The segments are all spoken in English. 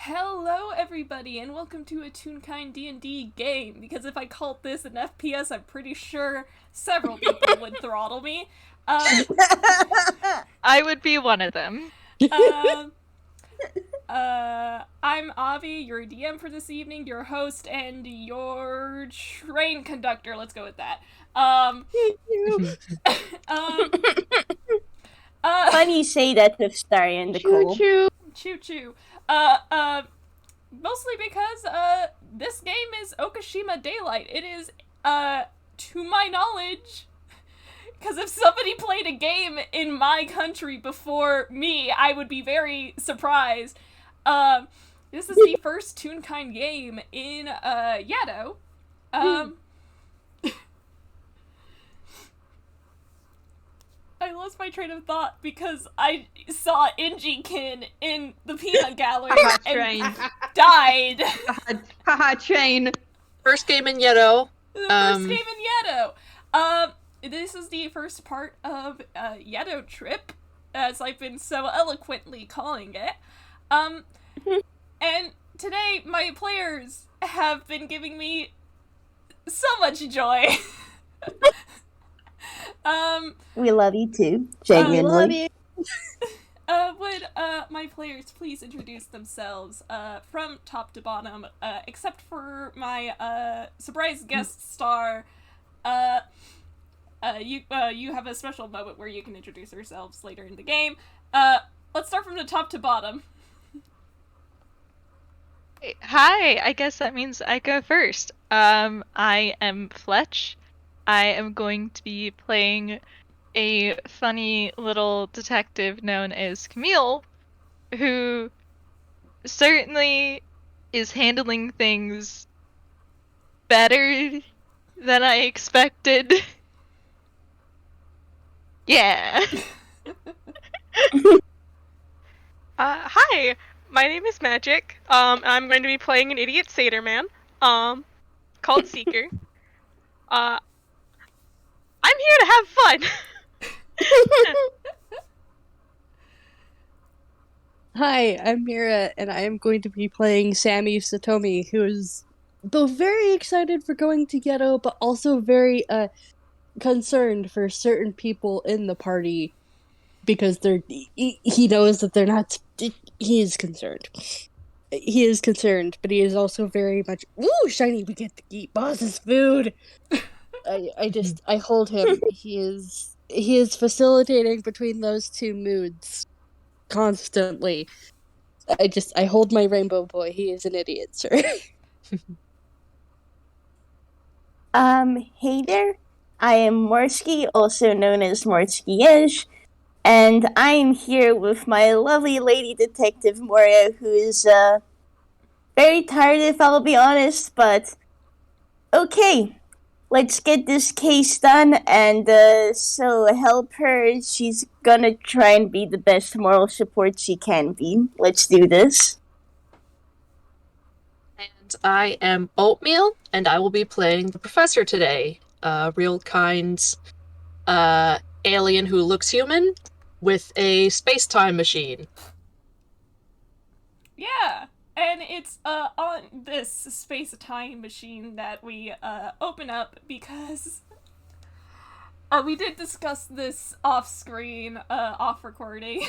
Hello, everybody, and welcome to a Toonkind D&D game, because if I called this an FPS, I'm pretty sure several people would throttle me. I would be one of them. I'm Avi, your DM for this evening, your host, and your train conductor. Let's go with that. Funny you say that to Starry and Nicole. Choo-choo. Choo-choo. Mostly because, this game is Okashima Daylight. It is, to my knowledge, because if somebody played a game in my country before me, I would be very surprised. This is the first Toonkind game in, Yeddo. I lost my train of thought because I saw Injikin in the peanut gallery and died. Haha, train. First game in Yeddo. The first game in Yeddo. This is the first part of Yeddo Trip, as I've been so eloquently calling it. And today my players have been giving me so much joy. We love you too, genuinely. Would my players please introduce themselves from top to bottom, except for my surprise guest star. You have a special moment where you can introduce yourselves later in the game. Let's start from the top to bottom. Hi, I guess that means I go first. I am Fletch. I am going to be playing a funny little detective known as Camille, who certainly is handling things better than I expected. Yeah. Hi, my name is Magic. I'm going to be playing an idiot satyr man, called Seeker. I'm here to have fun. Hi, I'm Mira, and I am going to be playing Sammy Satomi, who is both very excited for going to Yeddo, but also very concerned for certain people in the party because he knows that they're not. He is concerned. He is concerned, but he is also very much. Ooh, shiny! We get to eat boss's food. I hold him. He is facilitating between those two moods constantly. I hold my rainbow boy. He is an idiot, sir. Hey there. I am Morski, also known as Morski-ish, and I am here with my lovely lady detective Moria, who is very tired, if I'll be honest, but okay. Let's get this case done, and so help her. She's gonna try and be the best moral support she can be. Let's do this. And I am Oatmeal, and I will be playing the professor today. Real kind alien who looks human with a space-time machine. Yeah, and it's on this space-time machine that we open up because we did discuss this off-screen, off-recording,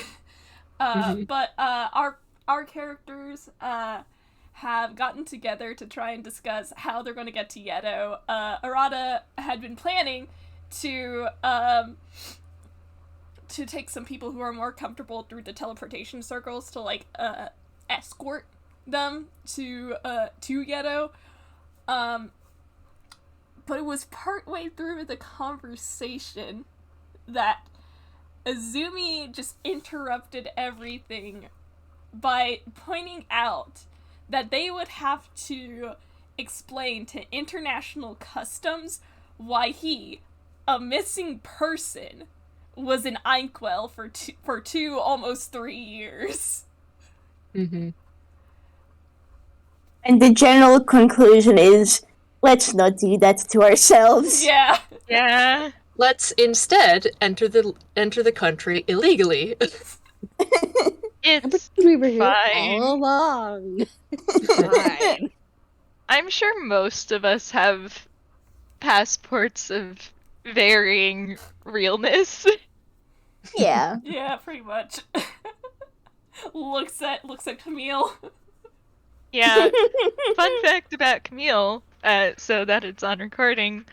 but our characters have gotten together to try and discuss how they're going to get to Yeddo. Arata had been planning to take some people who are more comfortable through the teleportation circles to, like, escort them to Yeddo. But it was partway through the conversation that Azumi just interrupted everything by pointing out that they would have to explain to international customs why he, a missing person, was in Inkwell for two, almost 3 years. Mm-hmm. And the general conclusion is, let's not do that to ourselves. Yeah. Yeah. Let's instead enter the country illegally. It's We were here fine. all along. Fine. I'm sure most of us have passports of varying realness. Yeah. Yeah, pretty much. looks at Camille. Yeah. Fun fact about Camille, so that it's on recording.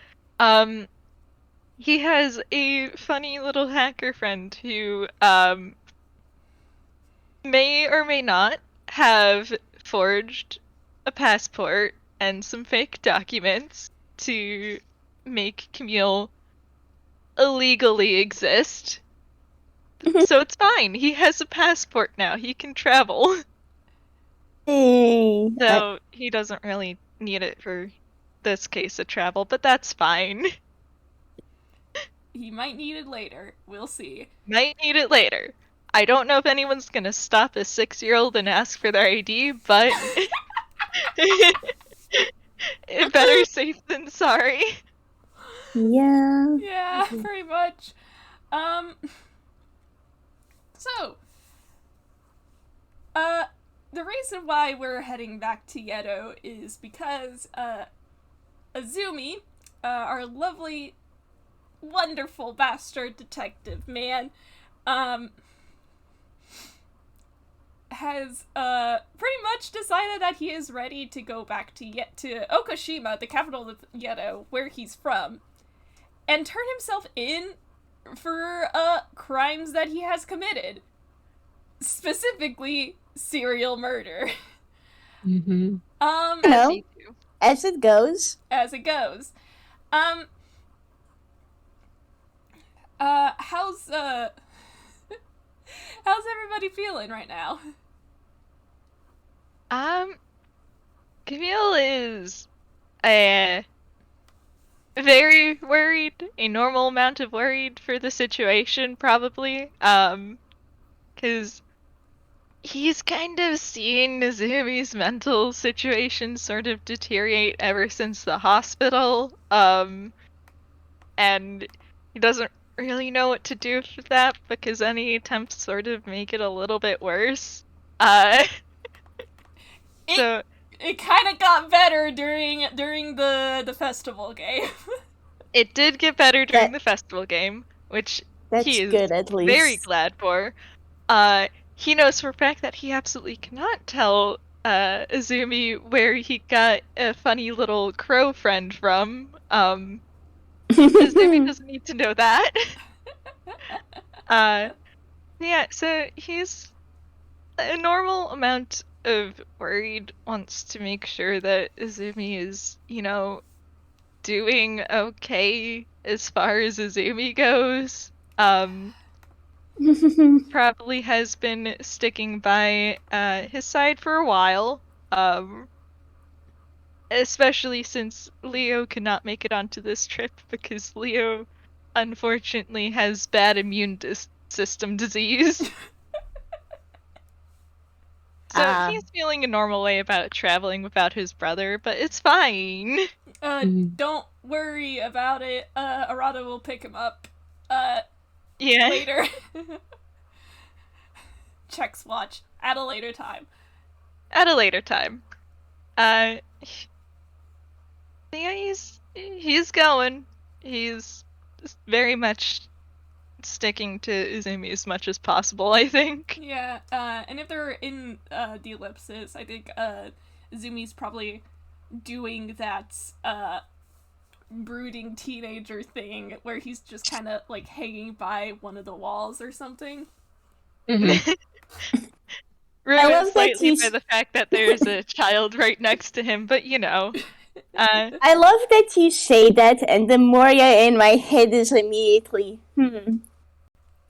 He has a funny little hacker friend who may or may not have forged a passport and some fake documents to make Camille illegally exist. So it's fine. He has a passport now. He can travel. Hey. So he doesn't really need it for this case of travel, but that's fine. He might need it later. We'll see. Might need it later. I don't know if anyone's gonna stop a 6-year-old and ask for their ID, but better safe than sorry. Yeah. Yeah, pretty much. So, the reason why we're heading back to Yeddo is because, Azumi, our lovely, wonderful bastard detective man, has, pretty much decided that he is ready to go back to Okashima, the capital of Yeddo, where he's from, and turn himself in for, crimes that he has committed. Specifically, serial murder. Mm-hmm. Well, Me too. as it goes. As it goes. How's everybody feeling right now? Camille is very worried, a normal amount of worried for the situation, probably. Because he's kind of seen Nazumi's mental situation sort of deteriorate ever since the hospital. And he doesn't really know what to do with that because any attempts sort of make it a little bit worse. So It kind of got better during the festival game. it did get better during the festival game, which That's he is good, at least. very glad for. He knows for a fact that he absolutely cannot tell Azumi where he got a funny little crow friend from. Azumi doesn't need to know that. Yeah, so he's a normal amount of worried, wants to make sure that Azumi is, doing okay as far as Azumi goes. Probably has been sticking by his side for a while, especially since Leo could not make it onto this trip because Leo unfortunately has bad immune system disease. So he's feeling a normal way about traveling without his brother, but it's fine. Don't worry about it. Arata will pick him up. Yeah. Later. Checks watch at a later time. At a later time. Yeah, he's going. He's very much sticking to Izumi as much as possible, I think. Yeah, and if they're in the ellipsis, I think Izumi's probably doing that brooding teenager thing where he's just kind of like hanging by one of the walls or something. Mm-hmm. Ruined slightly by the fact that there's a child right next to him, but I love that you say that, and the Moria in my head is immediately,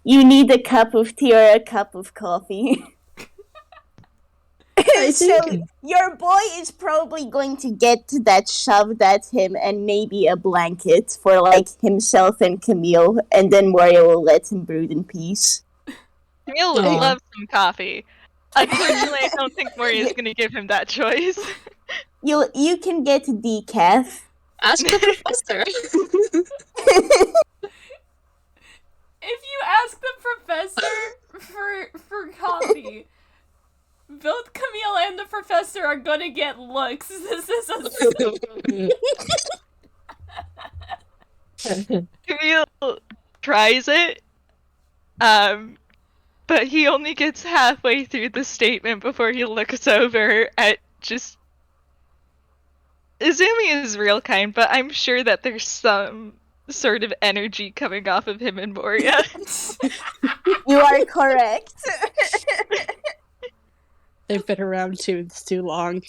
you need a cup of tea or a cup of coffee. So your boy is probably going to get that shoved at him and maybe a blanket for like himself and Camille, and then Moria will let him brood in peace. Camille would love some coffee. Unfortunately, I don't think Moria is going to give him that choice. You can get decaf. Ask the professor. If you ask the professor for coffee. Both Camille and the professor are gonna get looks. This is Camille tries it, but he only gets halfway through the statement before he looks over at just... Azumi is real kind, but I'm sure that there's some sort of energy coming off of him and Moria. You are correct. They've been around too long.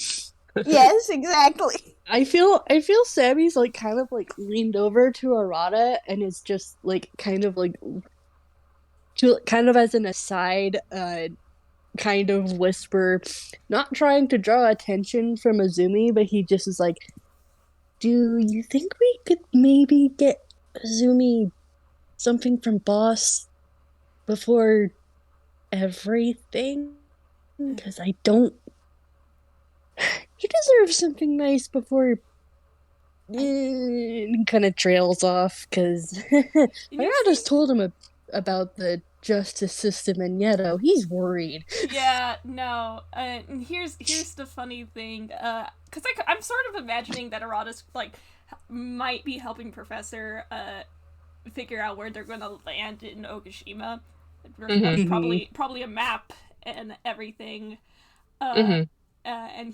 Yes, exactly. I feel Sammy's like kind of like leaned over to Arata and is just like kind of as an aside, kind of whisper, not trying to draw attention from Azumi, but he just is like, "Do you think we could maybe get Azumi something from Boss before everything? Because I don't. He deserves something nice before." Kind of trails off because I just told him about the justice system in Yeddo. He's worried. Yeah, no. And here's the funny thing. Because I'm sort of imagining that Arata's like might be helping Professor figure out where they're gonna land in Okashima. Probably a map and everything. And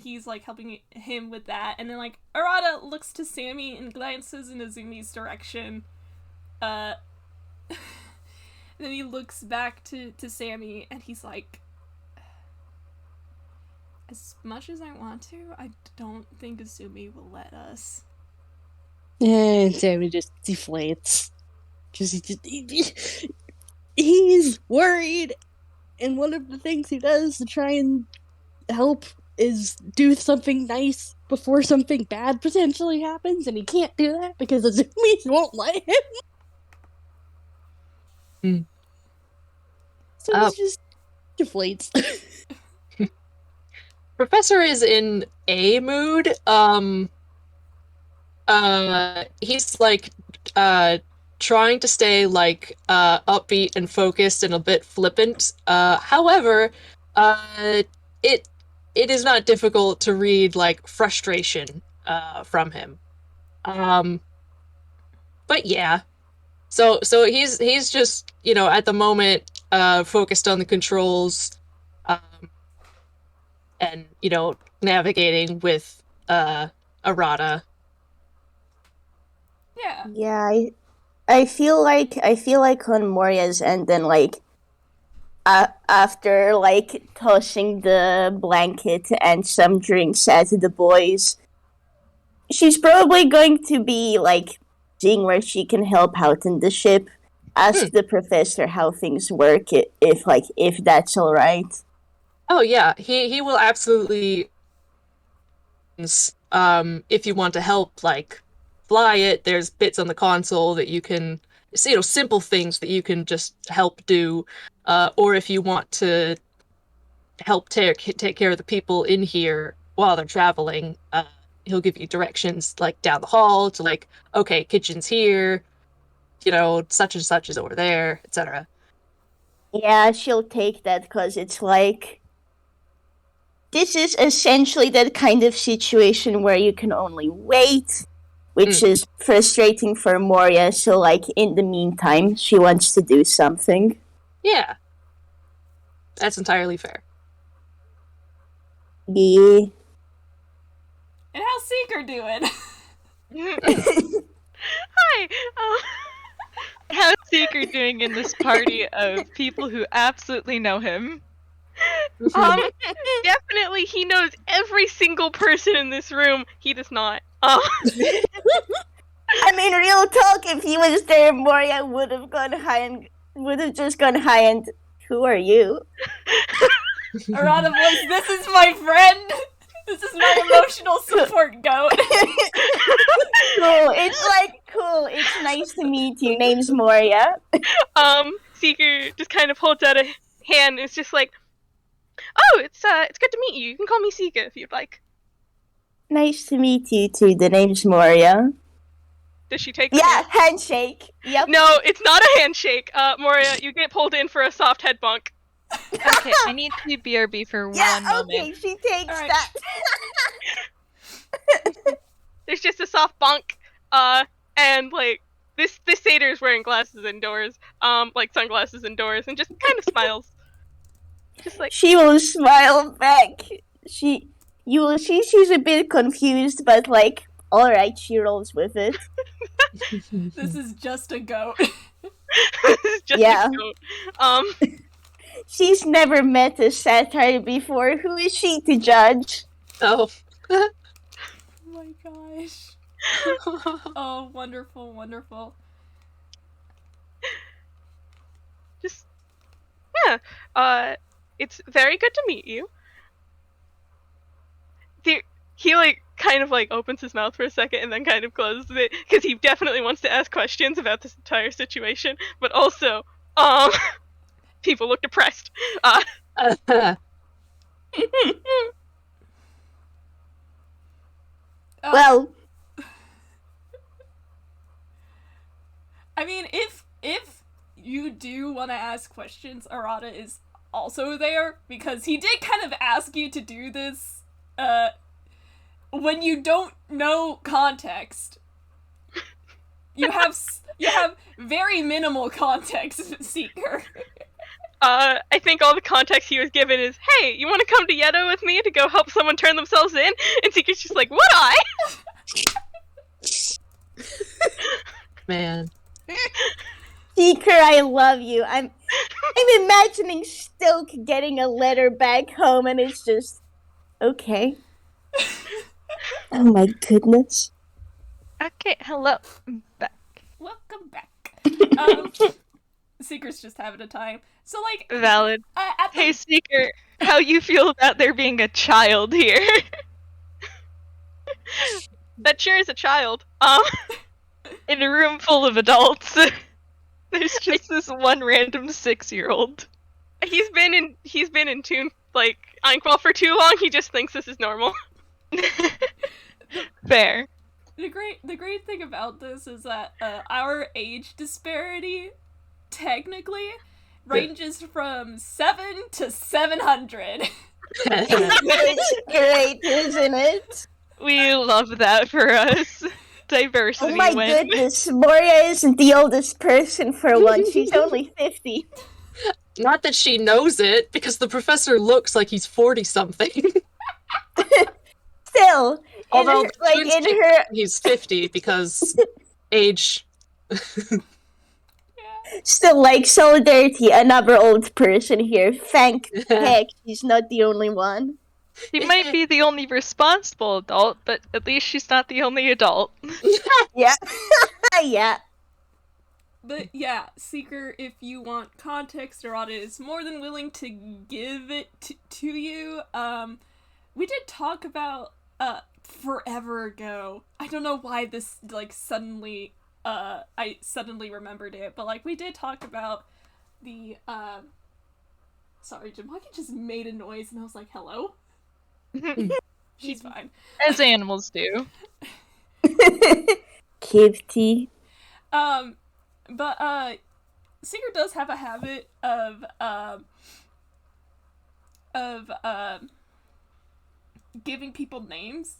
he's like helping him with that, and then like Arata looks to Sammy and glances in Azumi's direction. Then he looks back to Sammy and he's like, as much as I want to, I don't think Azumi will let us. And Sammy just deflates. Because he's worried, and one of the things he does to try and help is do something nice before something bad potentially happens, and he can't do that because Azumi won't let him. So he just deflates. Professor is in a mood. He's like trying to stay like upbeat and focused and a bit flippant. However, it is not difficult to read like frustration from him. But yeah. So he's just, you know, at the moment focused on the controls and, you know, navigating with Arata. Yeah. Yeah, I feel like on Moria's end, then like after like tossing the blanket and some drinks at the boys, she's probably going to be like seeing where she can help out in the ship. Ask the professor how things work, if that's all right. Oh yeah, he will absolutely. If you want to help, like fly it, there's bits on the console that you can, you know, simple things that you can just help do. Or if you want to help take care of the people in here while they're traveling, he'll give you directions like down the hall to like, okay, kitchen's here, you know, such and such is over there, etc. Yeah, she'll take that because it's like, this is essentially that kind of situation where you can only wait, which is frustrating for Moria. So like in the meantime, she wants to do something. Yeah. That's entirely fair. Yeah. And how's Seeker doing? Hi! How's Seeker doing in this party of people who absolutely know him? Definitely he knows every single person in this room. He does not. I mean, real talk, if he was there, Moria would have just gone high and, who are you? Arata voice, this is my friend! This is my emotional support goat. Cool, it's nice to meet you. Name's Moria. Seeker just kind of holds out a hand and it's just like, oh, it's good to meet you. You can call me Seeker if you'd like. Nice to meet you too. The name's Moria. Does she take Yeah, handshake. Yep. No, it's not a handshake. Moria, you get pulled in for a soft head bunk. Okay, I need to BRB for one moment. okay, she takes Alright. that. There's just a soft bonk, and like this satyr is wearing glasses indoors, like sunglasses indoors, and just kind of smiles. Just like, She will smile back. She's a bit confused, but like, alright, she rolls with it. This is just a goat. this is just Yeah. a goat. She's never met a satyr before. Who is she to judge? Oh. Oh my gosh. Oh, wonderful, wonderful. Just, yeah, it's very good to meet you. He like kind of like opens his mouth for a second and then kind of closes it because he definitely wants to ask questions about this entire situation, but also, people look depressed. Well, I mean, if you do want to ask questions, Arata is also there because he did kind of ask you to do this when you don't know context. You have very minimal context, Seeker. I think all the context he was given is, hey, you want to come to Yeddo with me to go help someone turn themselves in? And Seeker's just like, would I? Man. Seeker, I love you. I'm imagining Stoke getting a letter back home, and it's just okay. Oh my goodness. Okay, hello. Back. Welcome back. Seeker's just having a time. So, like, Valid. at the Hey, Seeker, how you feel about there being a child here? That sure is a child. In a room full of adults. There's just this one random 6-year-old. He's been in Toon like Einqual for too long. He just thinks this is normal. Fair. The great thing about this is that our age disparity technically ranges from 7 to 700. It's great, isn't it? We love that for us. Diversity Oh my win. goodness, Moria isn't the oldest person for once. She's only 50. Not that she knows it, because the professor looks like he's 40-something. Still, Although in her he's 50 because age. still like solidarity, another old person here. Thank heck she's not the only one. She might be the only responsible adult, but at least she's not the only adult. Yeah. Yeah. But yeah, Seeker, if you want context, Arata is more than willing to give it to you. We did talk about forever ago. I don't know why this like suddenly I suddenly remembered it, but like we did talk about the sorry, Jamaki just made a noise and I was like, hello? She's fine. As animals do. Kitty. But Seeker does have a habit of giving people names,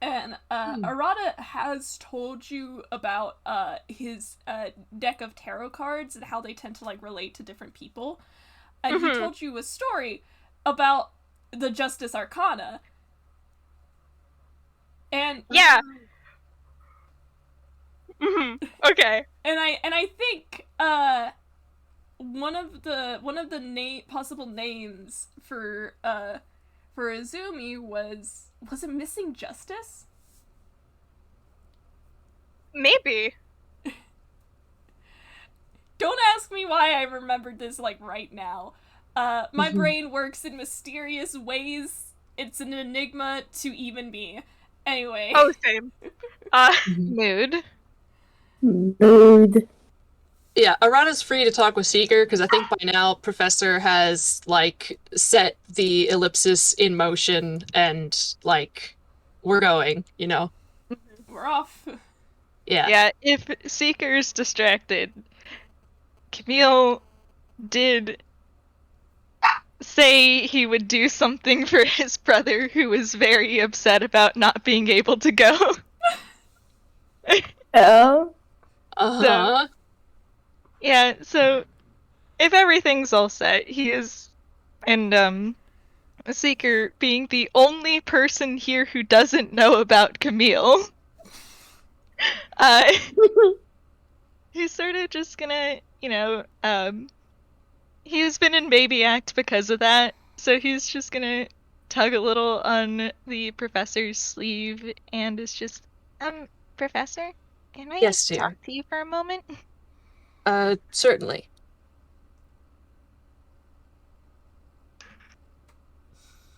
and Arata has told you about his deck of tarot cards and how they tend to like relate to different people, and he told you a story about the Justice Arcana, and Yeah. Okay. And I think one of the possible names for Azumi was it Missing Justice? Maybe. Don't ask me why I remembered this like right now. My brain works in mysterious ways. It's an enigma to even me. Anyway. Oh, same. Mood. Mood. Yeah, Arata's free to talk with Seeker, because I think by now Professor has, like, set the ellipsis in motion, and, like, we're going, you know? We're off. Yeah. Yeah, if Seeker's distracted, Camille did say he would do something for his brother who was very upset about not being able to go. Oh. Uh-huh. Yeah, so if everything's all set, he is, and Seeker being the only person here who doesn't know about Camille, he's sort of just gonna, he's been in baby act because of that, so he's just gonna tug a little on the professor's sleeve and is just, Professor, can I Yes, dear. talk to you for a moment? Certainly.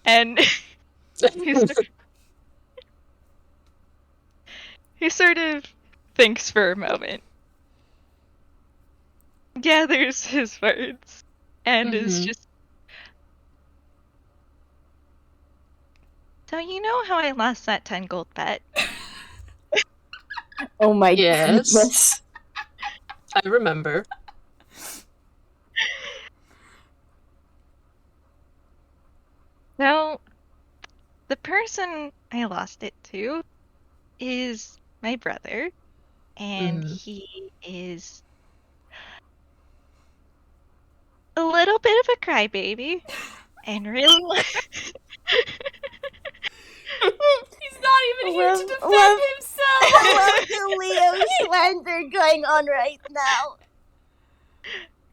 And he sort of thinks for a moment, gathers his words, and is Mhm. just, so you know how I lost that 10 gold bet? Oh my Yes. goodness. I remember. So, the person I lost it to is my brother, and Mhm. he is a little bit of a crybaby, and really... He's not even here to Love- defend love- himself. I love the Leo slander going on right now.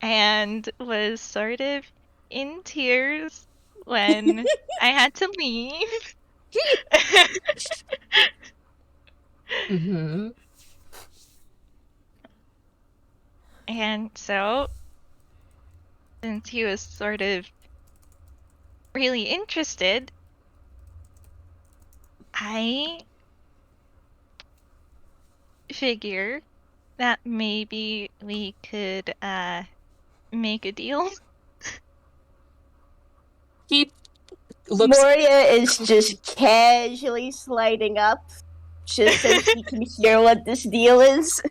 and was sort of in tears when I had to leave. Mhm. And so, since he was sort of really interested, I figure that maybe we could make a deal. He looks. Moria is just casually sliding up, just so she can hear what this deal is.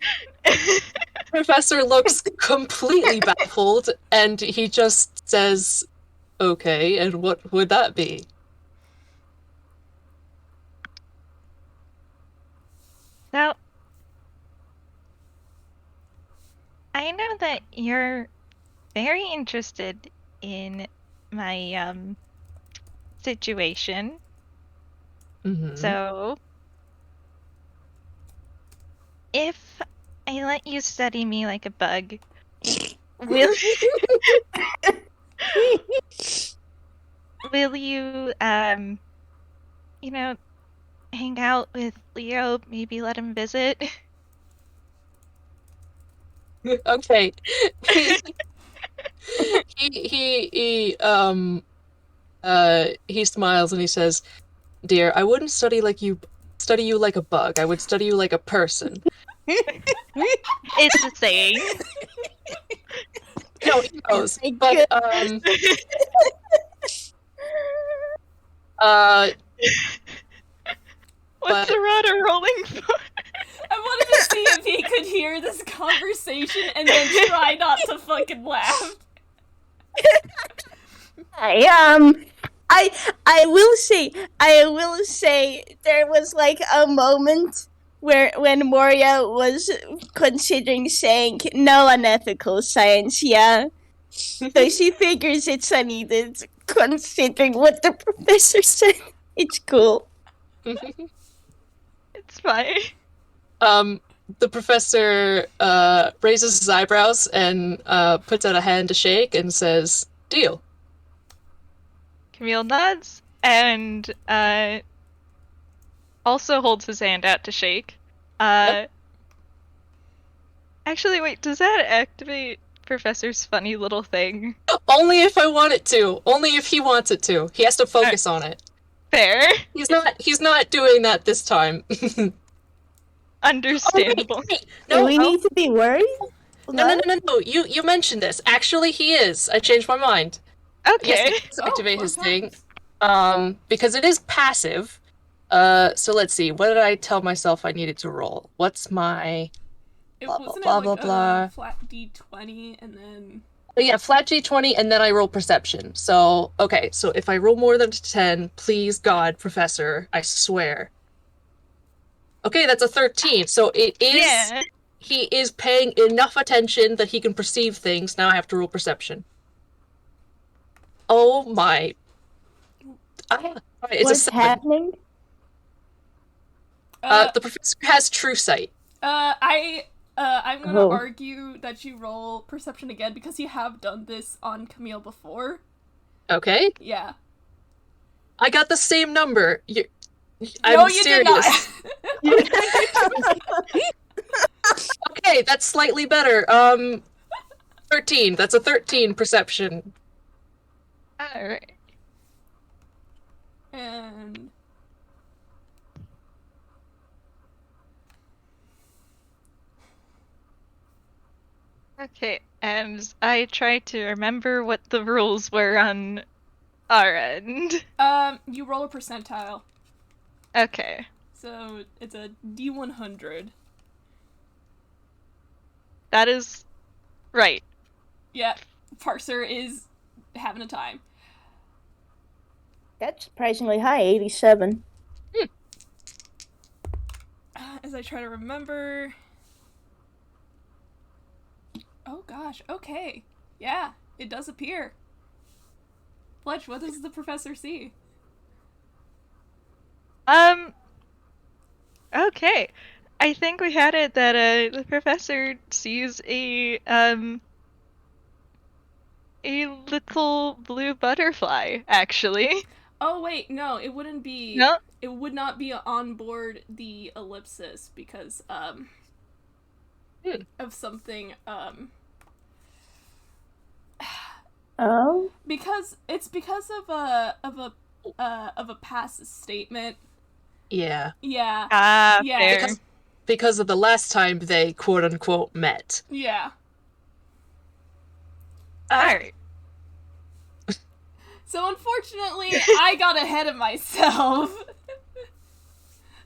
Professor looks completely baffled, and he just says, "Okay, and what would that be?" So, I know that you're very interested in my situation. Mhm. So, if I let you study me like a bug, will will you hang out with Leo, maybe let him visit? Okay. He smiles and he says, "Dear, I wouldn't study you like a bug. I would study you like a person." It's the same. No, he knows. My But What's but- the rudder rolling for? I wanted to see if he could hear this conversation and then try not to fucking laugh. I will say there was like a moment when Moria was considering saying no unethical science, yeah. So she figures it's unneeded considering what the professor said. It's cool. It's fine. The professor raises his eyebrows and puts out a hand to shake and says, "Deal." Camille nods and also holds his hand out to shake. Yep. Actually, wait, does that activate Professor's funny little thing? Only if I want it to. Only if he wants it to. He has to focus on it. Fair. He's not doing that this time. Understandable. Wait, Do no, we need to be worried? no. You mentioned this. Actually, he is. I changed my mind. Okay. Yes, he does activate his fun thing. times. Because it is passive. So let's see. What did I tell myself I needed to roll? What's my It blah, blah, wasn't blah, it like blah, blah. a flat D20 and then But yeah, flat D20, and then I roll perception. So, okay, so if I roll more than 10, please God, Professor, I swear. Okay, that's a 13, so it is... Yeah. He is paying enough attention that he can perceive things. Now I have to roll perception. Oh my... Alright, it's What's a 7. happening? The professor has true sight. I'm gonna Oh. argue that you roll perception again because you have done this on Camille before. Okay? Yeah. I got the same number. No, I'm you serious. did not. Okay, that's slightly better. 13. That's a 13 perception. Alright. And Okay, and I try to remember what the rules were on our end. you roll a percentile. Okay. So it's a D100. That is right. Yeah, Parser is having a time. That's surprisingly high, 87. As I try to remember... Oh gosh, okay. Yeah, it does appear. Fletch, what does the professor see? Okay. I think we had it that the professor sees a little blue butterfly, actually. Oh wait, no, it wouldn't be... No? It would not be on board the ellipsis because, of something, Oh? because of a past statement. Yeah. Yeah. Ah, Yeah. fair. Because of the last time they quote-unquote met. Yeah. Alright. So unfortunately, I got ahead of myself.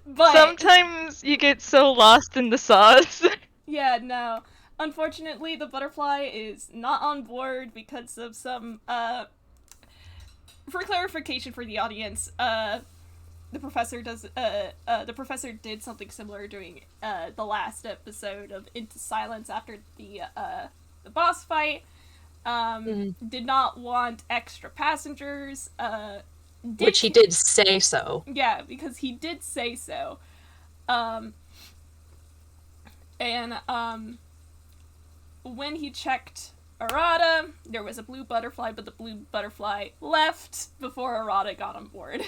But Sometimes you get so lost in the sauce. yeah, no. Unfortunately, the butterfly is not on board because of some for clarification for the audience, the professor did something similar during the last episode of Into Silence after the boss fight. Did not want extra passengers. Which he did say so. Yeah, because he did say so. When he checked Arata, there was a blue butterfly, but the blue butterfly left before Arata got on board.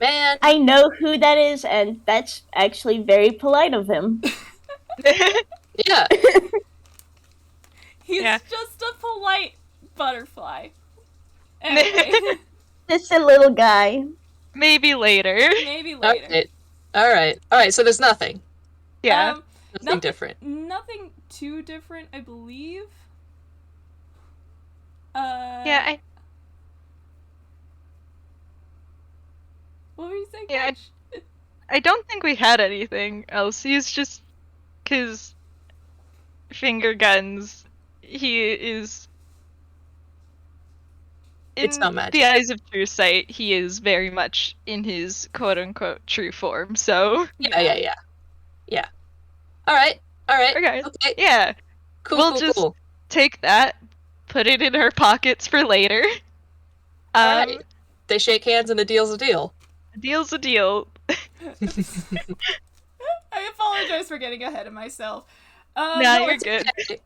Man, I know who that is, and that's actually very polite of him. yeah. He's Yeah. just a polite butterfly. Anyway, Just a little guy. Maybe later. maybe later. Alright, so there's nothing. Yeah. Nothing different. Nothing too different, I believe. Yeah, What were you saying? Yeah, Fletch? I don't think we had anything else. He's just... Because... Finger guns... He is... It's In not magic. the eyes of true sight, he is very much in his quote-unquote true form, so... Yeah. Alright. Okay. Okay. Yeah, Cool. take that, put it in our pockets for later. Alright. They shake hands and a deal's a deal. A deal's a deal. I apologize for getting ahead of myself. Nah, no, you're it's- good.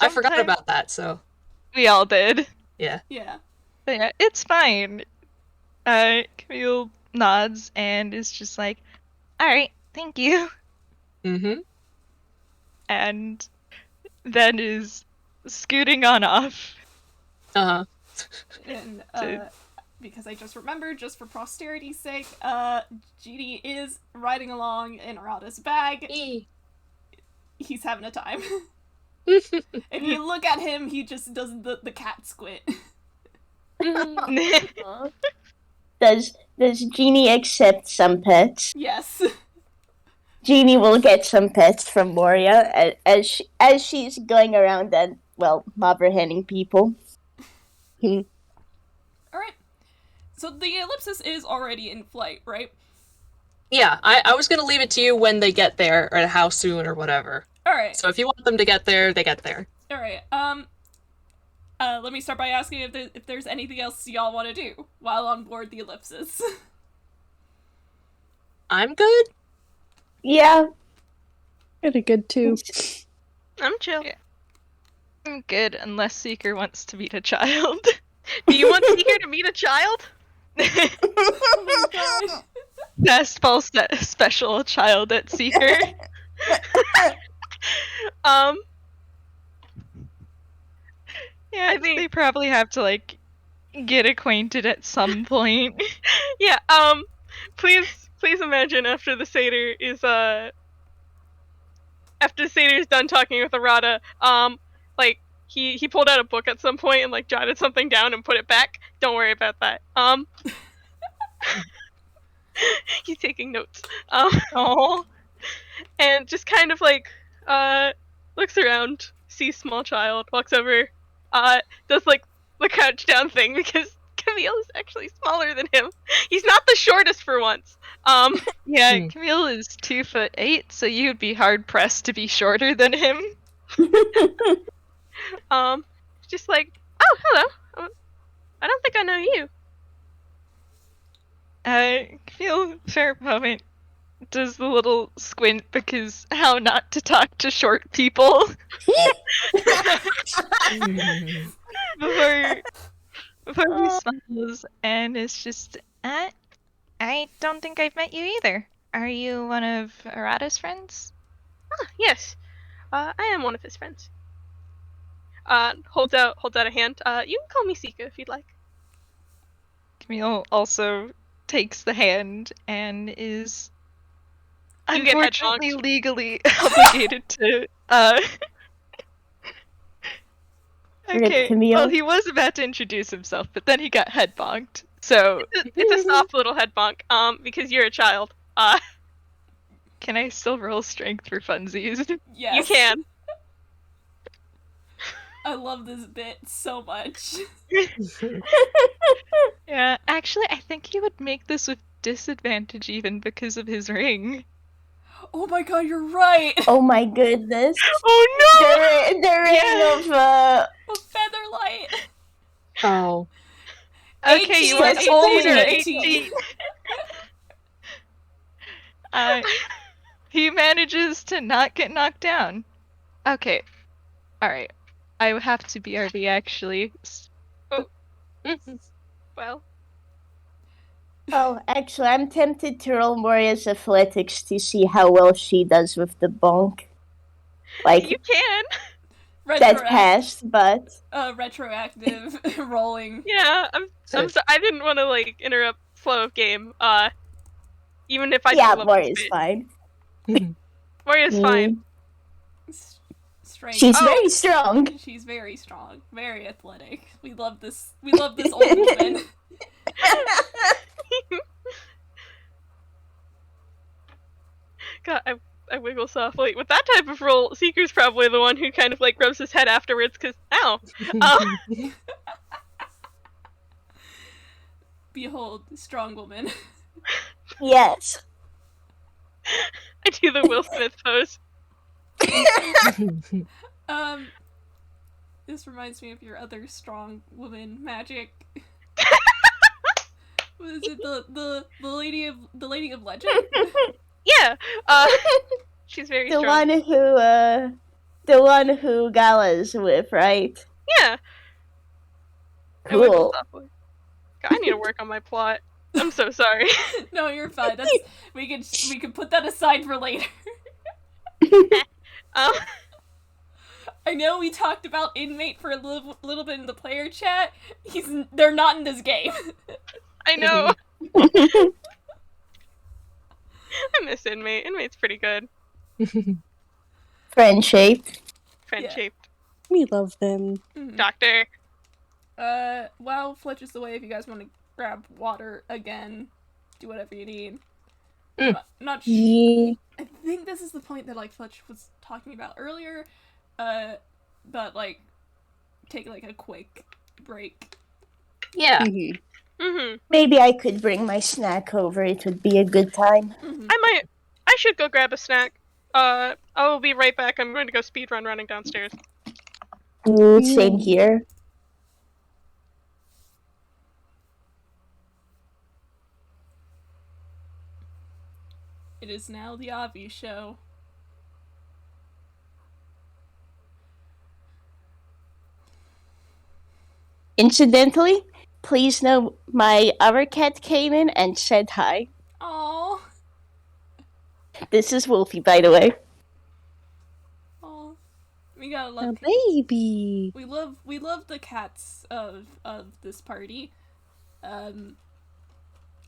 I forgot Sometimes- about that, so We all did. yeah. Yeah. But yeah, it's fine. Camille nods and is just like, alright, thank you. Mm-hmm. And then is scooting on off. Uh-huh. And So- because I just remembered, just for posterity's sake, Genie is riding along in Arata's bag. He's having a time. If you look at him, he just does the cat squint. Does Genie accept some pets? Yes. Jeannie will get some pets from Moria as she's going around and, well, apprehending people. Alright. So the ellipsis is already in flight, right? Yeah, I was gonna leave it to you when they get there, or how soon, or whatever. Alright. So if you want them to get there, they get there. Alright, let me start by asking if there's anything else y'all want to do while on board the ellipsis. I'm good. Yeah. Pretty good too. I'm chill. Yeah. I'm good, unless Seeker wants to meet a child. Do you want Seeker to meet a child? Oh my god. Fastball special child at Seeker. Yeah, I think they probably have to, like, get acquainted at some point. Yeah, please imagine after the satyr is, after the satyr is done talking with Arata, like, he pulled out a book at some point and, like, jotted something down and put it back. Don't worry about that. He's taking notes. Oh. And just kind of, like, looks around, sees small child, walks over, does, like, the crouch down thing because Camille is actually smaller than him. He's not the shortest for once. Yeah, Camille is 2'8", so you'd be hard pressed to be shorter than him. Just like, oh, hello. I don't think I know you. Camille, for a moment, does the little squint because how not to talk to short people. Before he smiles, and it's just, I don't think I've met you either. Are you one of Arata's friends? Ah, yes. I am one of his friends. Holds out a hand. You can call me Sika if you'd like. Camille also takes the hand and is You get unfortunately headbonked. legally obligated to, Okay, Camille. well, he was about to introduce himself, but then he got head bonked. So, It's a soft little head bonk, because you're a child. can I still roll strength for funsies? Yes. You can. I love this bit so much. Yeah, actually, I think he would make this with disadvantage even because of his ring. Oh my god, you're right! Oh my goodness. Oh no! The ring Yeah. of, A featherlight! Oh. Okay, you 18, want that's 18 only or 18. 18? He manages to not get knocked down. Okay. Alright. I have to BRB actually. Well, Oh, actually, I'm tempted to roll Moria's athletics to see how well she does with the bonk. Like, you can. that passed, but... Retroactive rolling. Yeah, I'm sorry. I didn't want to like interrupt flow of game. Even if I do Yeah, love Moria's this bit. fine. Moria's fine. Strength. She's Oh. very strong. She's very strong, very athletic. We love this old woman. God, I wiggle softly. With that type of roll, Seeker's probably the one who kind of like rubs his head afterwards because, ow. Behold, strong woman. Yes. I do the Will Smith pose. This reminds me of your other strong woman magic. Was it the lady of legend? Yeah. She's very The strong. one who Gala's with, right? Yeah. I wiggle Cool. softly. God, I need to work on my plot. I'm so sorry. No, you're fine. That's we could put that aside for later. I know we talked about inmate for a little bit in the player chat. They're not in this game. I know. I miss Inmate. Inmate's pretty good. Friendship. Friend-shaped. We love them. Mhm. Doctor. While Fletch is away, if you guys want to grab water again, do whatever you need. Not Yeah. I think this is the point that like Fletch was talking about earlier, but like take like a quick break. Yeah. Mhm. Mm-hmm. Maybe I could bring my snack over. It would be a good time. Mm-hmm. I should go grab a snack. I will be right back. I'm going to go speedrun running downstairs. Ooh, same here. It is now the Avi show. Incidentally, please know my other cat came in and said hi. Aww. This is Wolfie, by the way. Aww. We gotta A love baby. we love the cats of this party.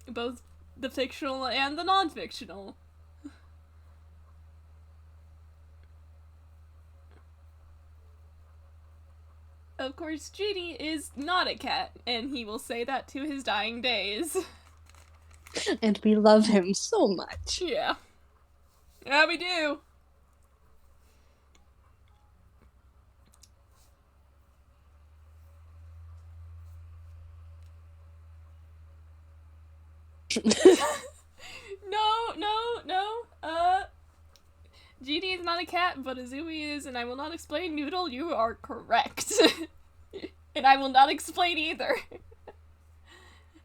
Both the fictional and the non-fictional. Of course, Genie is not a cat, and he will say that to his dying days. And we love him so much. Yeah. Yeah, we do. No. Genie is not a cat, but Azumi is, and I will not explain. Noodle, you are correct. And I will not explain either.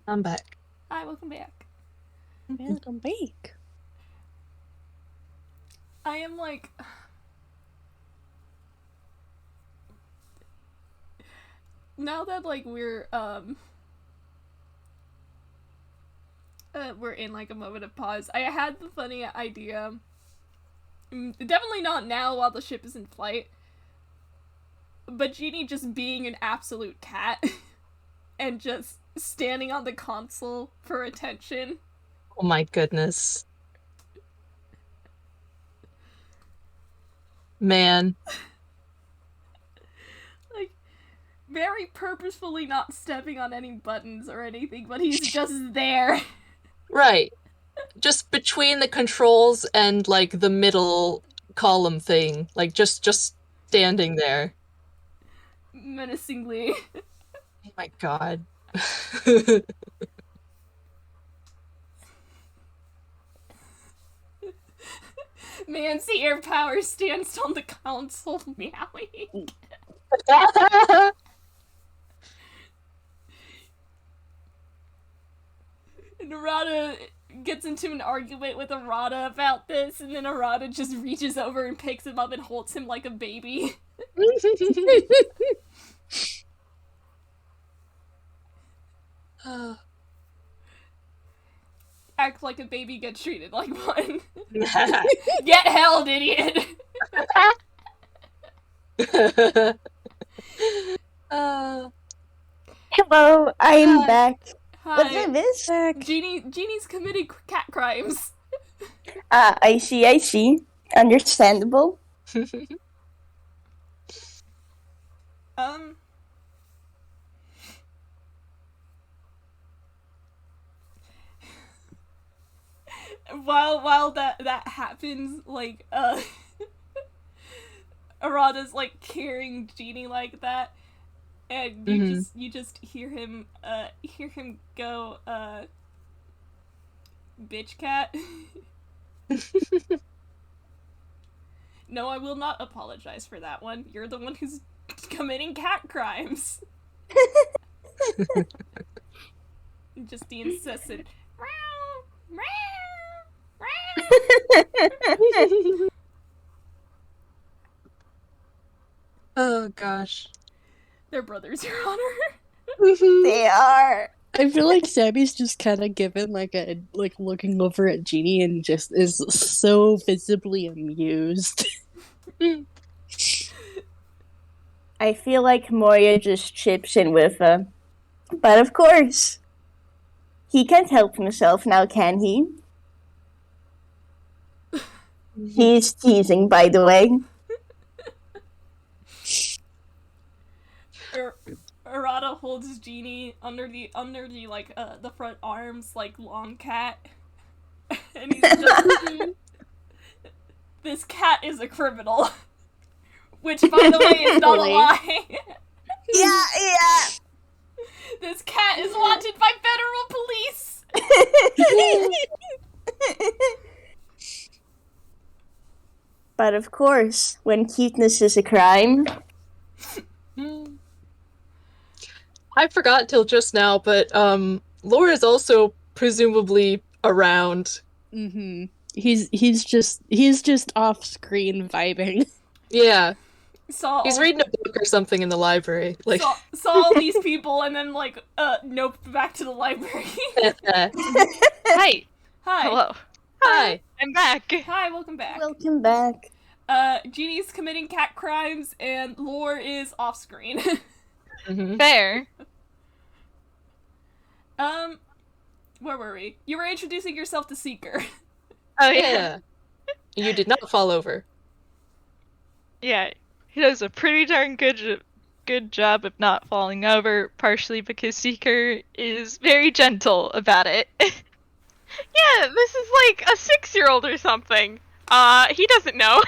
I'm back. Hi, welcome back. Welcome back. I am like... Now that, like, we're in, like, a moment of pause, I had the funny idea... Definitely not now while the ship is in flight. But Genie just being an absolute cat. And just standing on the console for attention. Oh my goodness. Man. Like, very purposefully not stepping on any buttons or anything, but he's just there. Right. Just between the controls and, like, the middle column thing. Like, just standing there. Menacingly. Oh my god. Man's air power stands on the console meowing. And Arata gets into an argument with Arata about this, and then Arata just reaches over and picks him up and holds him like a baby. Act like a baby, get treated like one. Get held, idiot! Hello, I'm back. What Hi. did this? Genie's committed cat crimes. Ah, I see. Understandable. While that happens, like, Arata's, like, carrying Genie like that, and you just hear him go, bitch cat. No, I will not apologize for that one. You're the one who's committing cat crimes. Just the incessant meow, meow. Oh gosh. They're brothers, Your Honor. They are. I feel like Sammy's just kind of given like looking over at Genie and just is so visibly amused. I feel like Moria just chips in with but of course. He can't help himself now, can he? He's teasing, by the way. Arata holds Genie under the like the front arms like long cat, And he's just, this cat is a criminal. Which, by the way, is not a lie. Yeah. This cat is wanted by federal police! But of course, when cuteness is a crime... I forgot till just now, but Laura's also presumably around. Mm-hmm. He's just off screen vibing. Yeah. He's reading a book or something in the library. Like saw all these people and then nope, back to the library. Hi. Hi. Hello. Hi. I'm back. Hi, welcome back. Welcome back. Jeannie's committing cat crimes and Lore is off screen. Mhm. Fair. Where were we? You were introducing yourself to Seeker. Oh yeah. You did not fall over. Yeah. He does a pretty darn good job of not falling over, partially because Seeker is very gentle about it. Yeah, this is like a 6-year-old or something. He doesn't know.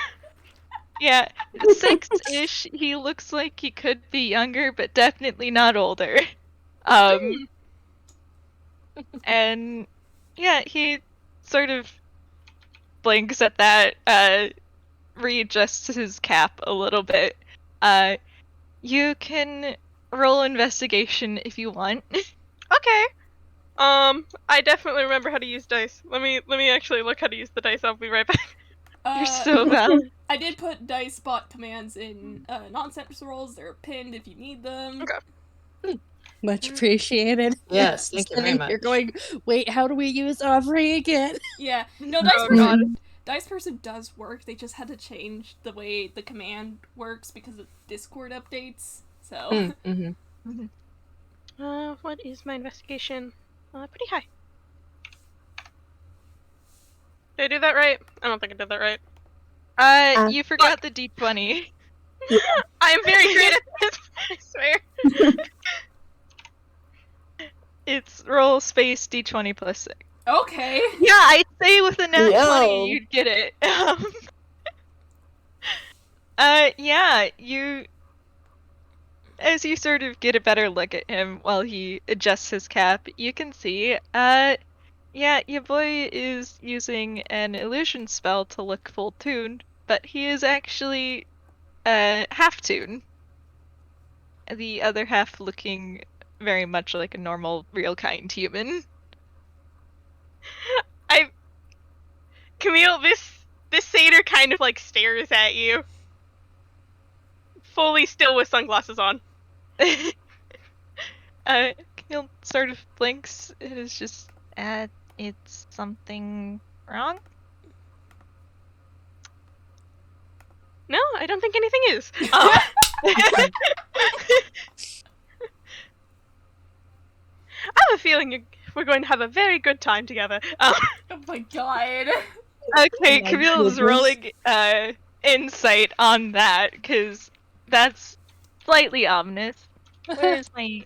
Yeah, 6-ish. He looks like he could be younger, but definitely not older. And yeah, he sort of blinks at that, readjusts his cap a little bit. You can roll investigation if you want. Okay. I definitely remember how to use dice. Let me actually look how to use the dice. I'll be right back. You're so bad. I did put dice spot commands in nonsense rolls. They're pinned if you need them. Okay. Much appreciated. Yes, thank you very much. You're going, wait, how do we use offering again? Yeah. No, God. Dice Person does work. They just had to change the way the command works because of Discord updates. So. Mm-hmm. What is my investigation? Pretty high. Did I do that right? I don't think I did that right. You forgot the D20. I am very great at this, I swear. It's roll space D20 plus 6. Okay. Yeah, I'd say with a nat Yo. 20 you'd get it. Yeah, as you sort of get a better look at him while he adjusts his cap, you can see, yeah, your boy is using an illusion spell to look full tuned, but he is actually, half tuned. The other half looking very much like a normal, real kind human. Camille, this satyr kind of like stares at you. Fully still with sunglasses on. Camille sort of blinks. It is just, it's something wrong? No, I don't think anything is. I have a feeling we're going to have a very good time together. Oh my god. Okay, my Camille's goodness. rolling insight on that, because that's slightly ominous. Where's my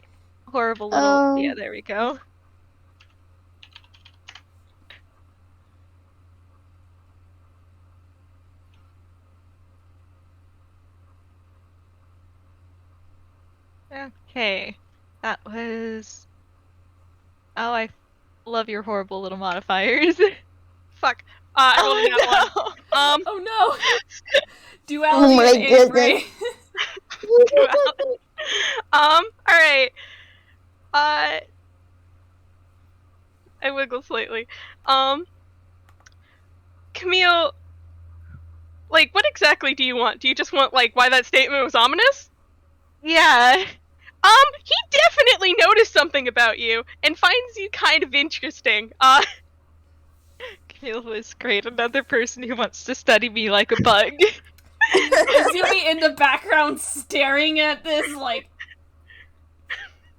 horrible little... Yeah, there we go. Okay, that was... Oh, I love your horrible little modifiers. Fuck. I rolled a nat one. Oh no. Duality my of Avery. Alright. I wiggle slightly. Camille, like, what exactly do you want? Do you just want, like, why that statement was ominous? Yeah. He definitely noticed something about you and finds you kind of interesting. Camille was great. Another person who wants to study me like a bug. Azumi in the background staring at this like...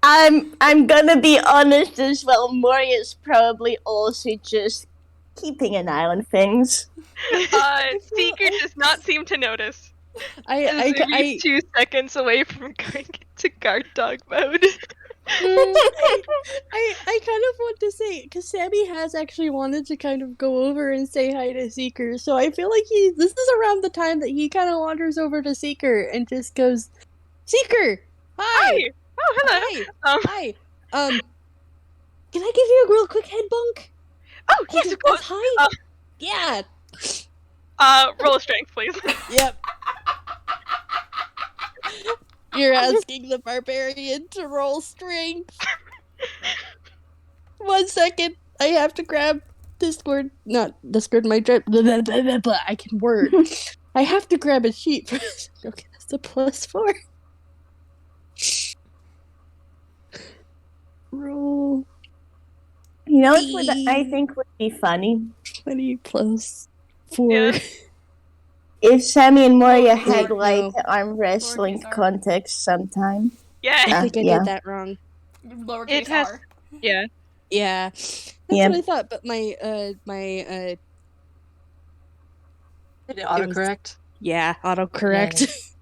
I'm gonna be honest as well. Moria's probably also just keeping an eye on things. Seeker does not seem to notice. I 2 seconds away from going into guard dog mode. I kind of want to say, because Sammy has actually wanted to kind of go over and say hi to Seeker, so I feel like this is around the time that he kind of wanders over to Seeker and just goes, Seeker! Hi! Hi! Oh, hello! Hi! Can I give you a real quick head bunk? Oh, yes, of course! Hi? Yeah! Roll a strength, please. Yep. You're asking the barbarian to roll strength. 1 second. I have to grab Discord. Not Discord, my drip. I can word. I have to grab a sheet. Okay, that's a +4. Roll. You know what I think would be funny? 20 plus 4. Yeah. If Sammy and Moria Lowercase had r. like No. arm wrestling Lowercase r. context sometime. Yeah. I think I yeah. did that wrong. Lowercase It has- r. Yeah. Yeah. That's Yeah. what I thought, but my Did it autocorrect? yeah, autocorrect.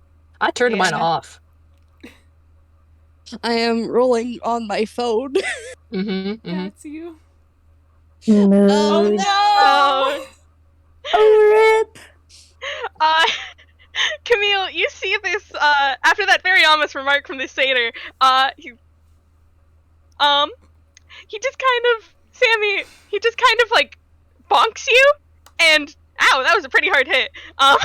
I turned mine Yeah. off. I am rolling on my phone. That's you. Mood. Oh no! Oh, rip. Camille, you see this, after that very ominous remark from the satyr, he just Sammy, he just kind of, like, bonks you, and, ow, that was a pretty hard hit. I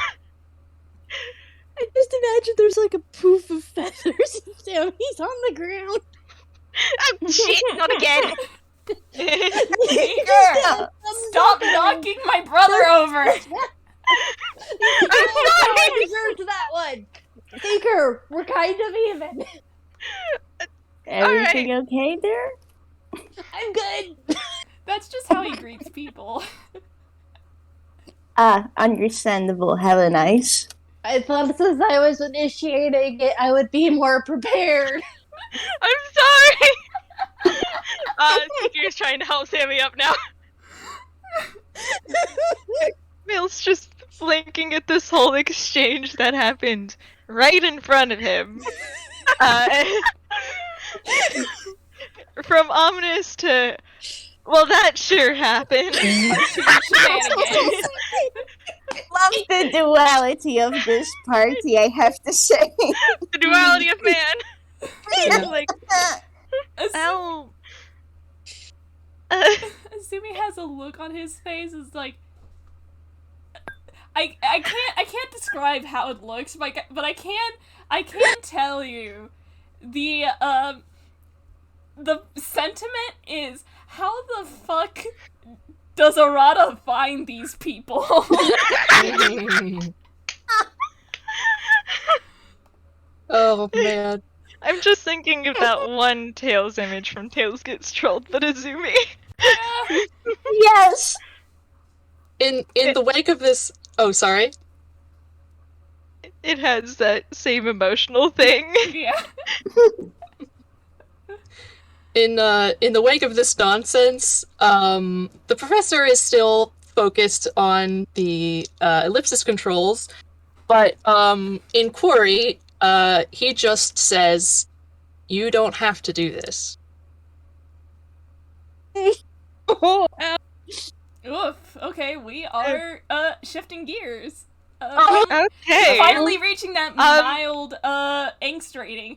just imagine there's like a poof of feathers and Sammy's on the ground. Oh, shit, not again! Seeker! Stop knocking my brother over! I'm sorry! I deserved that one. Seeker, we're kind of even. Everything okay there? I'm good. That's just how he greets people. Understandable. Have a nice. I thought since I was initiating it, I would be more prepared. I'm sorry! Seeker's trying to help Sammy up now. Camille's just blinking at this whole exchange that happened right in front of him. From ominous to, well, that sure happened. Shenanigans. Love the duality of this party, I have to say. The duality of man. Like, ow. Azumi has a look on his face. It's like I can't describe how it looks, but I can tell you the sentiment is, how the fuck does Arata find these people? Oh man. I'm just thinking of that one Tails image from Tails Gets Trolled, but Azumi. Yes! In the wake of this, oh sorry. It has that same emotional thing. Yeah. In the wake of this nonsense, the professor is still focused on the ellipsis controls, but in Quarry, he just says, "You don't have to do this." Oh, Oof. Okay, we are shifting gears. Okay. Finally reaching that mild angst rating.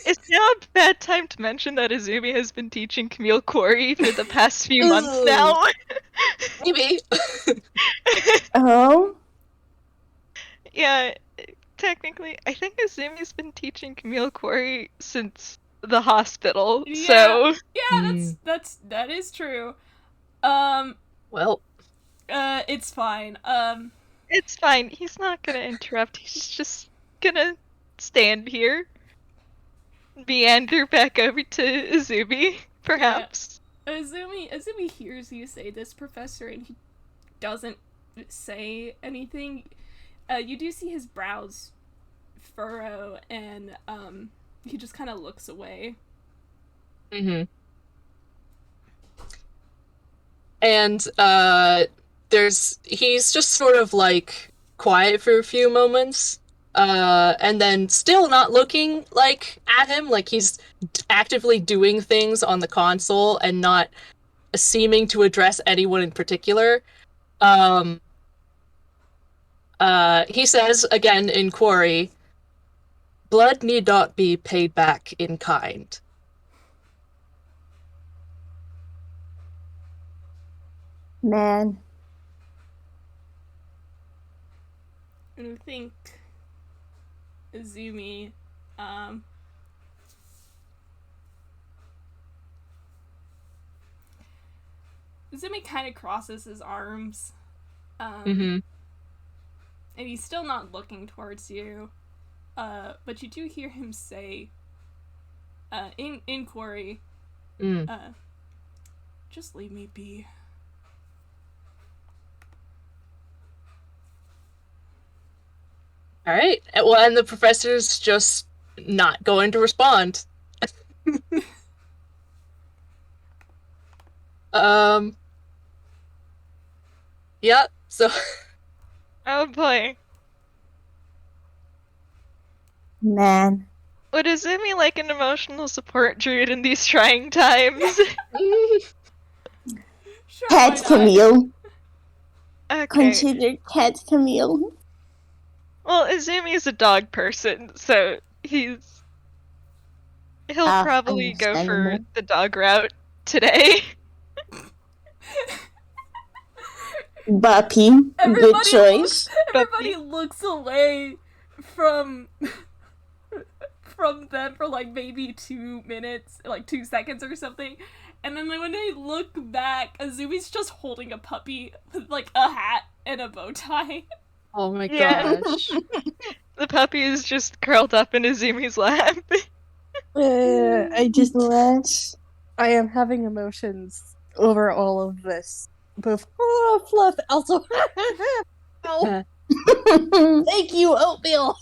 It's now a bad time to mention that Azumi has been teaching Camille Quarry for the past few months now. Maybe. Oh? Yeah, technically, I think Azumi's been teaching Camille Quarry since the hospital, so... Yeah, that is true. Well, It's fine. It's fine, he's not gonna interrupt, he's just gonna stand here. Meander back over to Azumi, perhaps. Azumi hears you say this, Professor, and he doesn't say anything. You do see his brows furrow, and he just kind of looks away. And he's just sort of like quiet for a few moments, and then still not looking like at him, like he's actively doing things on the console and not seeming to address anyone in particular. He says again in Quarry, blood need not be paid back in kind. Man. And I think Azumi, Azumi kind of crosses his arms, Mm-hmm. and he's still not looking towards you, but you do hear him say, in Quarry, just leave me be. All right. Well, and the professor's just not going to respond. Yeah. So. Oh boy. Man. Would Azumi like an emotional support druid in these trying times? Sure, Cat why not? Camille. Okay. Consider Cat Camille. Well, Azumi's a dog person, so he'll probably go for understandable. the dog route today. Buppy. Good Everybody choice. Everybody looks away from them for like maybe 2 minutes, like 2 seconds or something. And then when they look back, Azumi's just holding a puppy with like a hat and a bow tie. Oh my Yeah. gosh. The puppy is just curled up in Azumi's lap. Bless. I am having emotions over all of this. Both fluff, also. Ow. Thank you, Oatmeal.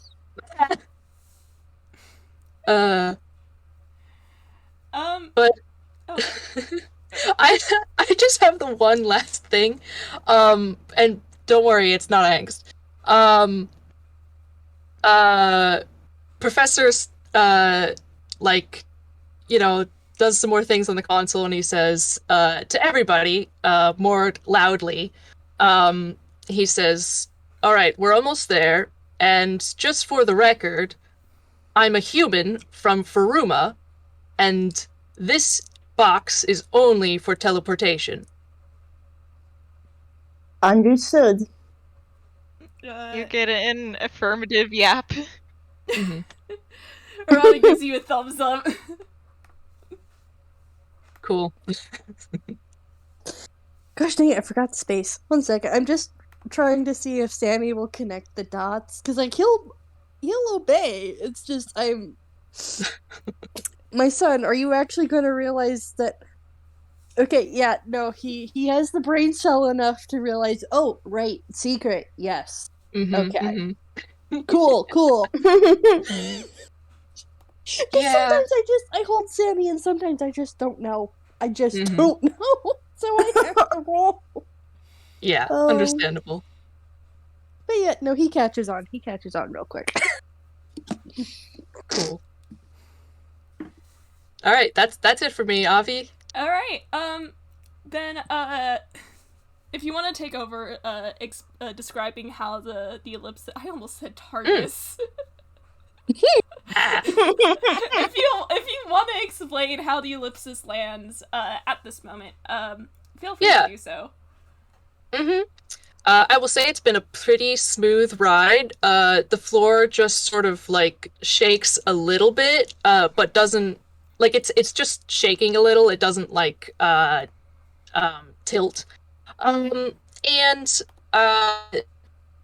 But Oh. I just have the one last thing, and don't worry, it's not angst. Professor's like, you know, does some more things on the console, and he says to everybody, more loudly, he says, "All right, we're almost there, and just for the record, I'm a human from Furuma, and this box is only for teleportation." Understood. You get an affirmative yap. Mm-hmm. Rana gives you a thumbs up. Cool. Gosh dang it, I forgot space. 1 second. I'm just trying to see if Sammy will connect the dots. Because, like, he'll obey. It's just, My son, are you actually going to realize that... Okay, yeah, no, he has the brain cell enough to realize, oh, right, secret, yes. Mm-hmm, Okay. mm-hmm. Cool. Yeah. Sometimes I hold Sammy and sometimes I just don't know. I just Mhm. don't know. So I have to roll. Yeah, Oh. understandable. But yeah, no, he catches on. He catches on real quick. Cool. All right, that's it for me, Avi. All right. Then if you want to take over describing how the ellipsis, I almost said TARDIS. If you want to explain how the ellipsis lands at this moment, feel free to do so. Mm-hmm. I will say it's been a pretty smooth ride. The floor just sort of like shakes a little bit, but doesn't like it's just shaking a little. It doesn't like tilt. And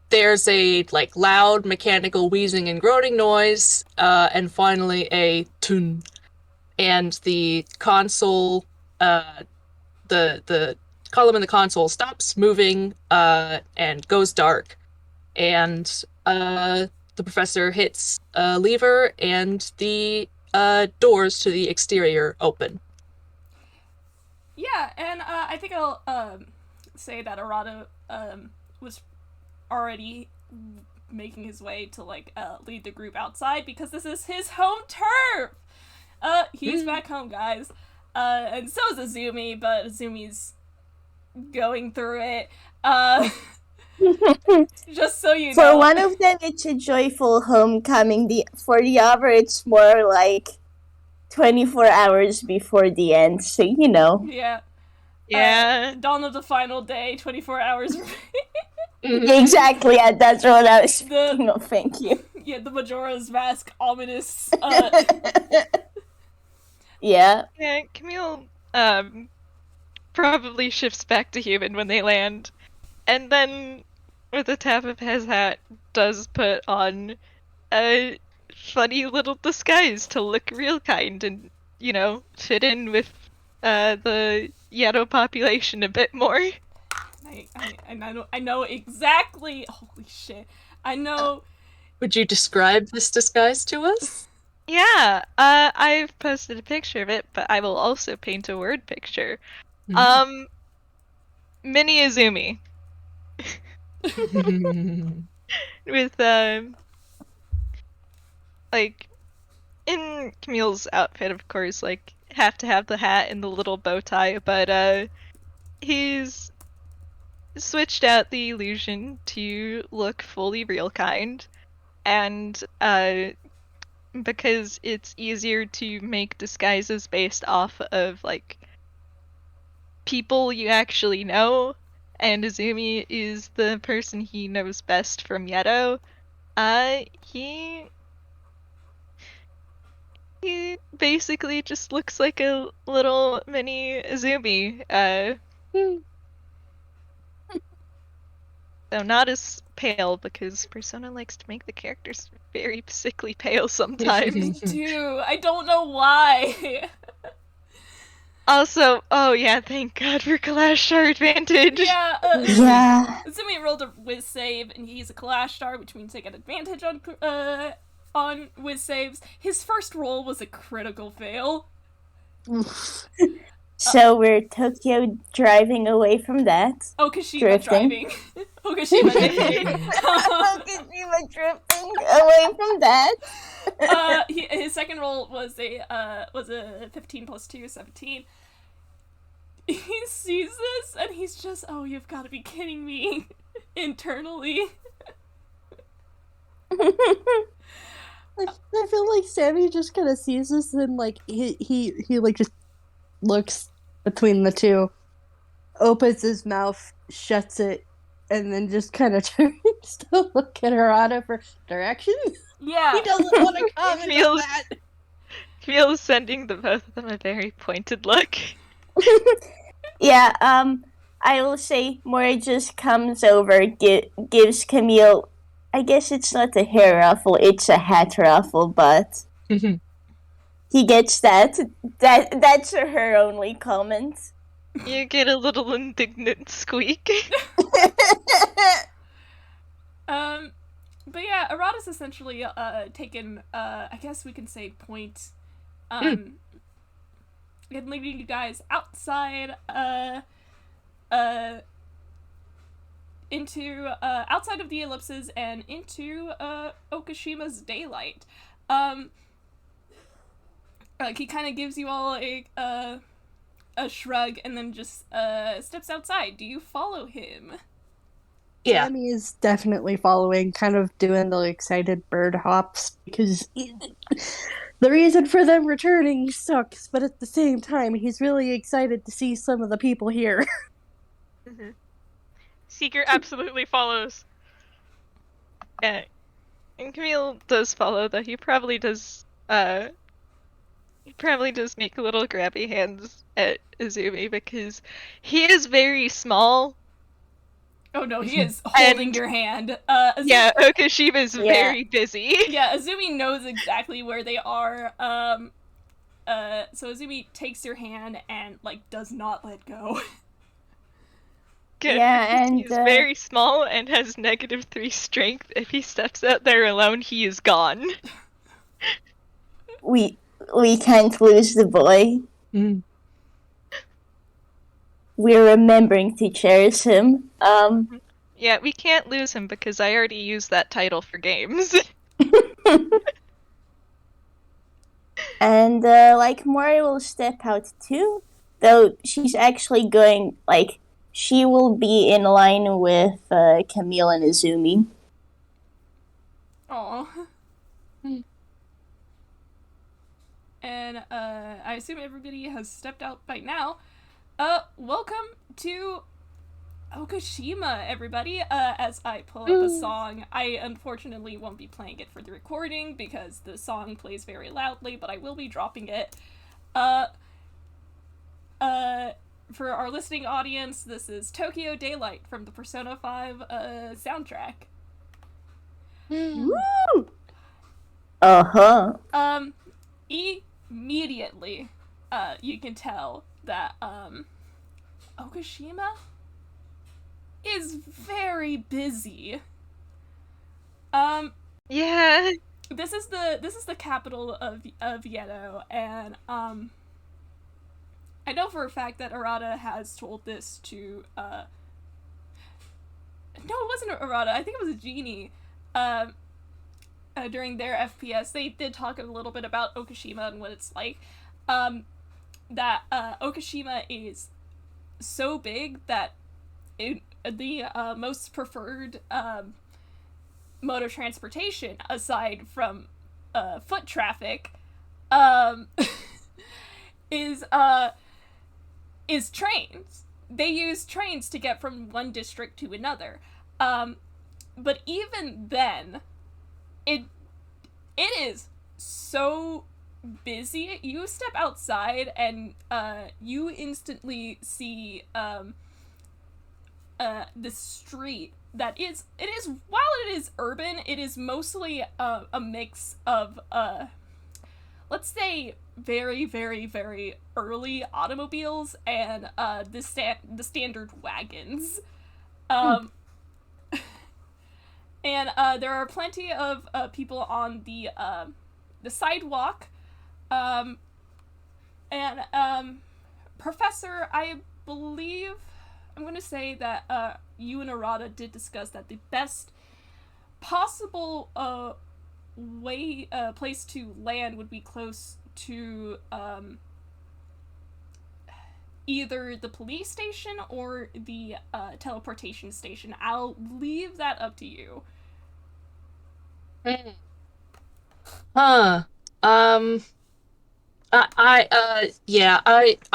there's a like loud mechanical wheezing and groaning noise, and finally a tun, and the console, the column in the console stops moving, and goes dark, and the professor hits a lever, and the doors to the exterior open. Yeah, and I think I'll say that Arado was already making his way to like lead the group outside because this is his home turf. He's back home, guys. And so is Azumi, but Azumi's going through it. Just so you know. For one of them, it's a joyful homecoming. For the other, it's more like 24 hours before the end. So, you know. Yeah. Yeah. Dawn of the final day, 24 hours. Exactly, yeah, that's what I was thinking of. Thank you. Yeah, the Majora's Mask ominous. Yeah. Yeah, Camille probably shifts back to human when they land, and then with a tap of his hat does put on a funny little disguise to look real kind and, you know, fit in with the Yeddo population a bit more. I know exactly. Holy shit! I know. Would you describe this disguise to us? Yeah, I've posted a picture of it, but I will also paint a word picture. Mini Azumi. With, like, in Camille's outfit, of course, like, have to have the hat and the little bow tie, but, he's switched out the illusion to look fully real kind, and, because it's easier to make disguises based off of, like, people you actually know, and Azumi is the person he knows best from Yeddo, he basically just looks like a little mini Azumi, though not as pale, because Persona likes to make the characters very sickly pale sometimes. Dude, I don't know why. Also, oh yeah, thank God for Clash Star advantage. Yeah. Yeah. Azumi rolled a whiz save, and he's a Clash Star, which means they get advantage on whiz saves. His first roll was a critical fail. So we're Tokyo driving away from that. Okashima Drifting. driving. Okashima drifting. Okashima drifting away from that. His second roll was a 15 plus 2, 17. He sees this and he's just, oh, you've got to be kidding me. Internally. I feel like Sammy just kind of sees this and like he like just looks between the two, opens his mouth, shuts it, and then just kind of turns to look at Harada for directions. Yeah. He doesn't want to comment on that. Feels sending the both of them a very pointed look. Yeah, I will say Moria just comes over, gives Camille, I guess it's not a hair ruffle, it's a hat ruffle, but he gets that. That's her only comment. You get a little indignant squeak. But yeah, Arata's essentially taken, I guess we can say point, and leading you guys outside, into, outside of the ellipses and into, Okashima's daylight. Like, he kind of gives you all a shrug and then just, steps outside. Do you follow him? Yeah. Sammy is definitely following, kind of doing the excited bird hops, because the reason for them returning sucks, but at the same time, he's really excited to see some of the people here. Seeker absolutely follows. Yeah. And Camille does follow, though he probably does make little grabby hands at Azumi because he is very small. Oh no, he is holding your hand. Azumi, yeah, Okashima is very busy. Yeah, Azumi knows exactly where they are. So Azumi takes your hand and, like, does not let go. Good. Yeah, and he's very small and has -3 strength. If he steps out there alone, he is gone. we can't lose the boy. We're remembering to cherish him. Yeah, we can't lose him because I already used that title for games. And, like, Moria will step out too, though she's actually going, like, she will be in line with, Camille and Azumi. Aw. And, I assume everybody has stepped out by now. Welcome to Okashima, everybody. As I pull up a song, I unfortunately won't be playing it for the recording because the song plays very loudly, but I will be dropping it. For our listening audience, this is Tokyo Daylight from the Persona 5 soundtrack. Woo! Uh-huh. Immediately, you can tell that, Okashima is very busy. Yeah. This is the capital of Yeddo, and, I know for a fact that Arata has told this to, no, it wasn't Arata, I think it was a Genie, during their FPS. They did talk a little bit about Okashima and what it's like, that, Okashima is so big that the most preferred, mode of transportation, aside from, foot traffic, is trains. They use trains to get from one district to another. But even then, it is so busy. You step outside and you instantly see the street that is, while it is urban, it is mostly a mix of let's say very, very, very early automobiles and the standard wagons. And there are plenty of people on the sidewalk. Professor, I believe I'm going to say that you and Arata did discuss that the best possible place to land would be close to either the police station or the teleportation station. I'll leave that up to you. Huh. I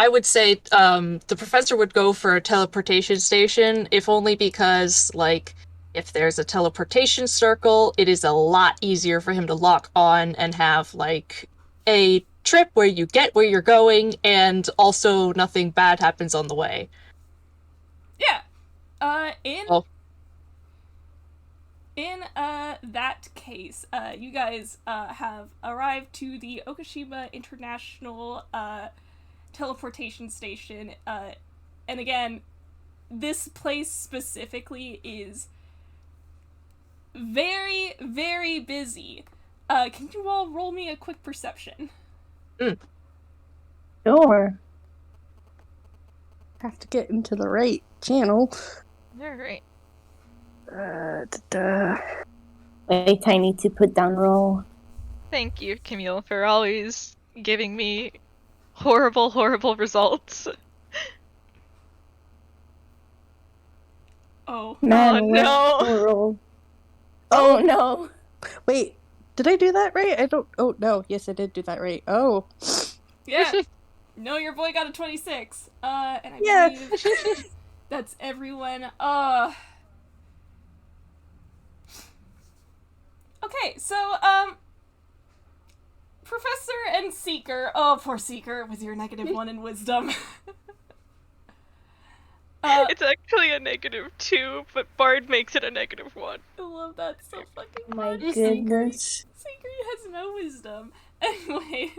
would say, the professor would go for a teleportation station, if only because, like, if there's a teleportation circle, it is a lot easier for him to lock on and have, like, a trip where you get where you're going, and also nothing bad happens on the way. Yeah. Oh. In that case, you guys have arrived to the Okashima International teleportation station, and again, this place specifically is very, very busy. Can you all roll me a quick perception? Sure. Have to get into the right channel. Alright. Wait, I need to put down roll. Thank you, Camille, for always giving me horrible, horrible results. Oh. Man, Oh, no. roll. Oh no. Wait, did I do that right? I don't. Oh no, yes, I did do that right. Oh. Yeah. No, your boy got a 26. And I Yeah. believe that's everyone. Okay, so, Professor and Seeker. Oh, poor Seeker with your -1 in wisdom. It's actually a -2, but Bard makes it a -1. I love that so fucking My much. goodness. Seeker has no wisdom. Anyway,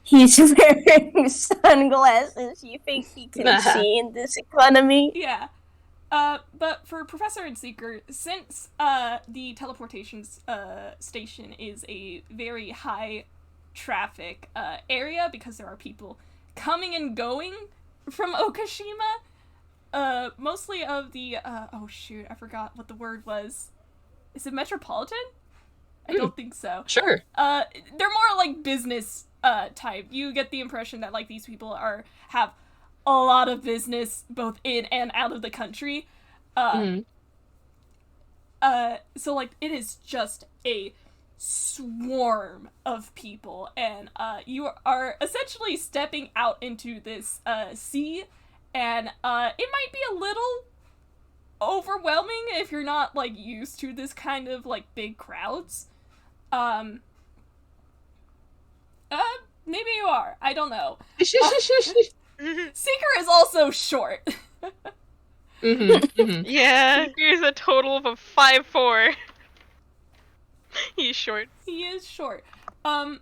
He's wearing sunglasses. You think he can see in this economy? yeah. But for Professor and Seeker, since the teleportation station is a very high traffic area because there are people coming and going from Okashima, mostly of the, oh shoot, I forgot what the word was. Is it metropolitan? I don't think so. Sure. They're more like business, type. You get the impression that, like, these people have a lot of business both in and out of the country. So, like, it is just a swarm of people, and, you are essentially stepping out into this, sea, and, it might be a little overwhelming if you're not, like, used to this kind of, like, big crowds. Maybe you are. I don't know. Seeker is also short. Yeah. Here's a total of a 5'4". He's short. He is short. Moria,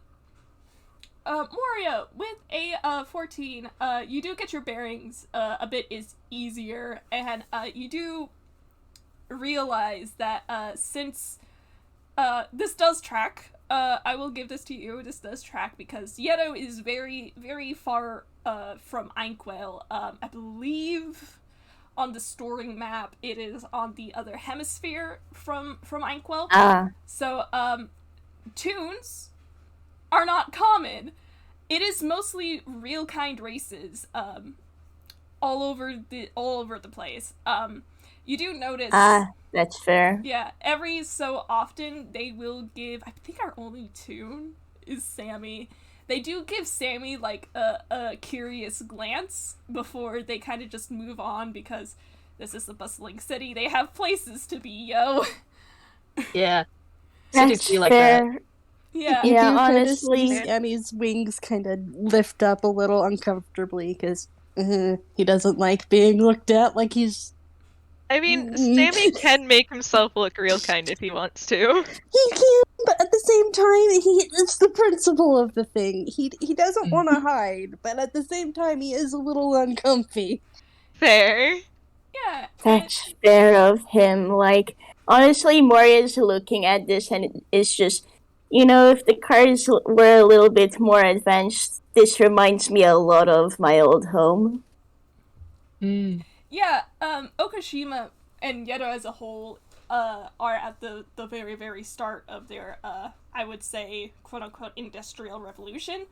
with a 14, you do get your bearings a bit easier, and you do realize that since this does track, I will give this to you. This does track because Yeddo is very, very far from Inkwell. I believe on the storing map it is on the other hemisphere from Inkwell. So tunes are not common. It is mostly real kind races all over the place. You do notice. That's fair. Yeah, every so often they will give. I think our only tune is Sammy. They do give Sammy like a curious glance before they kind of just move on because this is a bustling city. They have places to be, yo. Yeah. Cities That's be like fair. that. Yeah. You Yeah, do honestly- notice Sammy's wings kind of lift up a little uncomfortably because he doesn't like being looked at like he's. I mean, Sammy can make himself look real kind if he wants to. He can, but at the same time, it's the principle of the thing. He doesn't want to hide, but at the same time, he is a little uncomfy. Fair. Yeah. That's fair of him. Like, honestly, Moria's looking at this and it's just, if the cars were a little bit more advanced, this reminds me a lot of my old home. Yeah, Okashima and Yeddo as a whole are at the very, very start of their, I would say, quote-unquote, industrial revolution.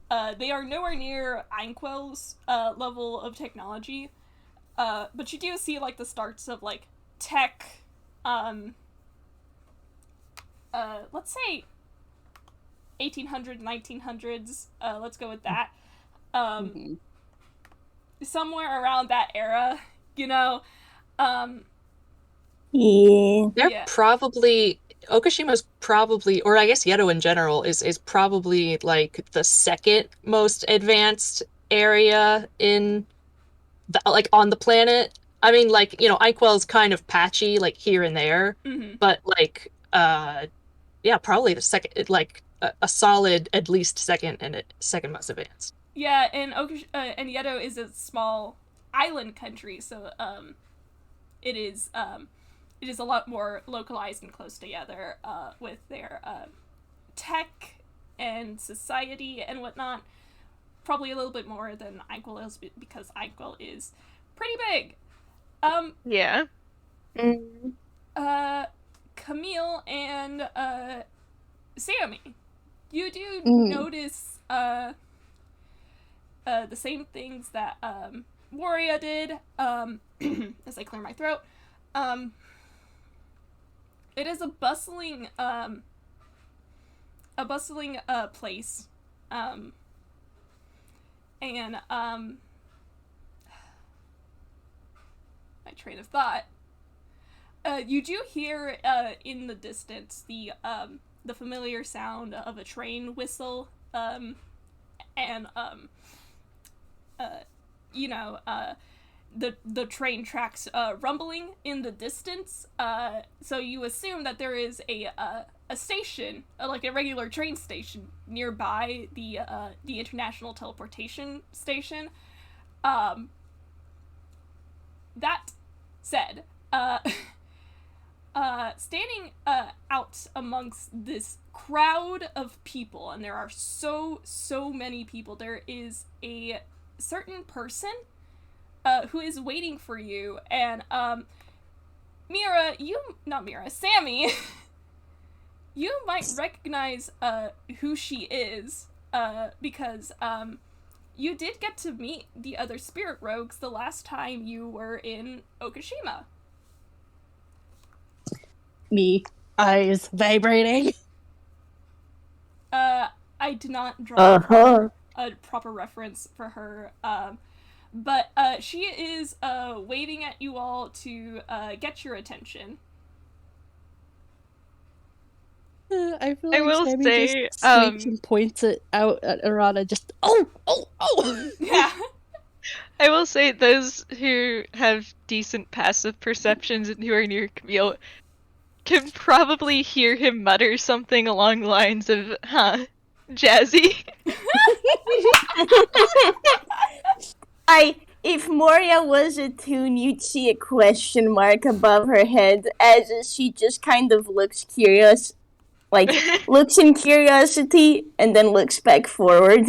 They are nowhere near Inkwell's level of technology, but you do see, like, the starts of, like, tech, let's say 1800s, 1900s, let's go with that. Somewhere around that era, Yeah. They're probably Okashima's probably, or I guess Yeddo in general is probably like the second most advanced area in like on the planet. I mean, like, Inkwell's kind of patchy, like here and there, but like yeah, probably the second, like a solid at least second most advanced. Yeah, and and Yeddo is a small island country, so it is a lot more localized and close together with their tech and society and whatnot. Probably a little bit more than Inkwell is because Inkwell is pretty big. Yeah. Camille and Sammy, you do notice the same things that Moria did, as I clear my throat. It is a bustling place, and my train of thought. You do hear in the distance the familiar sound of a train whistle, and the train tracks rumbling in the distance. So you assume that there is a station, like a regular train station nearby the international teleportation station. That said, standing out amongst this crowd of people, and there are so many people, there is a certain person who is waiting for you, and Sammy, you might recognize who she is, because you did get to meet the other spirit rogues the last time you were in Okashima. Me, eyes vibrating. I did not draw Uh-huh. a proper reference for her, but she is waving at you all to get your attention. I feel I like will Sammy say, just squeaks and points it out at Arata, just, oh! Yeah. I will say those who have decent passive perceptions and who are near Camille can probably hear him mutter something along the lines of, huh, jazzy. If Moria was a toon, you'd see a question mark above her head as she just kind of looks curious. Like, looks in curiosity and then looks back forward.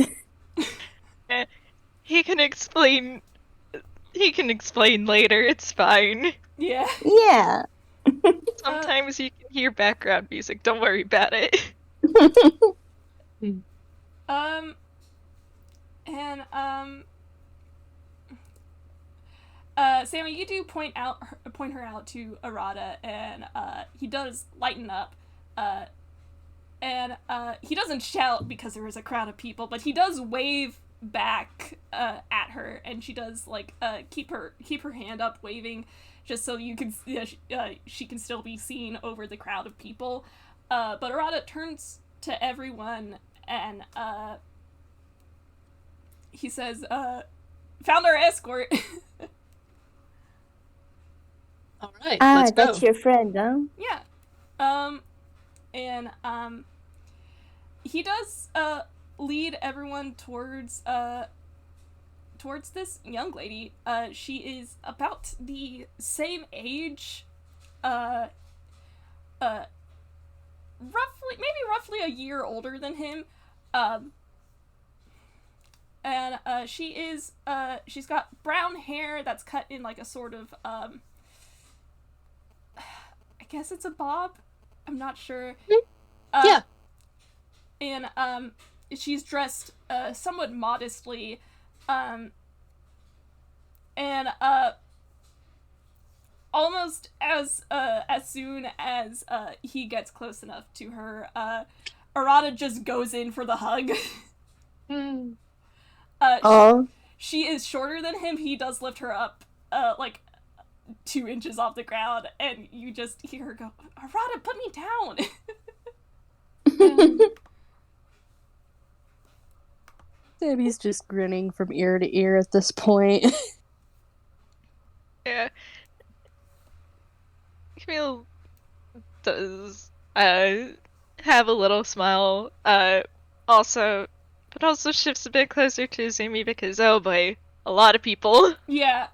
He can explain later, it's fine. Yeah. Yeah. Sometimes you can hear background music, don't worry about it. Sammy, you do point her out to Arata, and he does lighten up, and he doesn't shout because there is a crowd of people, but he does wave back at her, and she does like keep her hand up waving, just so you can she can still be seen over the crowd of people. But Arata turns to everyone, and he says, "Found our escort." All right, let's go. That's your friend, huh? Yeah. He does lead everyone towards this young lady. She is about the same age, roughly a year older than him. And she's got brown hair that's cut in like a sort of I guess it's a bob. I'm not sure. Yeah. And she's dressed somewhat modestly, and almost as soon as he gets close enough to her, Arata just goes in for the hug. She is shorter than him. He does lift her up like 2 inches off the ground, and you just hear her go, "Arata, put me down." Sammy's just grinning from ear to ear at this point. Yeah. Camille does have a little smile, but also shifts a bit closer to Azumi because, oh boy, a lot of people. Yeah.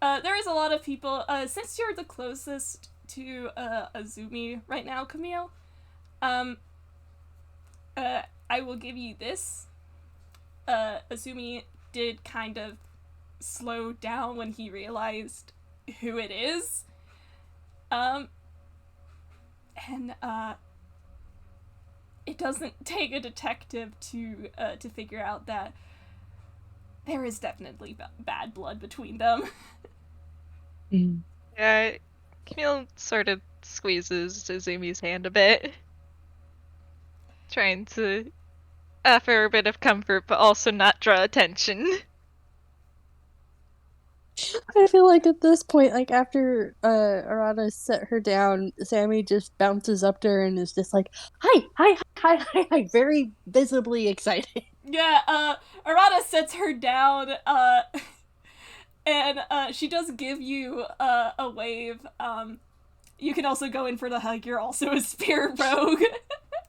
There is a lot of people. Since you're the closest to Azumi right now, Camille, I will give you this. Azumi did kind of slow down when he realized who it is. And it doesn't take a detective to figure out that there is definitely bad blood between them. Yeah, Camille sort of squeezes Azumi's hand a bit, trying to offer a bit of comfort, but also not draw attention. I feel like at this point, like after Arata set her down, Sammy just bounces up to her and is just like, hi, very visibly excited. Yeah, Arata sets her down, and she does give you a wave. You can also go in for the hug. You're also a spirit rogue.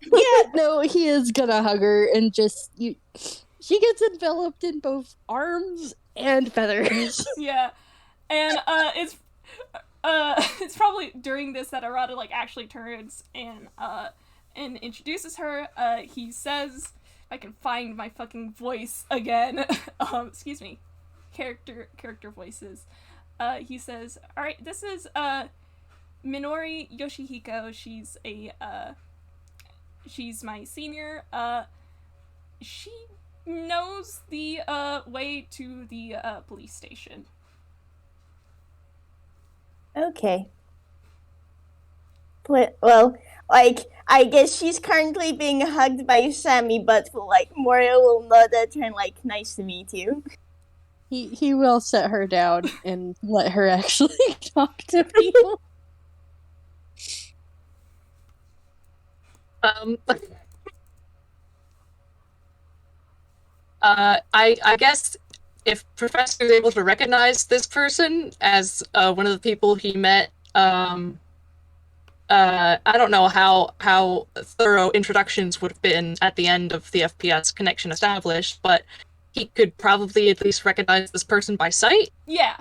Yeah, no, he is gonna hug her and just she gets enveloped in both arms and feathers. Yeah, and it's probably during this that Arata like actually turns and introduces her. He says, "I can find my fucking voice again." Excuse me. character voices. He says, "All right, this is Minori Yoshihiko. She's my senior. She knows the way to the police station." Okay. Well, like, I guess she's currently being hugged by Sammy, but, like, Moria will nod at her and, like, nice to meet you. He will set her down and let her actually talk to people. I guess if Professor is able to recognize this person as one of the people he met, I don't know how thorough introductions would have been at the end of the FPS connection established, but he could probably at least recognize this person by sight. Yeah.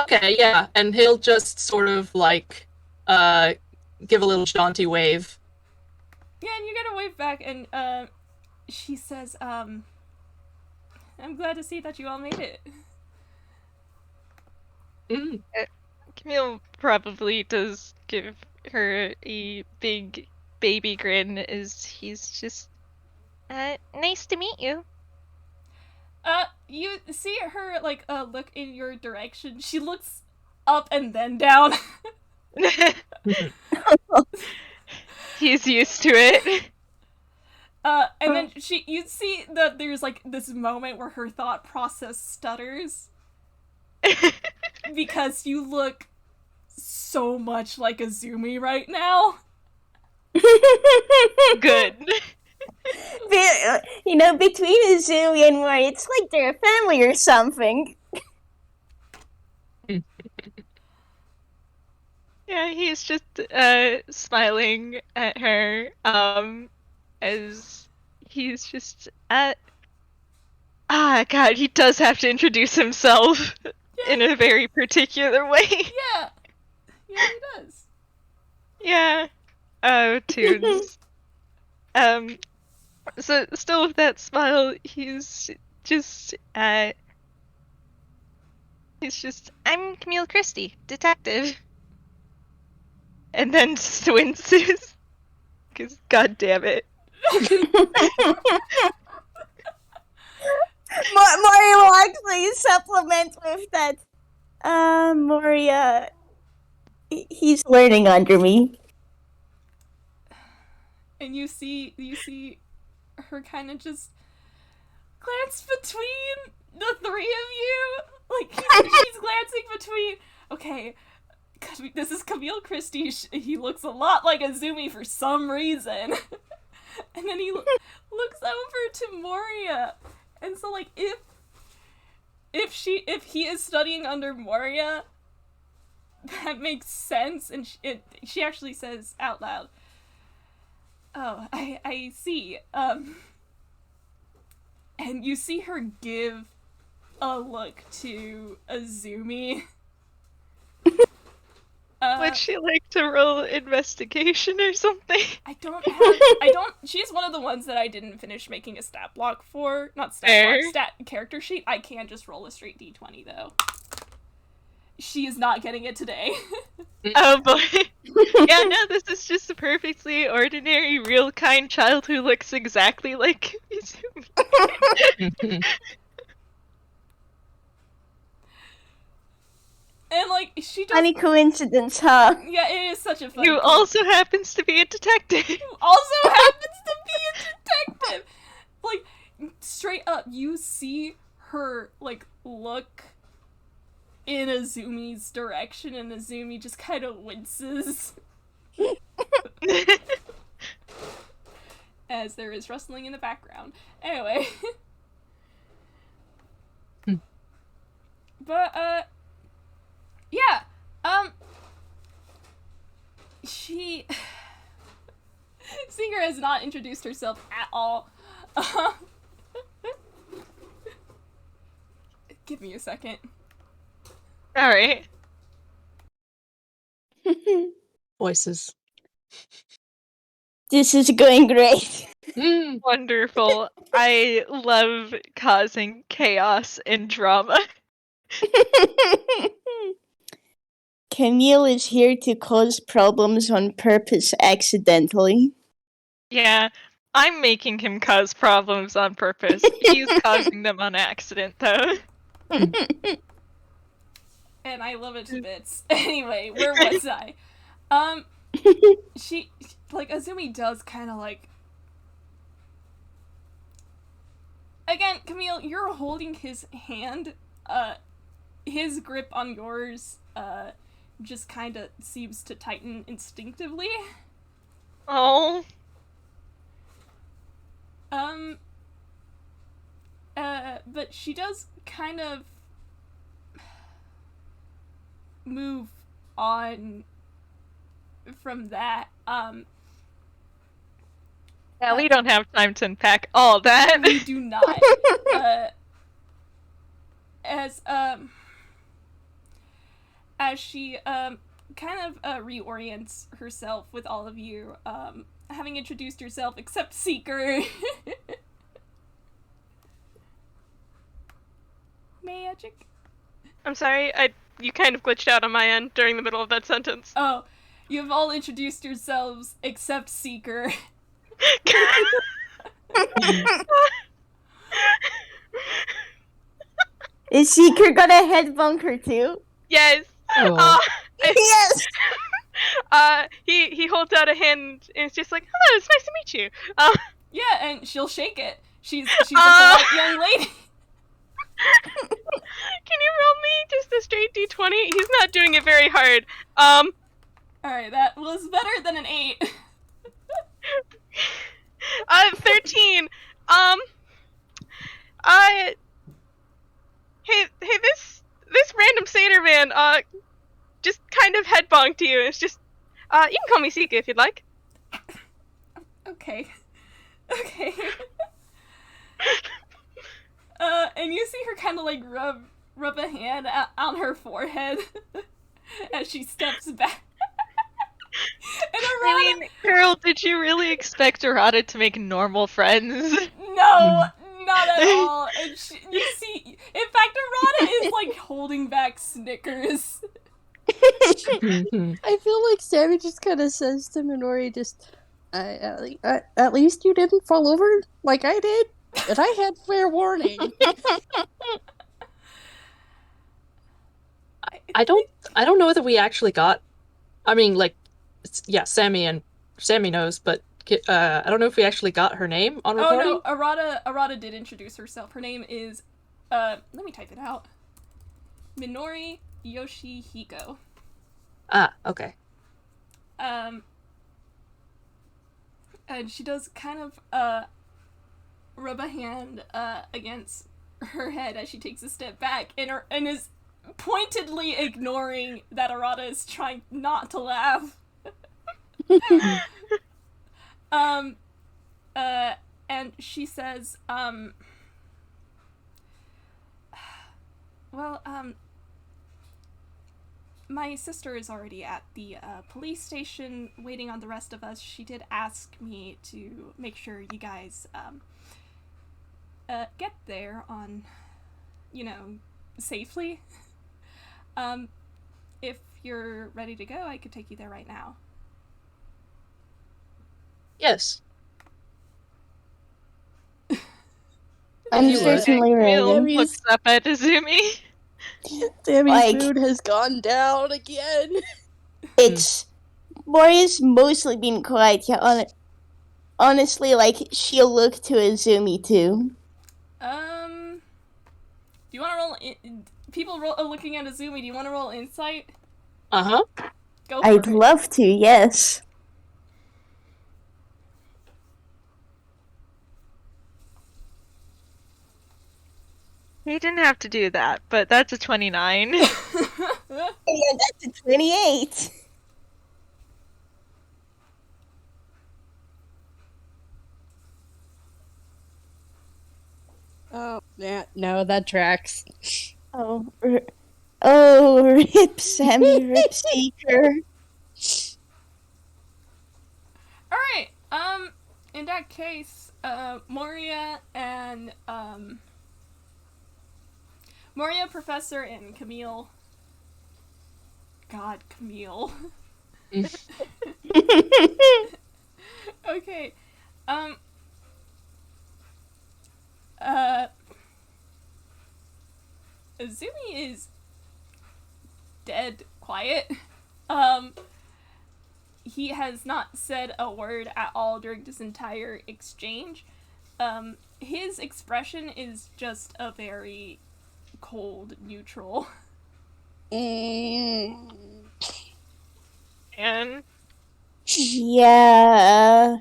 Okay, yeah, and he'll just sort of like give a little jaunty wave. Yeah, and you get a wave back, and she says, "I'm glad to see that you all made it." Camille probably does give her a big baby grin as he's just, nice to meet you. You see her, like, look in your direction. She looks up and then down. He's used to it. And then you see that there's, like, this moment where her thought process stutters. Because you look so much like Azumi right now. Good. You know, between Azumi and Moria, it's like they're a family or something. Yeah, he's just smiling at her as he's just God, he does have to introduce himself in a very particular way. Yeah, he does. Yeah. Oh, tunes. So still with that smile, he's just I'm Camille Christie, detective. And then swinces. Because god damn it. Moria will actually supplement with that. Moria, he's learning under me. And you see her kind of just glance between the three of you. Like, she's glancing between. Okay, this is Camille Christie. He looks a lot like Azumi for some reason. And then he looks over to Moria. And so, like, if he is studying under Moria, that makes sense. And she actually says out loud, "Oh, I see." And you see her give a look to Azumi. Would she like to roll investigation or something? She's one of the ones that I didn't finish making a stat block for. Not stat character sheet. I can just roll a straight d20 though. She is not getting it today. Oh boy. Yeah, no, this is just a perfectly ordinary, real kind child who looks exactly like Izumi. And, like, she does... Funny coincidence, huh? Yeah, it is such a funny Who also happens to be a detective. Who also happens to be a detective! Like, straight up, you see her, like, look in Azumi's direction, and Azumi just kind of winces. As there is rustling in the background. Anyway. But, yeah, she... Singer has not introduced herself at all. Give me a second. Alright. Voices. This is going great. Mm. Wonderful. I love causing chaos and drama. Camille is here to cause problems on purpose accidentally. Yeah, I'm making him cause problems on purpose. He's causing them on accident, though. And I love it to bits. Anyway, where was I? She like Azumi does kind of like. Again, Camille, you're holding his hand. His grip on yours, just kind of seems to tighten instinctively. Oh. But she does kind of move on from that. Yeah, we don't have time to unpack all that. We do not. As she kind of reorients herself with all of you, having introduced herself, except Seeker. Magic. I'm sorry, you kind of glitched out on my end during the middle of that sentence. Oh, you have all introduced yourselves except Seeker. Is Seeker got a head bunker too? Yes. Oh. Yes! He holds out a hand and it's just like, hello, it's nice to meet you. Yeah, and she'll shake it. She's a polite young lady. Can you roll me just a straight d20? He's not doing it very hard. Alright, that was better than an 8. 13. Hey, this random satyr man, just kind of head bonked you. It's just, you can call me Sika if you'd like. Okay. Okay. And you see her kind of like rub a hand on her forehead as she steps back. And I mean, girl, did you really expect Arata to make normal friends? No, not at all. And you see, in fact, Arata is like holding back snickers. I feel like Sammy just kind of says to Minori, just, at least you didn't fall over like I did, and I had fair warning. I don't know that we actually got. I mean, like, yeah, Sammy knows, but I don't know if we actually got her name on recording. Oh no, Arata did introduce herself. Her name is, let me type it out. Minori Yoshihiko. Ah, okay. And she does kind of rub a hand against her head as she takes a step back and is pointedly ignoring that Arata is trying not to laugh. And she says, my sister is already at the police station waiting on the rest of us. She did ask me to make sure you guys get there on, safely. If you're ready to go, I could take you there right now. Yes. I'm certainly Camille ready. looks up at Azumi. Sammy's mood has gone down again. It's Moria's mostly been quiet. Yeah, honestly, like she'll look to Azumi too. Do you want to roll? People looking at Azumi. Do you want to roll insight? Uh-huh. Go for I'd it. love to. Yes. He didn't have to do that, but that's a 29. Yeah, that's a 28. Oh, yeah, no, that tracks. Oh, rip Sammy, rip Seeker. All right. In that case, Moria and, Moria, Professor, and Camille. God, Camille. Okay. Azumi is dead quiet. He has not said a word at all during this entire exchange. His expression is just a very cold, neutral. And Yeah.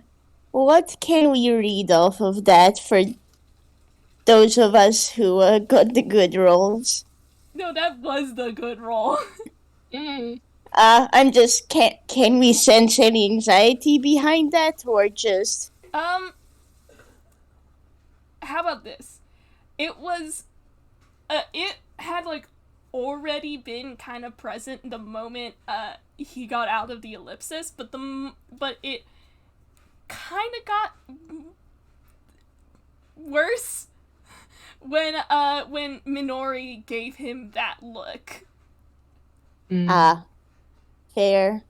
What can we read off of that for those of us who got the good rolls? No, that was the good roll. I'm just can we sense any anxiety behind that, or just How about this? It was, it had, like, already been kind of present the moment, he got out of the ellipsis, but it kind of got worse when Minori gave him that look. fair.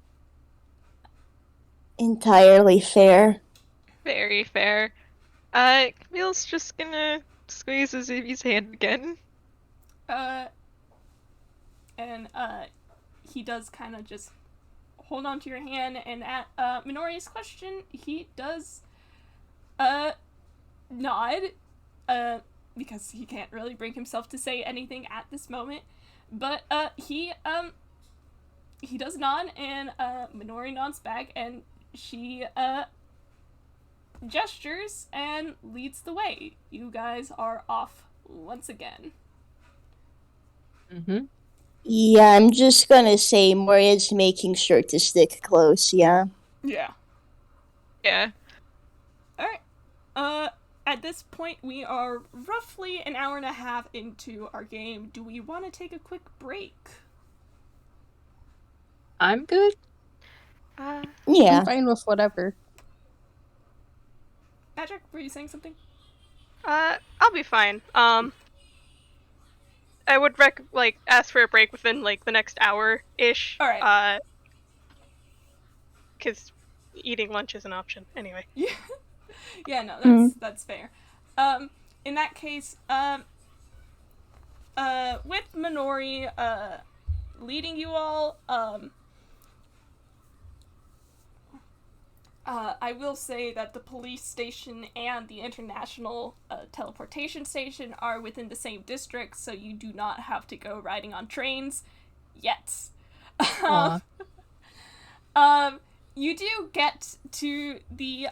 Entirely fair. Very fair. Camille's just gonna squeeze Azumi's hand again. And he does kind of just hold on to your hand, and at Minori's question, he does nod, because he can't really bring himself to say anything at this moment, but he does nod, and Minori nods back, and she gestures and leads the way. You guys are off once again. Mm-hmm. Yeah, I'm just gonna say Moria's making sure to stick close, yeah. Yeah. Yeah. Alright. At this point, we are roughly an hour and a half into our game. Do we want to take a quick break? I'm good. Yeah. I'm fine with whatever. Patrick, were you saying something? I'll be fine. I would ask for a break within the next hour-ish. All right. Because eating lunch is an option anyway. Yeah. Yeah, no, that's fair. In that case, with Minori, leading you all, I will say that the police station and the international teleportation station are within the same district, so you do not have to go riding on trains yet. You do get to the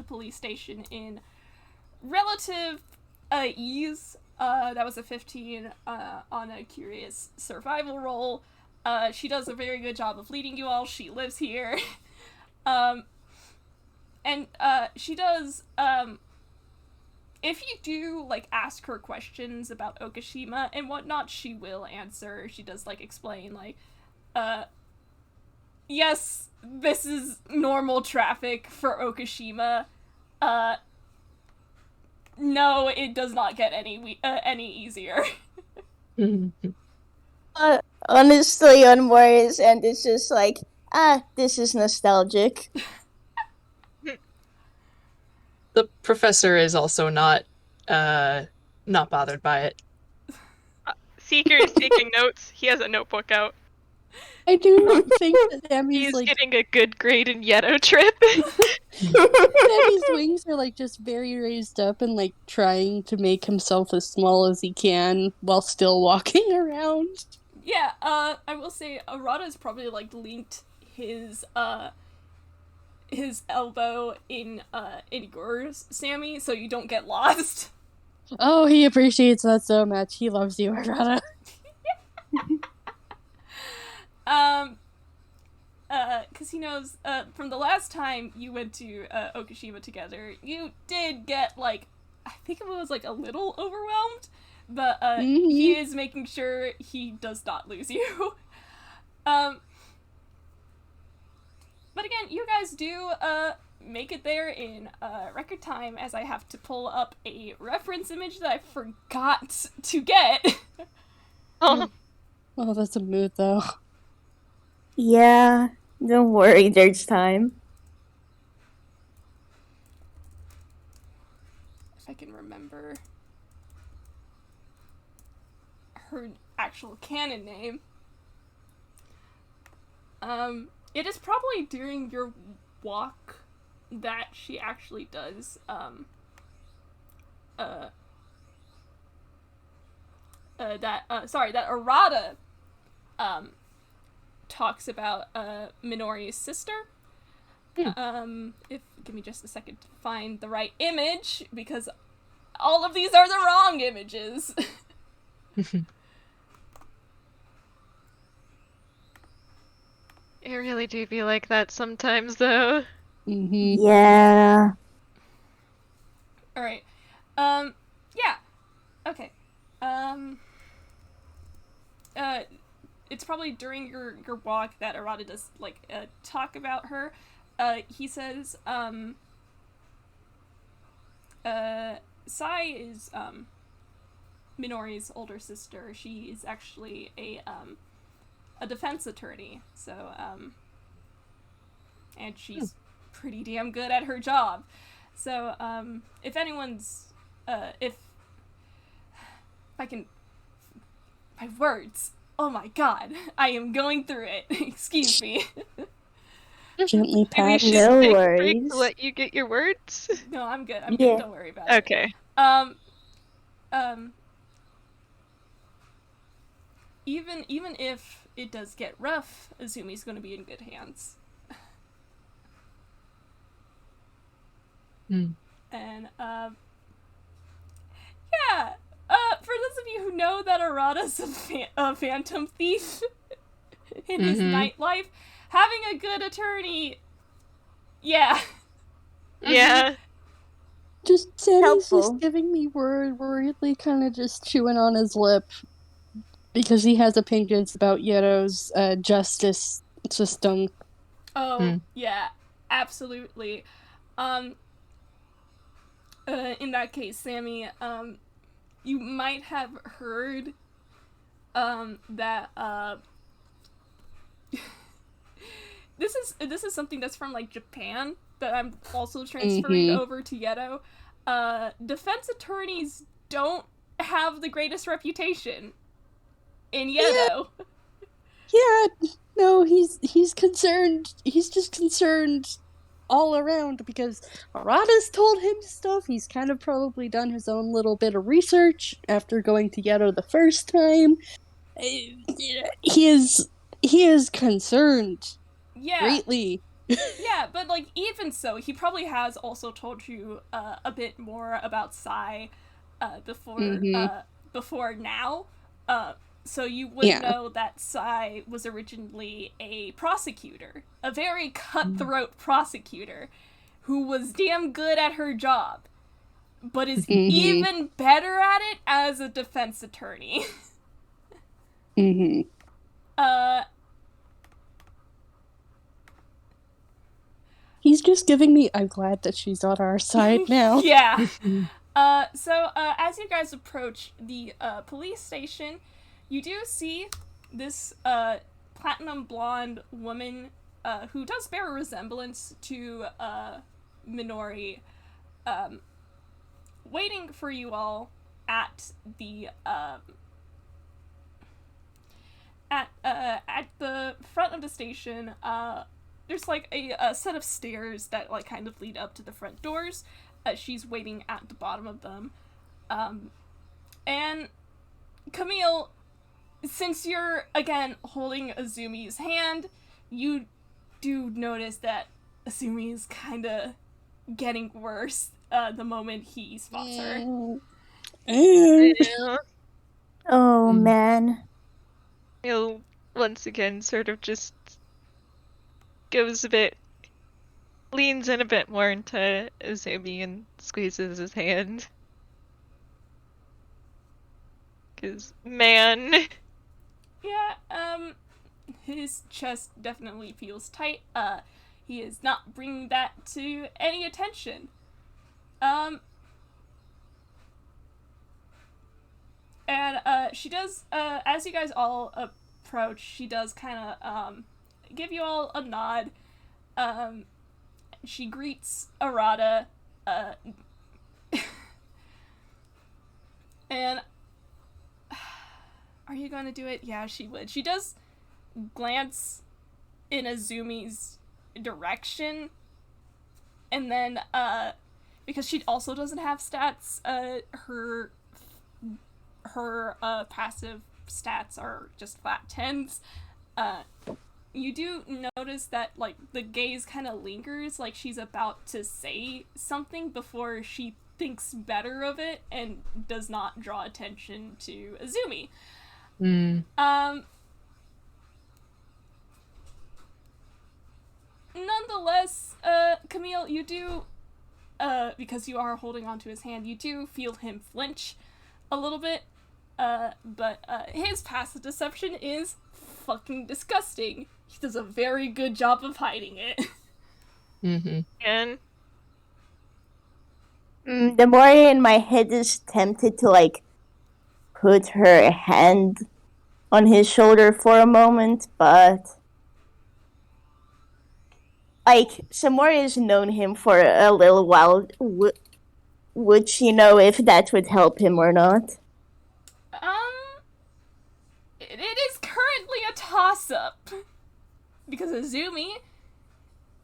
police station in relative ease. That was a 15 on a curious survival roll. She does a very good job of leading you all. She lives here. And she does, if you do, ask her questions about Okashima and whatnot, she will answer. She does, explain, yes, this is normal traffic for Okashima. No, it does not get any easier. Honestly, on Moria's end, it's just this is nostalgic. The professor is also not bothered by it. Seeker is taking notes. He has a notebook out. I do not think that Sammy's He's getting a good grade in Yeddo trip. Sammy's wings are just very raised up and trying to make himself as small as he can while still walking around. Yeah, I will say Arata's probably linked his elbow in yours, Sammy, so you don't get lost. Oh, he appreciates that so much. He loves you, Arata. Because he knows, from the last time you went to, Okashima together, you did get, I think it was, a little overwhelmed, but, he is making sure he does not lose you. But again, you guys do make it there in record time, as I have to pull up a reference image that I forgot to get. Oh, Oh, that's a mood, though. Yeah, don't worry, there's time. If I can remember her actual canon name. It is probably during your walk that she actually does, that Arata, talks about, Minori's sister. Give me just a second to find the right image, because all of these are the wrong images. It really do be like that sometimes, though. Mm-hmm. Yeah. Alright. Yeah. Okay. It's probably during your walk that Arata does, like, talk about her. He says, Sai is, Minori's older sister. She is actually a defense attorney, so, and she's pretty damn good at her job. So, if anyone's, if I can, my words, oh my god, I am going through it, excuse me. Gently Maybe we pat. should No take a break worries. to let you get your words. No, I'm good, Yeah. don't worry about it. Okay. Even if it does get rough, Azumi's gonna be in good hands. Hmm. And, yeah, for those of you who know that Arata's a phantom thief in his nightlife, having a good attorney, yeah. Yeah. Just Sammy's Helpful. just giving me worriedly kind of just chewing on his lip because he has opinions about Yeddo's justice system. Oh, yeah, absolutely. In that case, Sammy, you might have heard, that, this is something that's from, like, Japan, that I'm also transferring over to Yeddo. Defense attorneys don't have the greatest reputation in Yeddo. Yeah, no, he's concerned. He's just concerned all around because Arata's told him stuff. He's kind of probably done his own little bit of research after going to Yeddo the first time. He is concerned Yeah. greatly. Yeah, but, like, even so, he probably has also told you a bit more about Sai before now. So you would know that Sai was originally a prosecutor, a very cutthroat prosecutor, who was damn good at her job, but is even better at it as a defense attorney. He's just giving me, I'm glad that she's on our side now. Yeah. So as you guys approach the police station, you do see this platinum blonde woman who does bear a resemblance to Minori, waiting for you all at the front of the station. There's like a set of stairs that like kind of lead up to the front doors. She's waiting at the bottom of them. And Camille, since you're again holding Azumi's hand, you do notice that Azumi is kind of getting worse the moment he spots her. Yeah. Oh, man. He'll once again sort of just goes a bit, leans in a bit more into Azumi and squeezes his hand. 'Cause, man. Yeah, his chest definitely feels tight. he is not bringing that to any attention. And she does, as you guys all approach, she does kind of give you all a nod. She greets Arata, and are you going to do it? Yeah, she would. She does glance in Azumi's direction, and then because she also doesn't have stats, her passive stats are just flat 10s. You do notice that, like, the gaze kind of lingers, like she's about to say something before she thinks better of it and does not draw attention to Azumi. Nonetheless, Camille, you do, because you are holding onto his hand, you do feel him flinch a little bit, but his passive deception is fucking disgusting. He does a very good job of hiding it. And The Moria in my head is tempted to, like, put her hand on his shoulder for a moment, but... Like, Samoria's known him for a little while. Would she know if that would help him or not? It is currently a toss-up. Because Azumi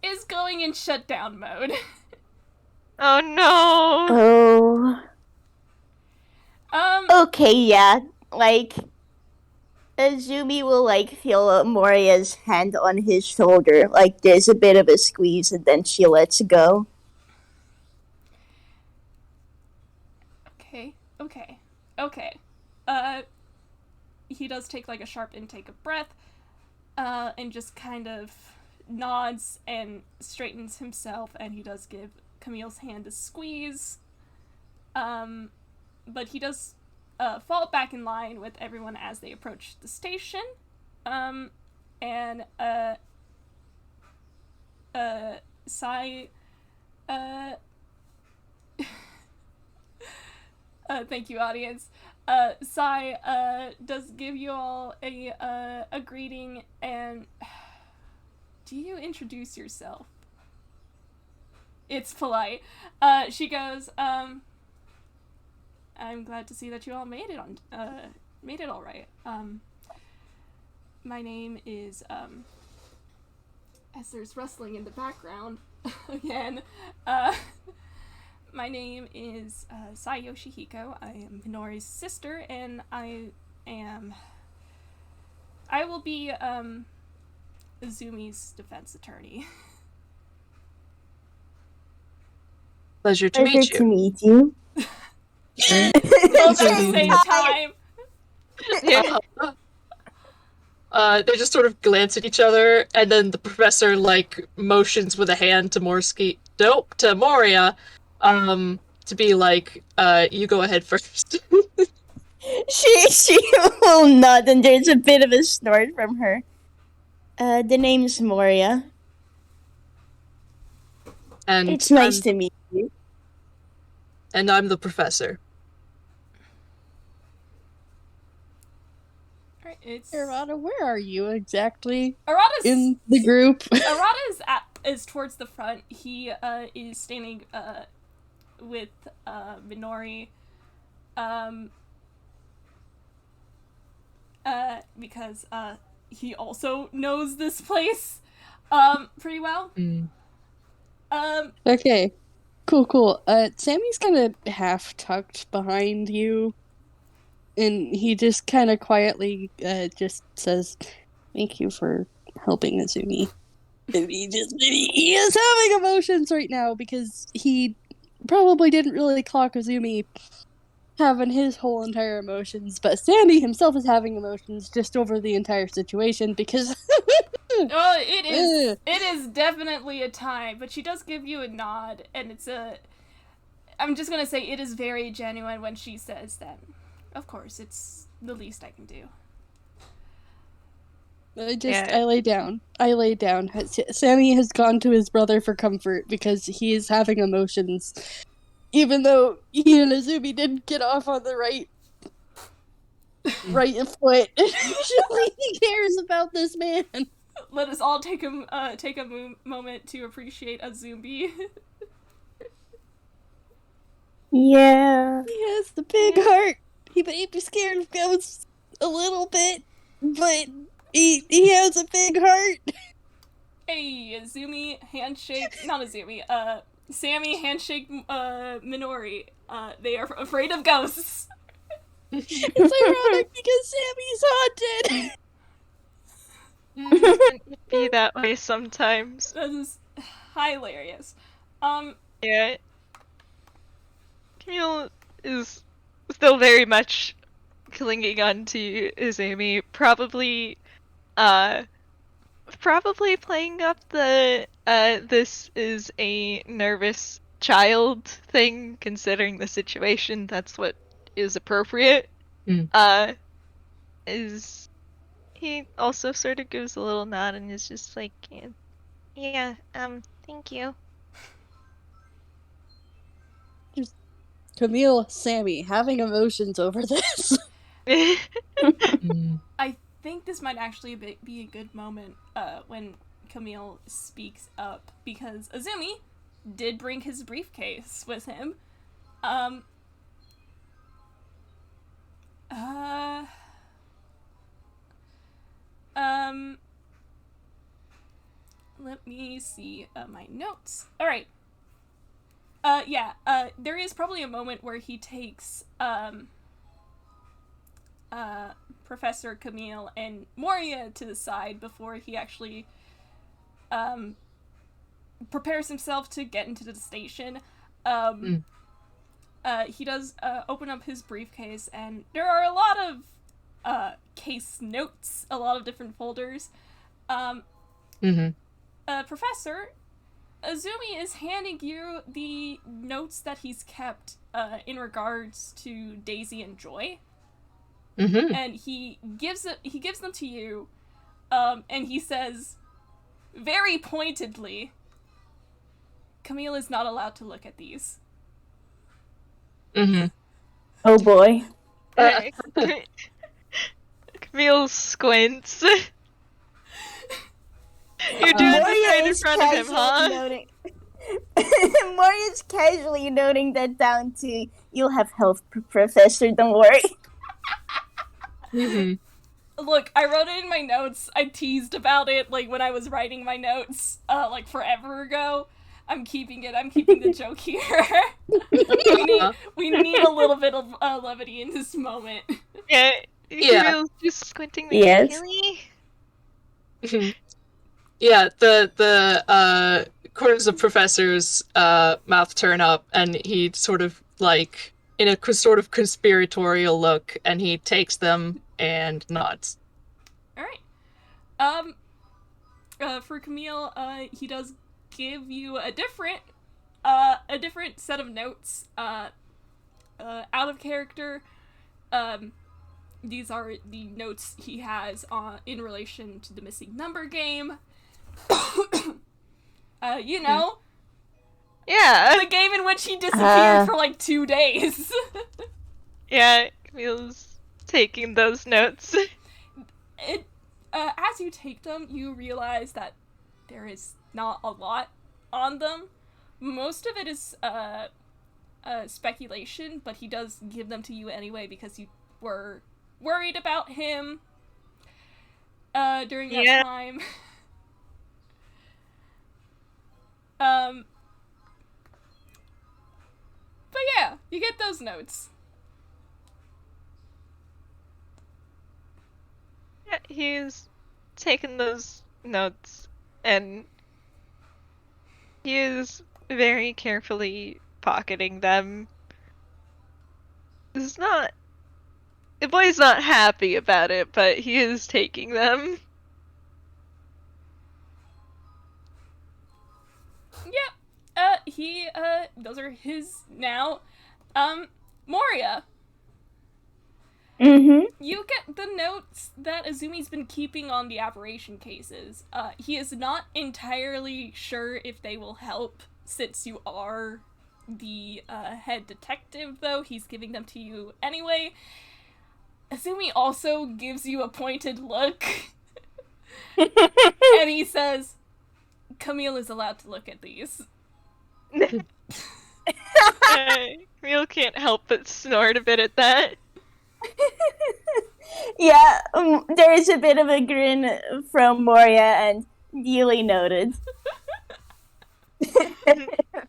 is going in shutdown mode. oh no. Oh. Okay, yeah. Like, Azumi will, like, feel Moria's hand on his shoulder. Like, there's a bit of a squeeze, and then she lets go. Okay. He does take, like, a sharp intake of breath, and just kind of nods and straightens himself, and he does give Camille's hand a squeeze. But he does fall back in line with everyone as they approach the station. And Sai, thank you, audience. Sai does give you all a greeting, and do you introduce yourself? It's polite. She goes, I'm glad to see that you all made it all right. My name is, as there's rustling in the background, again, my name is, Sai Yoshihiko. I am Minori's sister, and I will be, Azumi's defense attorney. Pleasure to meet you. To meet you. Both at the same time. Yeah. They just sort of glance at each other, and then the professor, like, motions with a hand to to Moria, to be like, you go ahead first. She will nod, and there's a bit of a snort from her. The name's Moria. And It's nice to meet you. And I'm the professor. Alright, it's... Arata, where are you exactly Arata's in the group? Arata is towards the front. He is standing with Minori, because he also knows this place pretty well. Okay. Cool. Sammy's kind of half tucked behind you, and he just kind of quietly just says, "Thank you for helping Azumi." And he is having emotions right now because he probably didn't really clock Azumi having his whole entire emotions, but Sammy himself is having emotions just over the entire situation because Oh, it is definitely a time, but she does give you a nod, and I'm just gonna say it is very genuine when she says that, of course, it's the least I can do. I lay down. Sammy has gone to his brother for comfort because he is having emotions. Even though he and Azumi didn't get off on the right foot. Usually he cares about this man. Let us all take a moment to appreciate Azumi. Yeah. He has the big heart. He may be scared of ghosts a little bit, but he has a big heart. Hey, Azumi, handshake. Not Azumi, Sammy, handshake, Minori. They are afraid of ghosts. It's ironic because Sammy's haunted. It can be that way sometimes. That is hilarious. Yeah. Camille is still very much clinging on to Izumi, probably playing up the this is a nervous child thing, considering the situation. That's what is appropriate. Is he also sort of gives a little nod and is just like, yeah, thank you. Camille, Sammy, having emotions over this. I think this might actually be a good moment when Camille speaks up, because Azumi did bring his briefcase with him. Let me see my notes. All right. There is probably a moment where he takes Professor Camille and Moria to the side before he actually prepares himself to get into the station. He does open up his briefcase, and there are a lot of case notes, a lot of different folders. Professor, Azumi is handing you the notes that he's kept in regards to Daisy and Joy. And he gives them to you, and he says, very pointedly, Camille is not allowed to look at these. Oh boy. Camille squints. You're doing this right in front of him, huh? Moria's casually noting that down to, you'll have health, Professor, don't worry. Look, I wrote it in my notes. I teased about it, like, when I was writing my notes, like, forever ago. I'm keeping it. I'm keeping the joke here. we need a little bit of levity in this moment. Yeah. Camille's just squinting really. Yeah, the corners of Professor's mouth turn up, and he sort of, like, in a sort of conspiratorial look, and he takes them and nods. Alright. For Camille, he does give you a different set of notes, out of character. These are the notes he has in relation to the missing number game. You know? Yeah. The game in which he disappeared for like 2 days. Yeah, Camille's taking those notes. As you take them, you realize that there is not a lot on them. Most of it is speculation, but he does give them to you anyway because you were worried about him during that time. But yeah, you get those notes. Yeah, he's taken those notes, and he is very carefully pocketing them. The boy's not happy about it, but he is taking them. Those are his now. Moria. Mm-hmm. You get the notes that Azumi's been keeping on the aberration cases. He is not entirely sure if they will help, since you are the head detective, though. He's giving them to you anyway. Azumi also gives you a pointed look. And he says, Camille is allowed to look at these. Camille can't help but snort a bit at that. Yeah, there's a bit of a grin from Moria and duly noted.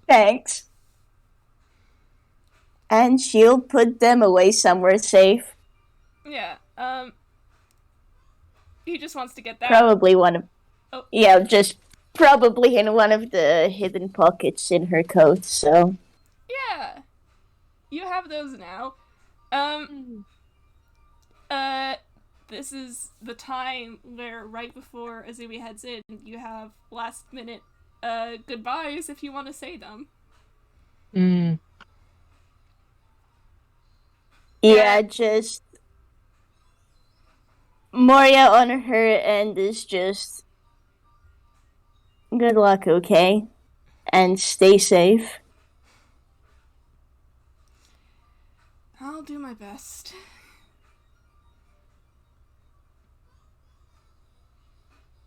Thanks. And she'll put them away somewhere safe. Yeah, he just wants to get that. Probably one of... Oh. Yeah, just probably in one of the hidden pockets in her coat, so... Yeah. You have those now. This is the time where right before Azumi heads in, you have last minute goodbyes if you want to say them. Yeah, just... Moria on her end is just... Good luck, okay? And stay safe. I'll do my best.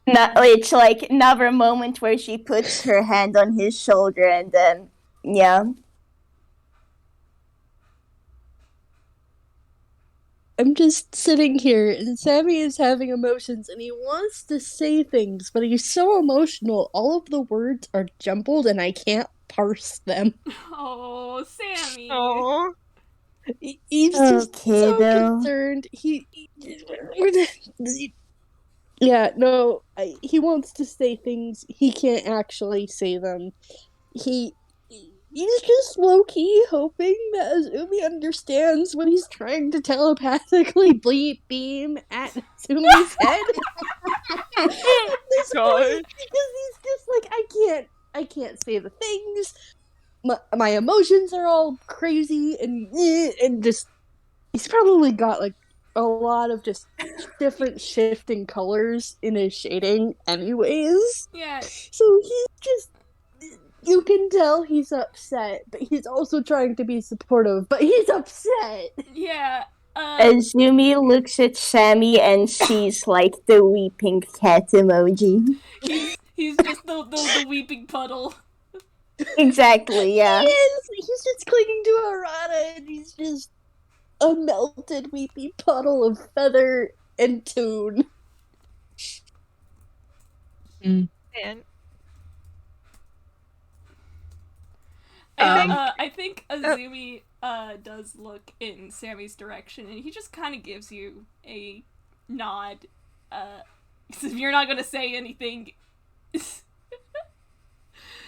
It's like another moment where she puts her hand on his shoulder and then, yeah. I'm just sitting here, and Sammy is having emotions, and he wants to say things, but he's so emotional. All of the words are jumbled, and I can't parse them. Oh, Sammy. Oh. He's just Okay, so though. concerned. Yeah, no, he wants to say things. He can't actually say them. He's just low-key hoping that Azumi understands when he's trying to telepathically beam at Azumi's head. This God. point, because he's just like, I can't say the things. My emotions are all crazy and just, he's probably got like a lot of just different shifting colors in his shading anyways. Yeah. So he's just, you can tell he's upset, but he's also trying to be supportive, but he's upset. Yeah. Azumi looks at Sammy and sees like the weeping cat emoji. He's just the weeping puddle. Exactly, yeah. He is. He's just clinging to Arata, and he's just a melted weepy puddle of feather and tune. And I think Azumi does look in Sammy's direction, and he just kind of gives you a nod. You're not gonna say anything.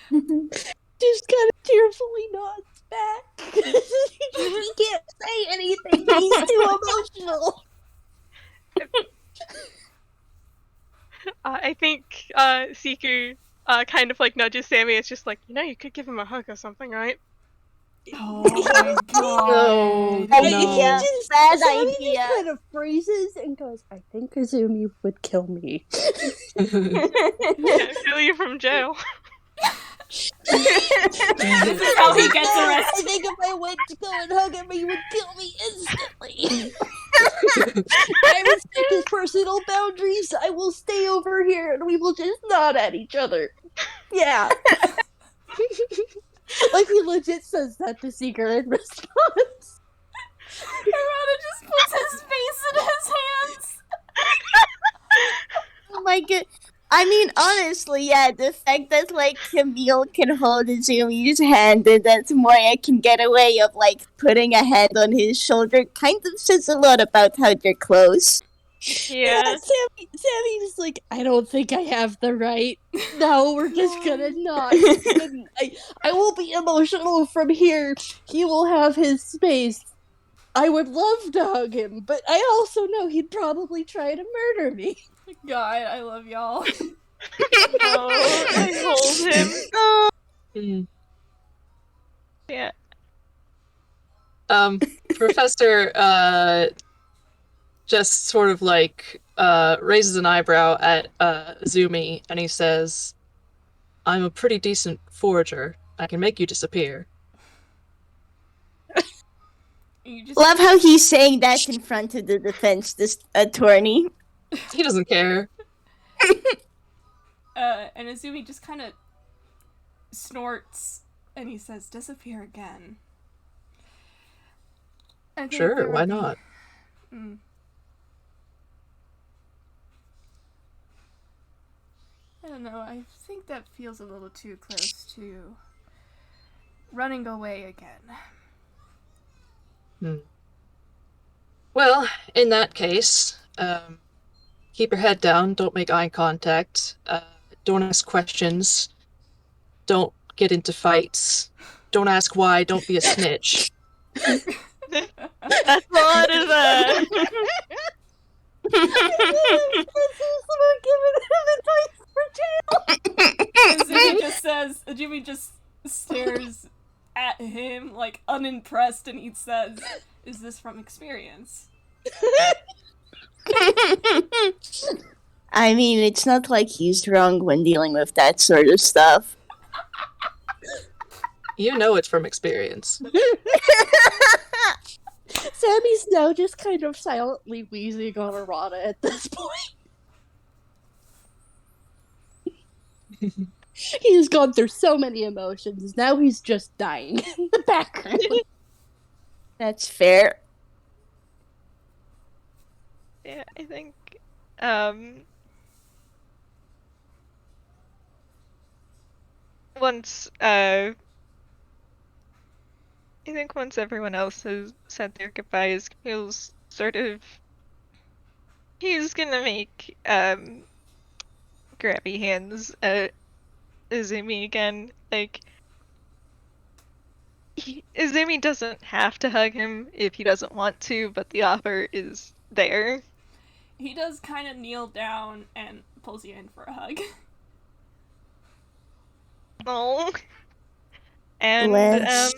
Just kind of tearfully nods back. He can't say anything. He's too emotional. I think Seeker kind of like nudges Sammy. It's just like, you could give him a hug or something, right? Oh my god. Yeah, bad idea. Just kind of freezes and goes, I think Azumi would kill me. Yeah, kill you from jail. This is how he gets I arrested. think if I went to go and hug him, he would kill me instantly. I respect his personal boundaries. I will stay over here and we will just nod at each other. Yeah. Like he legit says that to Seeker in response. Arata just puts his face in his hands. Oh my god. I mean, honestly, yeah, the fact that, like, Camille can hold Azumi's hand and that Moria can get away of, like, putting a hand on his shoulder kind of says a lot about how they're close. Yeah. Sammy's like, I don't think I have the right. No, we're just gonna not. I will be emotional from here. He will have his space. I would love to hug him, but I also know he'd probably try to murder me. God, I love y'all. Oh, I hold him. yeah. Professor just sort of like raises an eyebrow at Azumi, and he says, "I'm a pretty decent forager. I can make you disappear." You just Love how he's saying that in front of the defense attorney. He doesn't care. and Azumi just kind of snorts, and he says, "Disappear again." I think there Sure, why would be- not? I don't know, I think that feels a little too close to running away again. Well, in that case, keep your head down, don't make eye contact, don't ask questions, don't get into fights, don't ask why, don't be a snitch. That's a lot of that. Azumi just stares at him, like, unimpressed, and he says, "Is this from experience?" I mean, it's not like he's wrong when dealing with that sort of stuff. You know it's from experience. Sammy's now just kind of silently wheezing on Arata at this point. He's gone through so many emotions. Now he's just dying in the background. That's fair. Yeah, I think once everyone else has said their goodbyes, Camille's he's gonna make grabby hands at Azumi again. Like, Azumi doesn't have to hug him if he doesn't want to, but the offer is there. He does kind of kneel down and pulls you in for a hug. Oh. And Bless.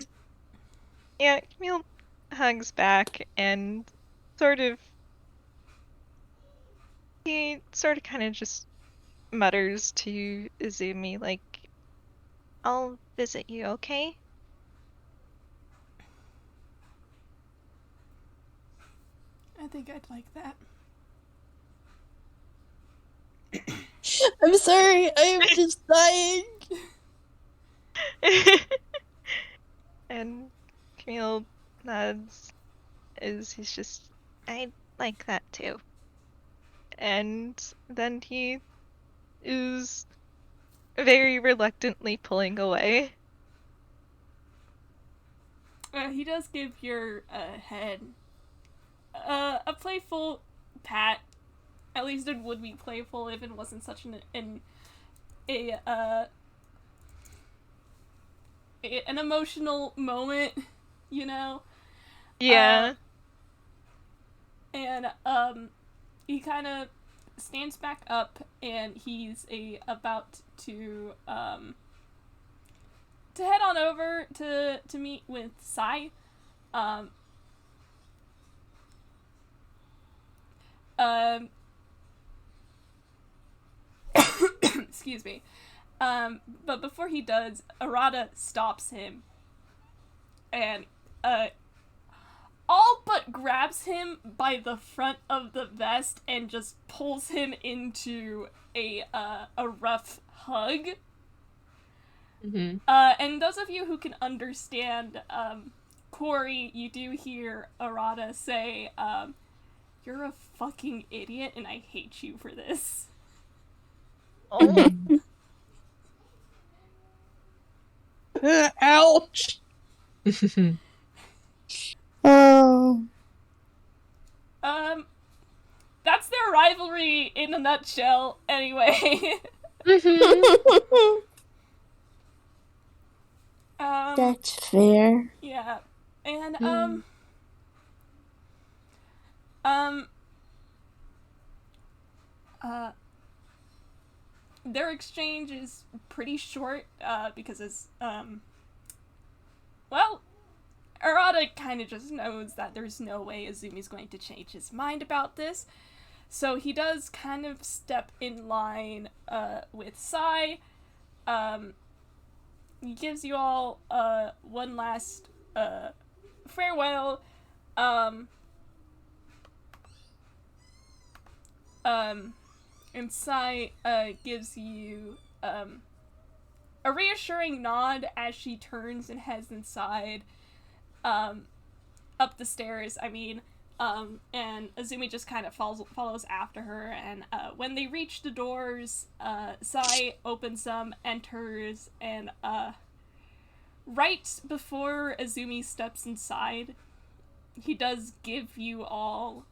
yeah, Camille hugs back and he sort of kind of just mutters to Izumi, like, "I'll visit you, okay?" I think I'd like that. I'm sorry, I'm just dying. And Camille nods as he's just, "I'd like that too." And then he is very reluctantly pulling away. He does give your head a playful pat. At least it would be playful if it wasn't such an emotional moment, you know? Yeah. And he kind of stands back up, and he's about to head on over to meet with Sai. Excuse me. But before he does, Arata stops him and all but grabs him by the front of the vest and just pulls him into a rough hug. Mm-hmm. And those of you who can understand Corey, you do hear Arata say, "You're a fucking idiot and I hate you for this." Oh. Ouch! Oh. That's their rivalry in a nutshell, anyway. That's fair. Yeah. And, their exchange is pretty short, because it's, well, Arata kind of just knows that there's no way Azumi's going to change his mind about this. So he does kind of step in line with Sai. He gives you all one last farewell. And Sai gives you a reassuring nod as she turns and heads inside, up the stairs, and Azumi just kind of follows after her, and when they reach the doors, Sai opens them, enters, and right before Azumi steps inside, he does give you all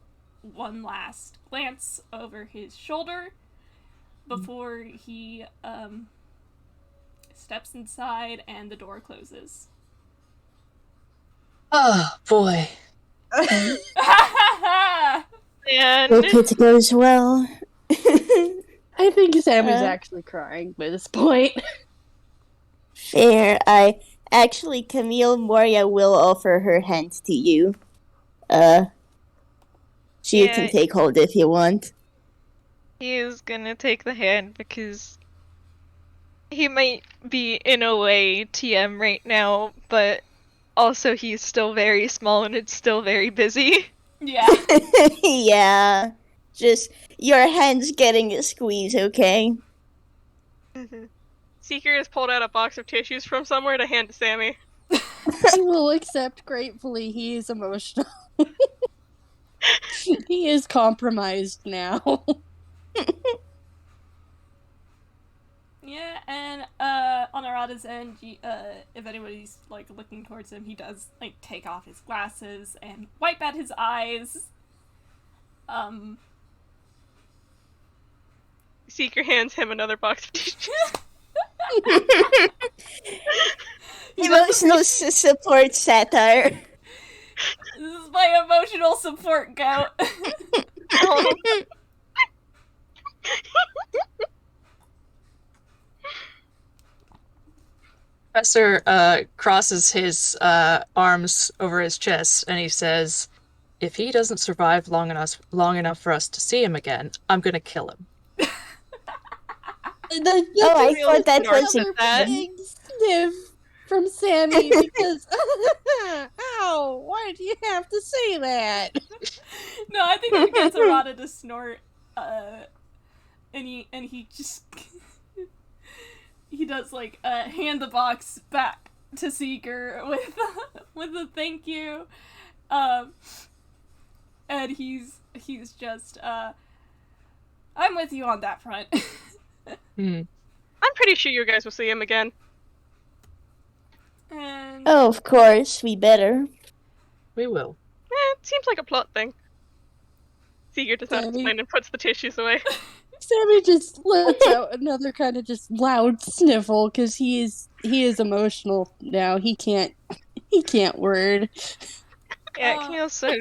one last glance over his shoulder before he steps inside and the door closes. Oh, boy. And Hope it goes well. I think Sammy's Uh. actually crying by this point. Fair. Actually, Camille, Moria will offer her hand to you. So you can Yeah. take hold if you want. He is gonna take the hand because he might be, in a way, TM right now, but also he's still very small and it's still very busy. Yeah. Yeah. Just your hand's getting a squeeze, okay? Seeker has pulled out a box of tissues from somewhere to hand to Sammy. He will accept gratefully. He is emotional. He is compromised now. Yeah, and on Arata's end, if anybody's looking towards him, he does take off his glasses and wipe at his eyes. Seeker hands him another box of tissues. Emotional support satire. This is my emotional support goat. Professor crosses his arms over his chest and he says, "If he doesn't survive long enough for us to see him again, I'm gonna kill him." I thought that was another big sniff from Sammy because ow, why do you have to say that? No, I think it gets Arata to snort, and he just he does hand the box back to Seeker with a thank you, and he's just I'm with you on that front. I'm pretty sure you guys will see him again. And Oh, of course, we better. We will. It seems like a plot thing. Seeker does not Sammy. explain and puts the tissues away. Sammy just lets out another kind of just loud sniffle because he is emotional now. He can't word. Yeah, he also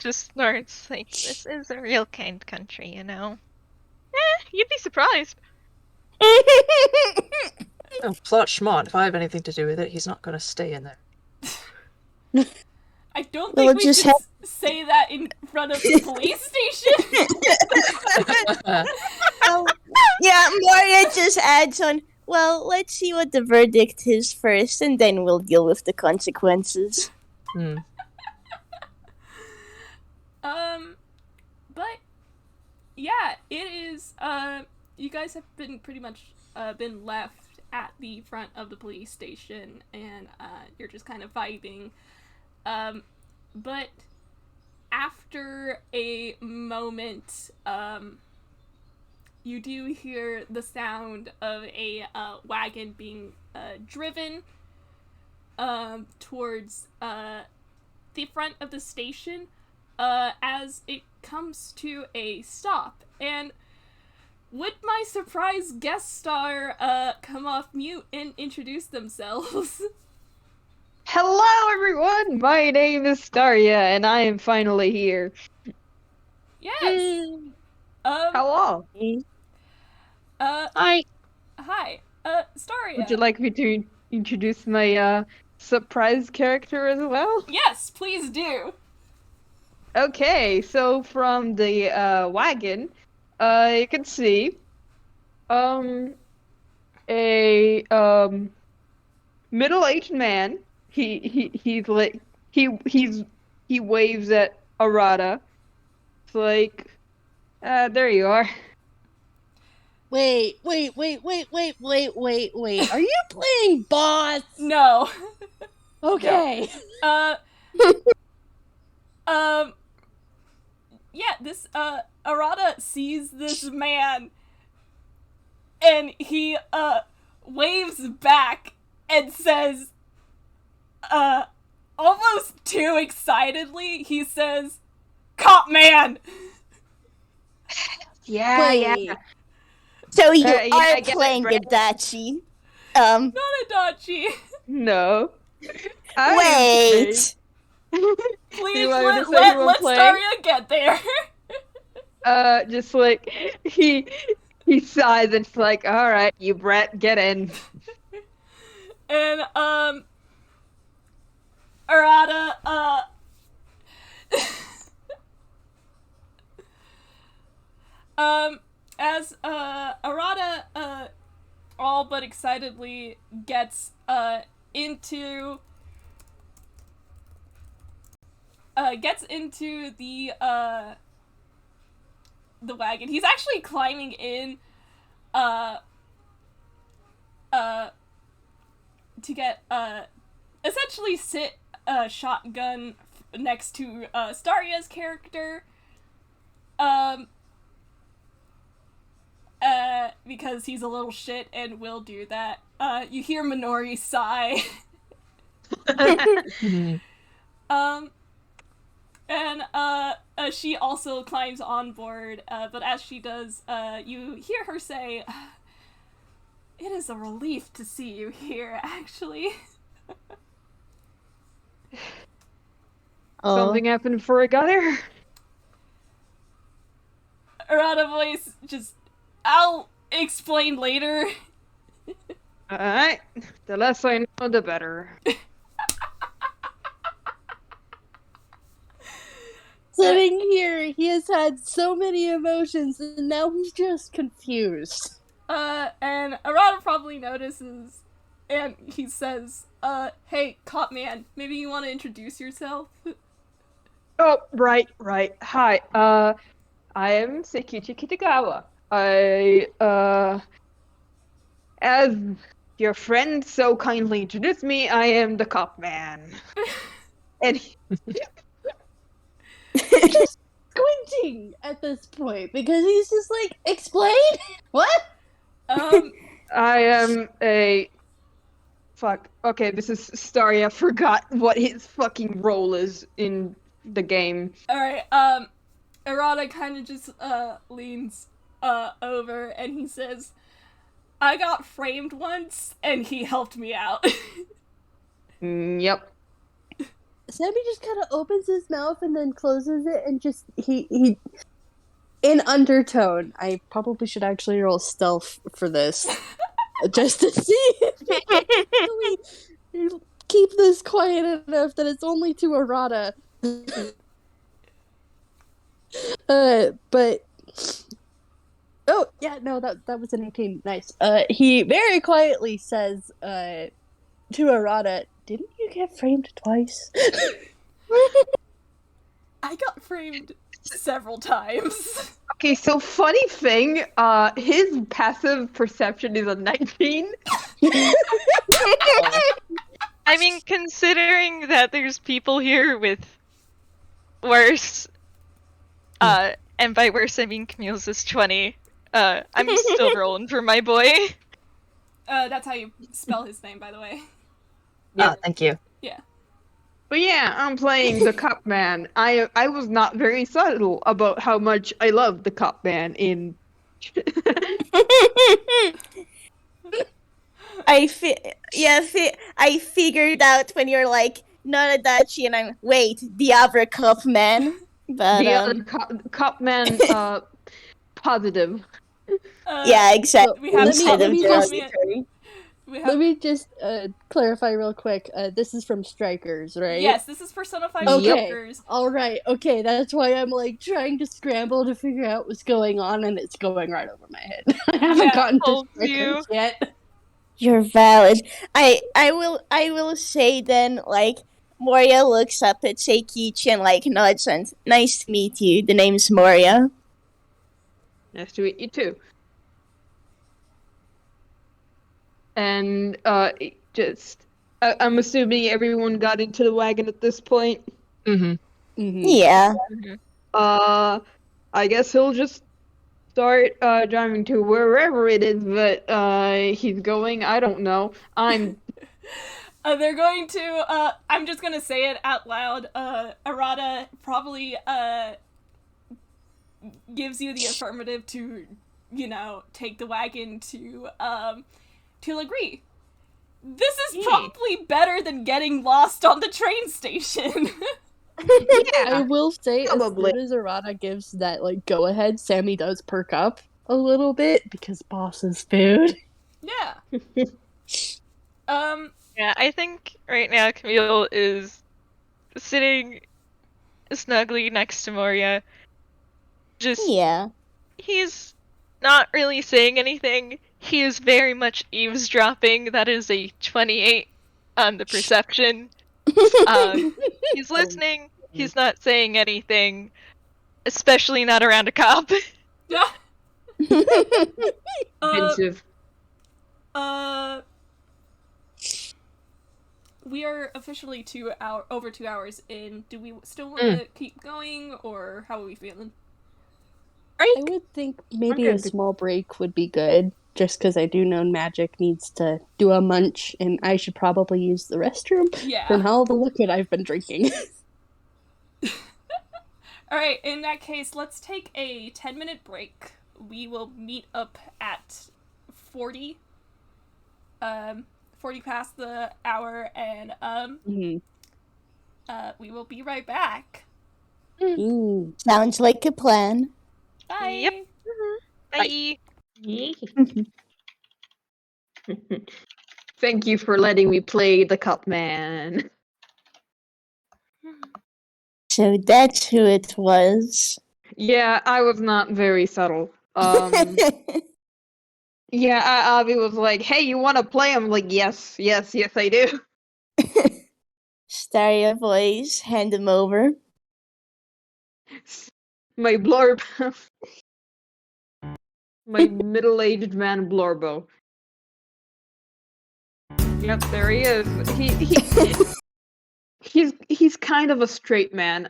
just snorts like, this is a real kind country, you know? You'd be surprised. Oh, plot schmont. If I have anything to do with it, he's not gonna stay in there. I don't Well, think we just should say that in front of the police station. Yeah, Moria just adds on, well, let's see what the verdict is first, and then we'll deal with the consequences. But yeah, it is. You guys have been pretty much been left at the front of the police station, and you're just kind of vibing. But after a moment, you do hear the sound of a wagon being driven towards the front of the station as it comes to a stop. And would my surprise guest star come off mute and introduce themselves? Hello, everyone! My name is Daria, and I am finally here. Yes. Hello. Hi. Hi. Staria. Would you like me to introduce my surprise character as well? Yes, please do. Okay, so from the wagon, you can see a middle-aged man. He's like he waves at Arata. It's like, there you are. Wait. Are you playing boss? No. Okay. Yeah, this, Arata sees this man, and he, waves back and says, almost too excitedly, he says, "Cop man!" Yeah, Wait. So you yeah, are I get it, playing right? Adachi. Not Adachi. No. Wait. Please want me to say let who I'm playing? Staria get there. Just like he sighs and it's like, all right, you brat, get in. And, Arata, as, Arata, all but excitedly gets, into the wagon. He's actually climbing in, to get, essentially sit a shotgun next to, Staria's character, because he's a little shit and will do that. You hear Minori sigh. And, she also climbs on board, but as she does, you hear her say, "It is a relief to see you here, actually." Something happened before I got here. Arata voice, just, "I'll explain later." Alright, the less I know, the better. Sitting here, he has had so many emotions, and now he's just confused. And Arata probably notices, and he says, "Hey, cop man, maybe you want to introduce yourself?" Oh, right. Hi, I am Sekichi Kitagawa. As your friend so kindly introduced me, I am the cop man. And Just squinting at this point because he's just like, explain? What? I am a... Fuck. Okay, this is Staria. Forgot what his fucking role is in the game. Alright, Arata kind of just, leans, over, and he says, "I got framed once, and he helped me out." Yep. Sammy just kind of opens his mouth and then closes it and just, he in undertone. I probably should actually roll stealth for this. Just to see if we keep this quiet enough that it's only to Arata. But oh yeah, no, that was an 18. Nice. He very quietly says to Arata, "Didn't you get framed twice?" I got framed several times. Okay, so funny thing, his passive perception is a 19. I mean, considering that there's people here with worse, and by worse I mean Camille's is 20, I'm still rolling for my boy. That's how you spell his name, by the way. Oh, thank you. Yeah. But yeah, I'm playing the cop man. I was not very subtle about how much I love the cop man in... I figured out when you're like, not Adachi, and I'm, wait, the other cop man. But, the other cop man, positive. yeah, exactly. We have Let me Tommy. just- We have... Let me just clarify real quick. This is from Strikers, right? Yes, this is Persona 5 Okay. Strikers. All right. Okay, that's why I'm like trying to scramble to figure out what's going on, and it's going right over my head. I haven't gotten to Holds Strikers you. yet. You're valid. I will say then, like, Moria looks up at Seikichi and, like, nods and, nice to meet you. The name's Moria. Nice to meet you too. And I'm assuming everyone got into the wagon at this point. Mm-hmm. Yeah. I guess he'll just start driving to wherever it is that he's going. I don't know. They're going to, I'm just gonna say it out loud, Arata probably, gives you the affirmative to, you know, take the wagon to Legree. This is probably better than getting lost on the train station. I will say, Probably. as soon as Arata gives that like go ahead, Sammy does perk up a little bit because boss's food. Yeah. Yeah, I think right now Camille is sitting snugly next to Moria. Just, Yeah. he's not really saying anything. He is very much eavesdropping. That is a 28 on the perception. He's listening. He's not saying anything, especially not around a cop. Yeah. Offensive. We are officially over 2 hours in. Do we still want to keep going, or how are we feeling? I would think maybe a small break would be good, just because I do know Magic needs to do a munch, and I should probably use the restroom from all the liquid I've been drinking. Alright, in that case, let's take a 10-minute break. We will meet up at 40 past the hour, and we will be right back. Sounds like a plan. Bye! Yep. Bye. Thank you for letting me play the Cup Man. So that's who it was. Yeah, I was not very subtle. Yeah, Avi was like, "Hey, you want to play?" I'm like, "Yes, I do." Staria voice, hand him over. My blurb. My middle-aged man Blorbo. Yep, there he is. He's kind of a straight man.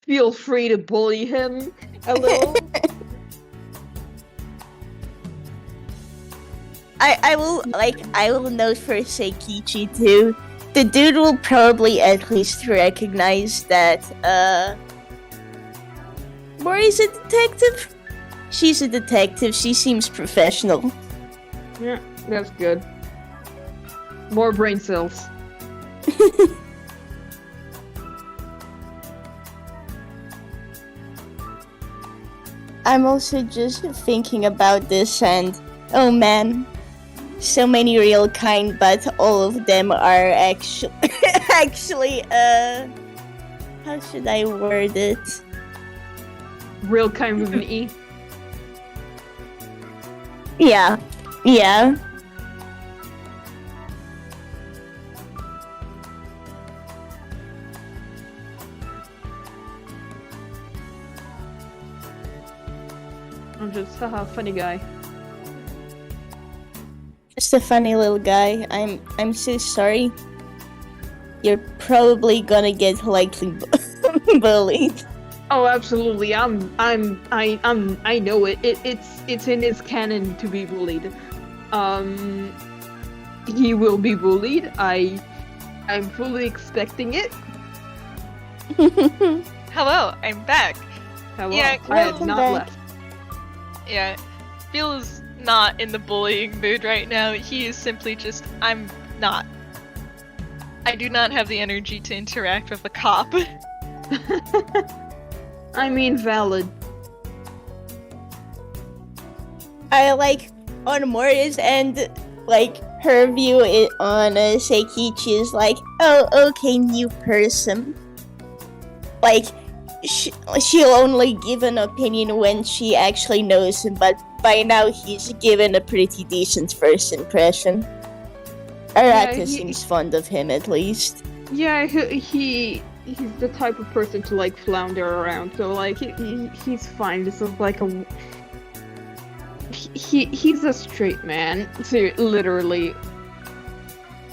Feel free to bully him a little. I will note for Seikichi too. The dude will probably at least recognize that Mori's a detective. She's a detective. She seems professional. Yeah, that's good. More brain cells. I'm also just thinking about this, and oh man, so many real kind, but all of them are actually how should I word it? Real kind with an E. Yeah. I'm just haha funny guy. Just a funny little guy. I'm so sorry. You're probably gonna get lightly bullied. Oh, absolutely. I know it. It's in his canon to be bullied. He will be bullied. I'm fully expecting it. Hello, I'm back. Hello. Yeah, I had welcome not back. left. Yeah, feels not in the bullying mood right now. He is simply just, I'm not. I do not have the energy to interact with a cop. I mean, valid. I like on Moria's end, like, her view on Seikichi is like, oh, okay, new person. Like, she'll only give an opinion when she actually knows him, but by now he's given a pretty decent first impression. Arata seems fond of him, at least. Yeah, he's the type of person to like flounder around, so like he's fine. This is like a he's a straight man, so literally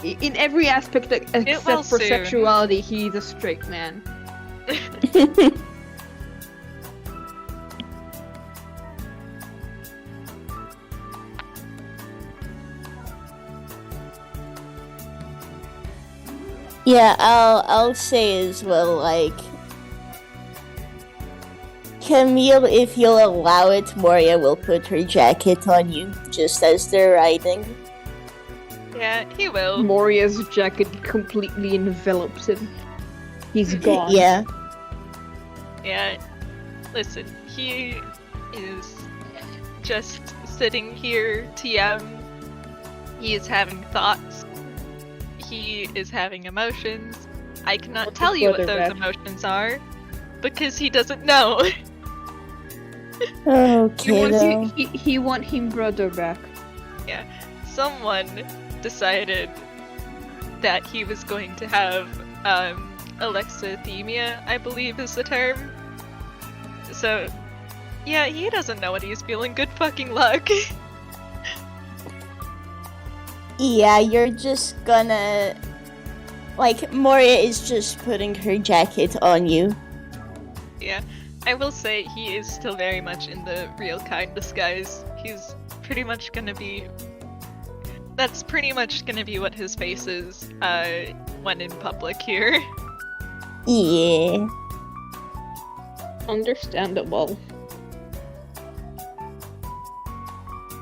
in every aspect except for sexuality, he's a straight man. Yeah, I'll say as well, like, Camille, if you'll allow it, Moria will put her jacket on you, just as they're riding. Yeah, he will. Moria's jacket completely envelops him. He's gone. Yeah. Yeah. Listen, he is just sitting here, TM. He is having thoughts. He is having emotions. I cannot tell you what those emotions are, because he doesn't know. Okay, he want him brother back. Yeah. Someone decided that he was going to have alexithymia, I believe is the term. So, yeah, he doesn't know what he's feeling. Good fucking luck. Yeah, you're just gonna... Like, Moria is just putting her jacket on you. Yeah. I will say he is still very much in the real kind disguise. He's pretty much gonna be... That's pretty much gonna be what his face is when in public here. Yeah. Understandable.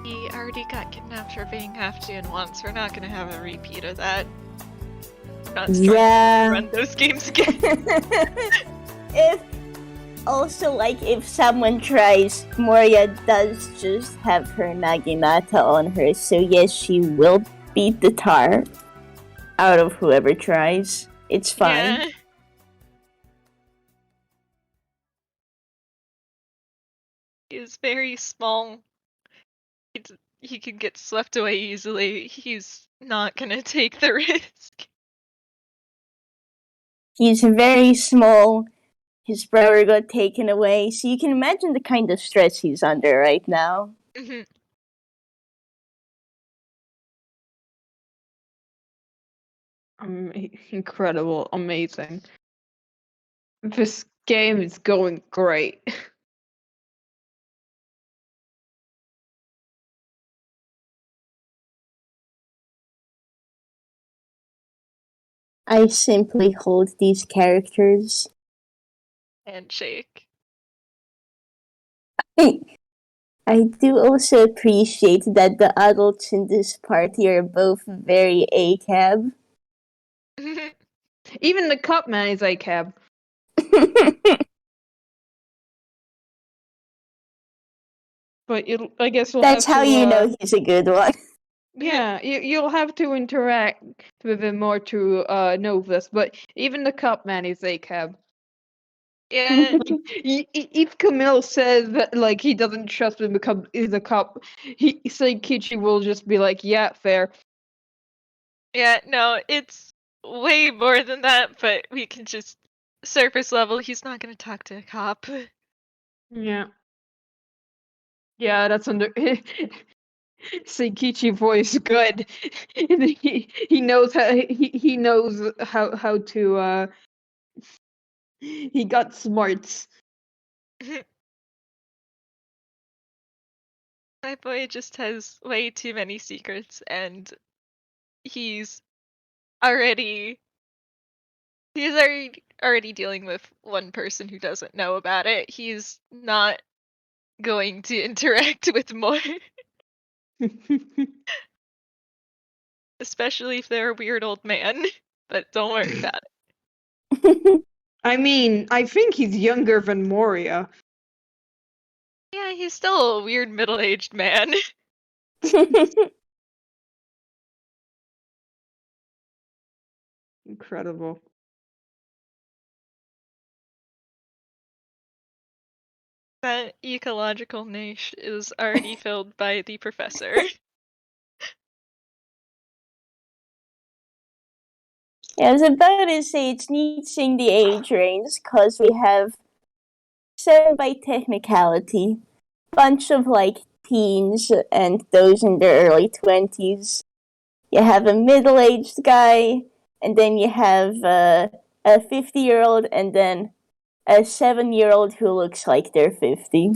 He already got kidnapped for being half-Jin once. We're not gonna have a repeat of that. Not Yeah. run those games again. If someone tries, Moria does just have her Naginata on her, so yes, she will beat the tar out of whoever tries. It's fine. Yeah. He is very small. He can get swept away easily. He's not gonna take the risk. He's very small. His brother got taken away, so you can imagine the kind of stress he's under right now. Incredible, amazing. This game is going great. I simply hold these characters. Handshake. I do also appreciate that the adults in this party are both very ACAB. Even the cup man is a cab. But I guess you'll That's have how to, you know he's a good one. Yeah, you'll have to interact with him more to know this. But even the cup man is a cab. Yeah. If Camille says that like he doesn't trust him because he's a cop, Kichi will just be like, yeah, fair. Yeah, no, it's way more than that, but we can just surface level. He's not gonna talk to a cop. Yeah. Yeah, that's under Seikichi voice good. he knows how to he got smarts. My boy just has way too many secrets, and he's already dealing with one person who doesn't know about it. He's not going to interact with more. Especially if they're a weird old man. But don't worry about it. I mean, I think he's younger than Moria. Yeah, he's still a weird middle-aged man. Incredible. That ecological niche is already filled by the professor. Yeah, I was about to say it's neat seeing the age range because we have 7 by technicality, bunch of like teens and those in their early 20s. You have a middle-aged guy, and then you have a 50-year-old, and then a 7-year-old who looks like they're 50.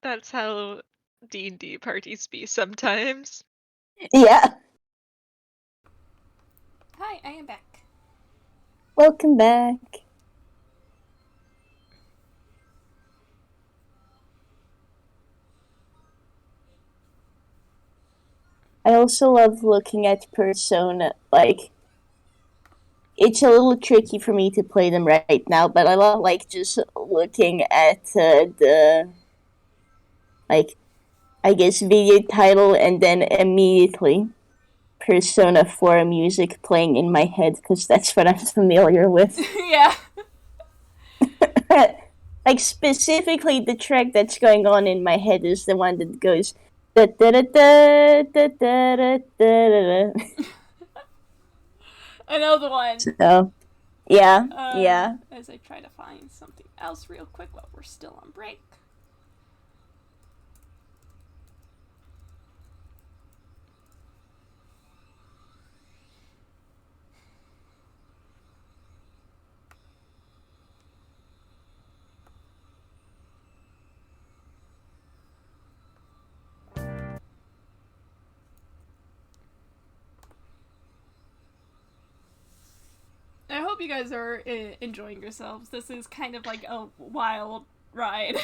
That's how D&D parties be sometimes. Yeah. Hi, I am back. Welcome back. I also love looking at Persona. Like, it's a little tricky for me to play them right now, but I love like just looking at the like I guess video title and then immediately Persona 4 music playing in my head because that's what I'm familiar with. Yeah. Like specifically the track that's going on in my head is the one that goes da da da da da da da da. I know the one. So yeah. As I try to find something else real quick while we're still on break. I hope you guys are enjoying yourselves. This is kind of like a wild ride.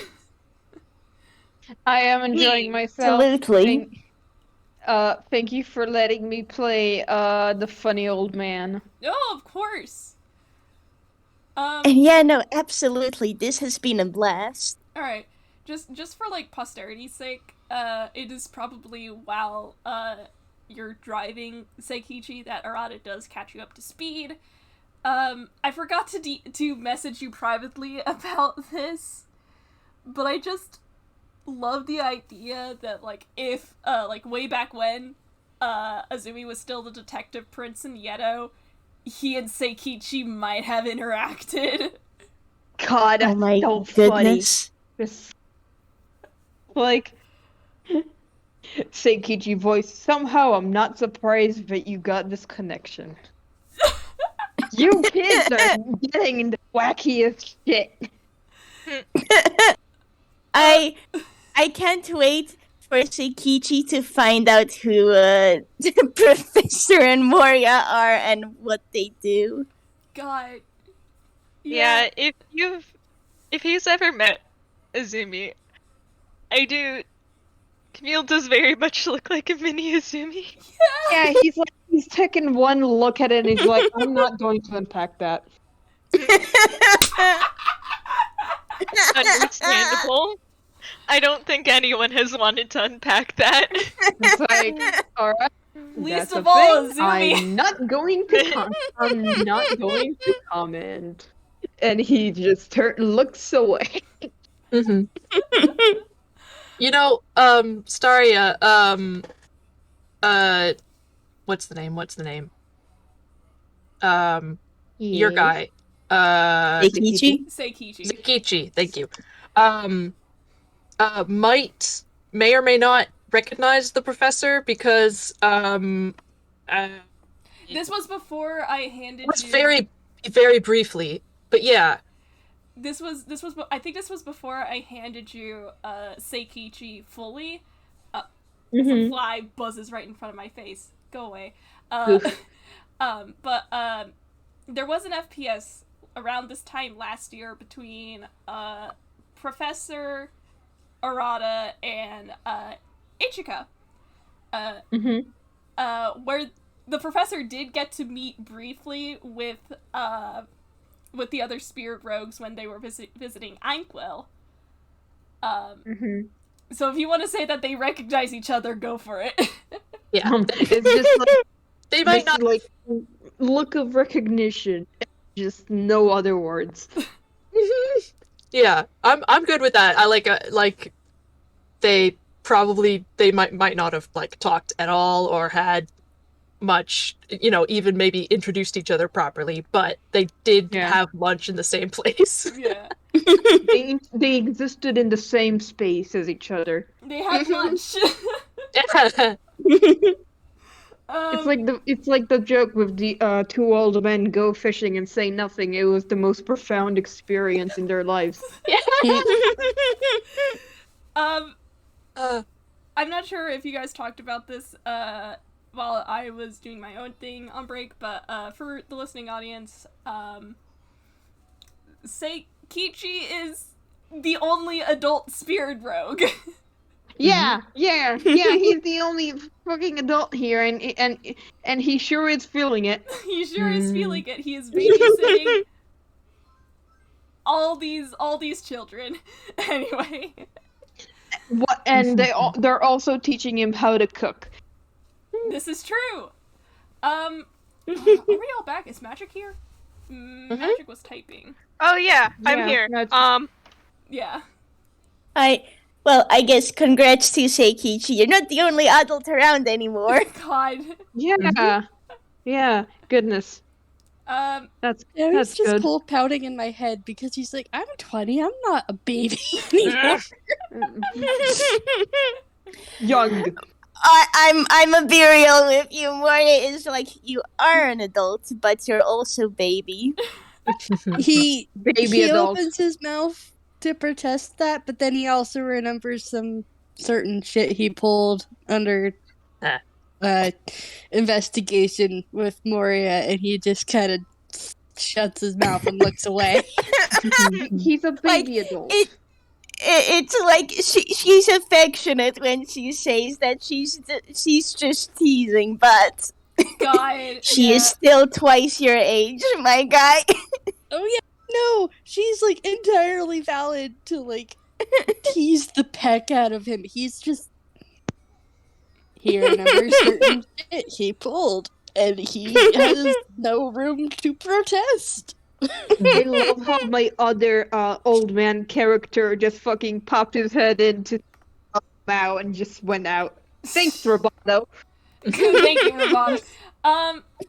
I am enjoying myself. Absolutely. Thank you for letting me play the funny old man. Oh, of course. And yeah, no, absolutely. This has been a blast. All right. Just for like posterity's sake, it is probably while you're driving Seikichi that Arata does catch you up to speed. I forgot to message you privately about this, but I just love the idea that like if like way back when Azumi was still the detective prince in Yeddo, he and Seikichi might have interacted. God, that's Oh my so goodness. funny. This, like, Seikichi voice. Somehow, I'm not surprised that you got this connection. You kids are getting into wackiest shit. I can't wait for Seikichi to find out who Professor and Moria are and what they do. God. Yeah, if he's ever met Azumi, Camille does very much look like a mini Azumi. Yeah, he's taking one look at it and he's like, I'm not going to unpack that. Understandable. I don't think anyone has wanted to unpack that. It's like, alright. Least That's of a all, thing. Azumi. I'm not going to comment. And he just looks away. Mm-hmm. You know, Staria, what's the name? Your guy. Seikichi? Seikichi. Zakichi, thank you. May or may not recognize the professor because, This was before I handed was you. very, very briefly, but yeah. I think this was before I handed you Seikichi fully. Mm-hmm. Some fly buzzes right in front of my face. Go away. But there was an FPS around this time last year between Professor Arata and Ichika. Where the professor did get to meet briefly with with the other spirit rogues when they were visiting Inkwell. So if you want to say that they recognize each other, go for it. Yeah. It's just like They might not like look of recognition, just no other words. Yeah, I'm good with that. I like they might not have like talked at all or had much, even maybe introduced each other properly, but they did have lunch in the same place. Yeah. They existed in the same space as each other. They had lunch. It's like the joke with the two old men go fishing and say nothing. It was the most profound experience in their lives. I'm not sure if you guys talked about this while I was doing my own thing on break, but for the listening audience, Seikichi is the only adult spirit rogue. Yeah, he's the only fucking adult here, and he sure is feeling it. He sure is feeling it. He is babysitting all these children. Anyway. What? And they're also teaching him how to cook. This is true. Are we all back? Is Magic here? Magic was typing. Oh yeah, I'm here. Yeah. I guess congrats to Seikichi. You're not the only adult around anymore. God. Yeah. Goodness. That's just good. cool pouting in my head because he's like, I'm 20. I'm not a baby anymore. Young. I'm a be real with you. Moria is like, you are an adult, but you're also baby. He adult. opens his mouth to protest that, but then he also remembers some certain shit he pulled under investigation with Moria, and he just kind of shuts his mouth and looks away. He's a baby adult. It's like she's affectionate when she says that she's just teasing, but God, she is still twice your age, my guy. Oh yeah, no, she's like entirely valid to like tease the peck out of him. He's just he remembers certain shit he pulled, and he has no room to protest. I love how my other old man character just fucking popped his head into bow and just went out. Thanks, Roboto. Thank you, Roboto.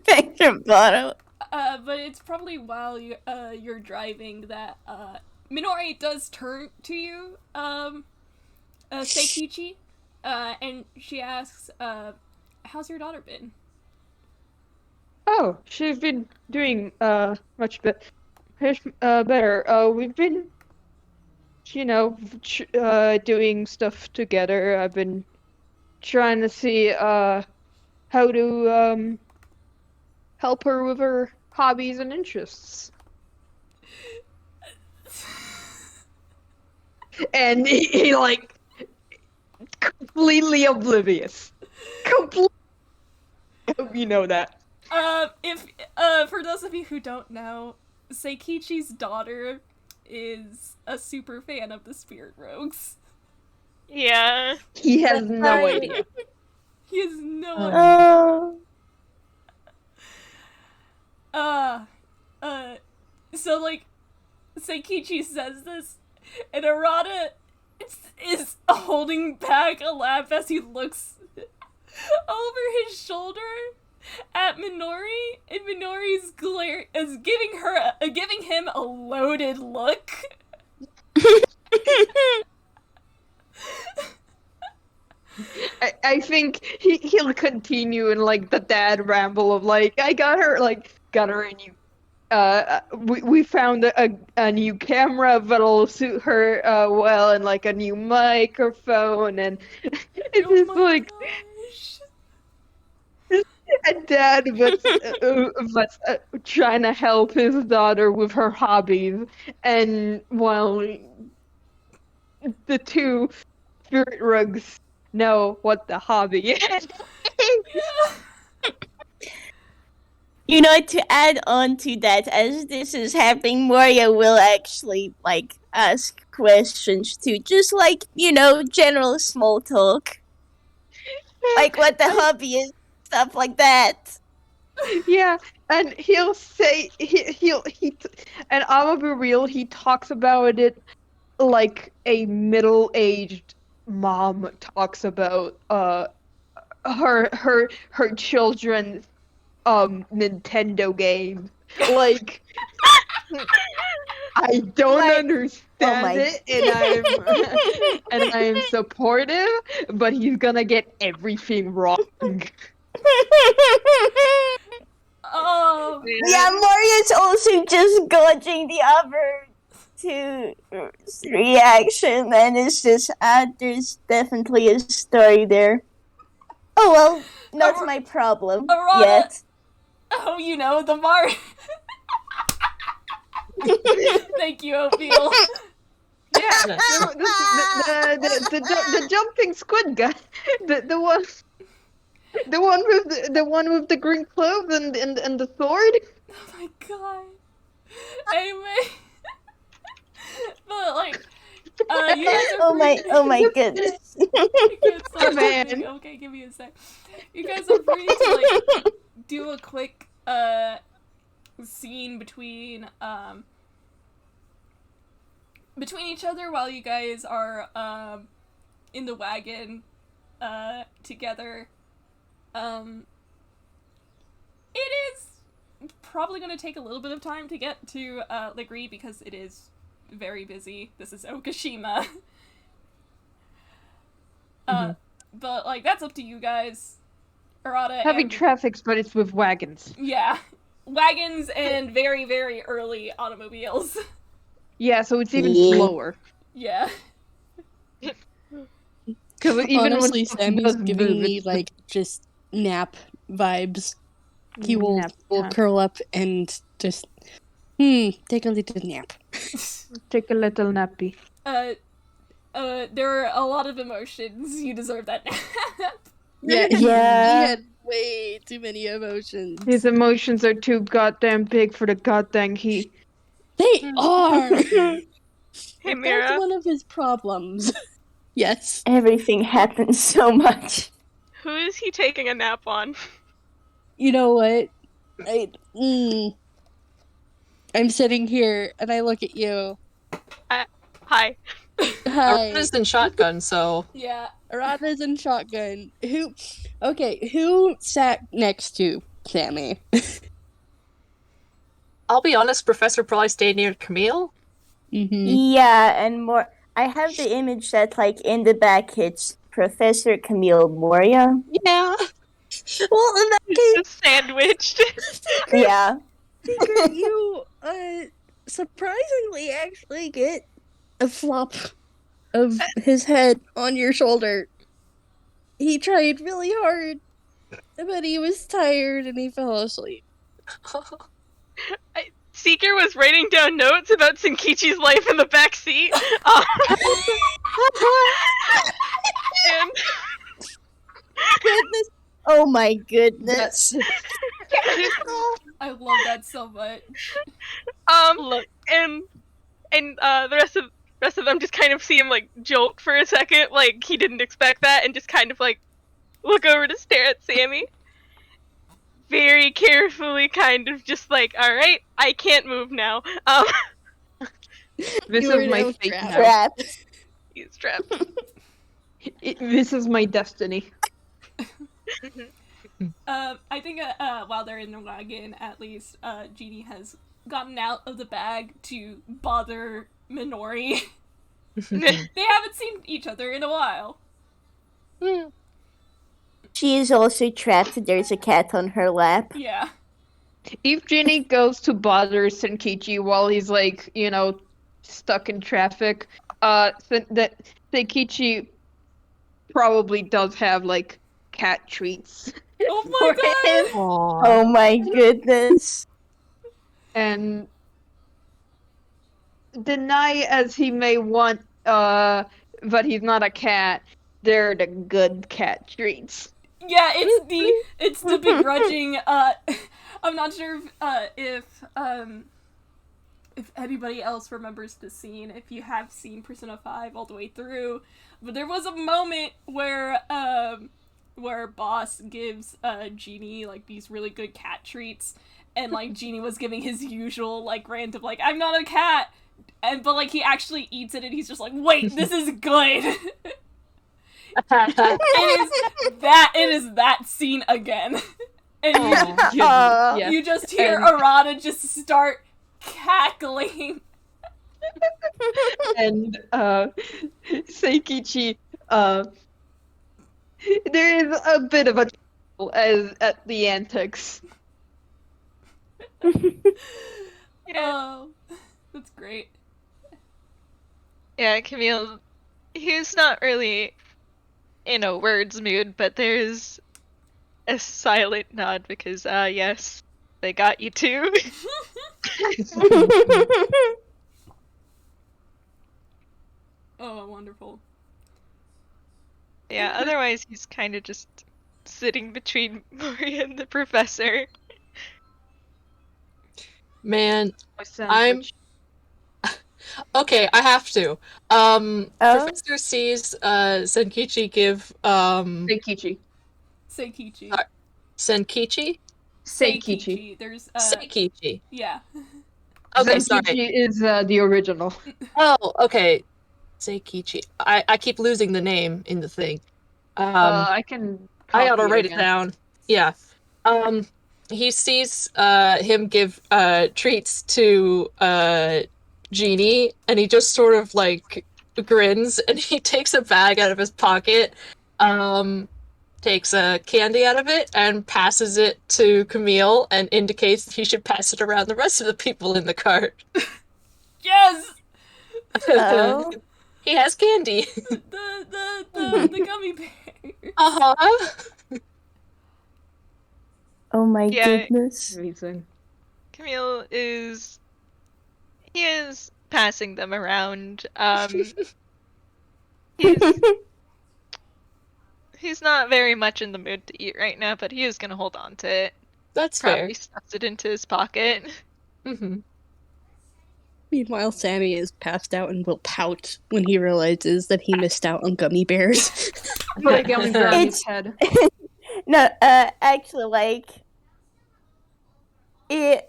Thanks, Roboto. But it's probably while you're driving that Minori does turn to you, Seikichi, and she asks, "How's your daughter been?" Oh, she's been doing much better. We've been, doing stuff together. I've been trying to see how to help her with her hobbies and interests. And he like completely oblivious. Completely. I hope you know that. If for those of you who don't know, Seikichi's daughter is a super fan of the Spirit Rogues. Yeah. He has no idea. He has no idea. So like, Seikichi says this, and Arata is holding back a laugh as he looks over his shoulder at Minori, and Minori's glare is giving him a loaded look. I think he'll continue in like the dad ramble of like, I got her a new we found a new camera that'll suit her well, and like a new microphone, and it's just like a dad that's trying to help his daughter with her hobbies, and while the two spirit rugs know what the hobby is. You know, to add on to that, as this is happening, Moria will actually, ask questions too. Just general small talk. Like what the hobby is, stuff like that. Yeah, and he'll say and I'll be real, he talks about it like a middle-aged mom talks about her children's Nintendo games. Like I don't Like- understand my- it, and I'm supportive, but he's gonna get everything wrong. Oh, Yeah, Moria's also just gauging the other two reaction, and it's just, there's definitely a story there. Oh well, not my problem Arana- yet. oh, you know, the Mar. Thank you, Oatmeal. Yeah, the jumping squid guy, the one with the green clothes and the sword. Oh my god. Anyway. But, like, you guys are Oh my goodness. You can't stop Oh, man. talking. Okay, give me a sec. You guys are free to, like, do a quick, scene between each other while you guys are, in the wagon, together. It is probably gonna take a little bit of time to get to, Legree because it is very busy. This is Okashima. But, like, that's up to you guys. Arata Heavy and... traffics, but it's with wagons. Yeah. Wagons and very, very early automobiles. Yeah, so it's even Yeah. slower. Yeah. Because even Honestly, when Sammy's does giving move, me, it's like, just nap vibes. He will, nap will time. curl up and just, take a little nap. Take a little nappy. There are a lot of emotions. You deserve that nap. Yeah, Yeah. he had way too many emotions. His emotions are too goddamn big for the goddamn heat. They are! Hey, But Mira. that's one of his problems. Yes. Everything happens so much. Who is he taking a nap on? You know what? I'm sitting here and I look at you. Hi. Hi. Arana's in shotgun, so Yeah. Arana's in shotgun. Who sat next to Sammy? I'll be honest, Professor probably stayed near Camille. Mm-hmm. Yeah, and more. I have the image that, like, in the back it's Professor Camille Moria. Yeah. Well, in that case, Just sandwiched. yeah. You surprisingly actually get a flop of his head on your shoulder. He tried really hard, but he was tired and he fell asleep. Seeker was writing down notes about Senkichi's life in the back seat. And Goodness. Oh my goodness. I love that so much. and the rest of them just kind of see him like jolt for a second, like he didn't expect that, and just kind of like look over to stare at Sammy. Very carefully, kind of just like, all right, I can't move now. This You were is my now fate trapped. now. Trapped. He's trapped. This is my destiny. I think while they're in the wagon, at least Jeannie has gotten out of the bag to bother Minori. They haven't seen each other in a while. She is also trapped. There's a cat on her lap. Yeah. If Ginny goes to bother Senkichi while he's like, stuck in traffic, Senkichi probably does have like cat treats. Oh my for god! him. Oh my goodness. And deny as he may want, but he's not a cat. They're the good cat treats. Yeah, it's the begrudging, I'm not sure if anybody else remembers the scene, if you have seen Persona 5 all the way through, but there was a moment where Boss gives Genie like these really good cat treats, and like Genie was giving his usual like rant of like, I'm not a cat, but like he actually eats it and he's just like, wait, this is good. It is that scene again. And you just hear Arata just start cackling. And Seikichi, there is a bit of a chuckle at the antics. Oh, that's great. Yeah, Camille, he's not really in a words mood, but there's a silent nod because, yes, they got you too. Oh, wonderful. Yeah, otherwise he's kind of just sitting between Moria and the professor. Man, I'm... Okay, I have to. Professor sees Senkichi give Seikichi. Seikichi. Senkichi? Seikichi. There's Seikichi. yeah. Okay, Seikichi sorry. is the original. Oh, okay. Seikichi. I keep losing the name in the thing. I can. I ought to copy write it again. down. Yeah. He sees him give treats to Genie, and he just sort of like grins, and he takes a bag out of his pocket, takes a candy out of it, and passes it to Camille, and indicates that he should pass it around the rest of the people in the cart. Yes. Oh. He has candy. the gummy bear. Uh-huh. Oh my Yeah. goodness. Amazing. Camille is passing them around. He's not very much in the mood to eat right now, but he is gonna hold on to it. That's fair. Probably stuffs it into his pocket. Mm-hmm. Meanwhile, Sammy is passed out and will pout when he realizes that he missed out on gummy bears. Put a gummy bear on his It's- head. No, actually, like, I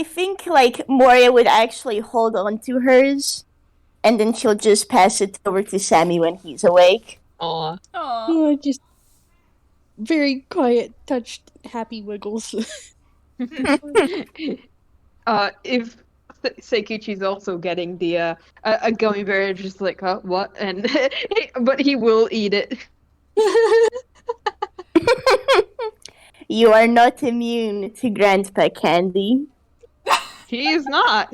think, like, Moria would actually hold on to hers, and then she'll just pass it over to Sammy when he's awake. Aw. Aw. Just very quiet, touched, happy wiggles. If Seikichi's also getting the a gummy bear, just like, huh, what? And but he will eat it. You are not immune to Grandpa Candy. He is not.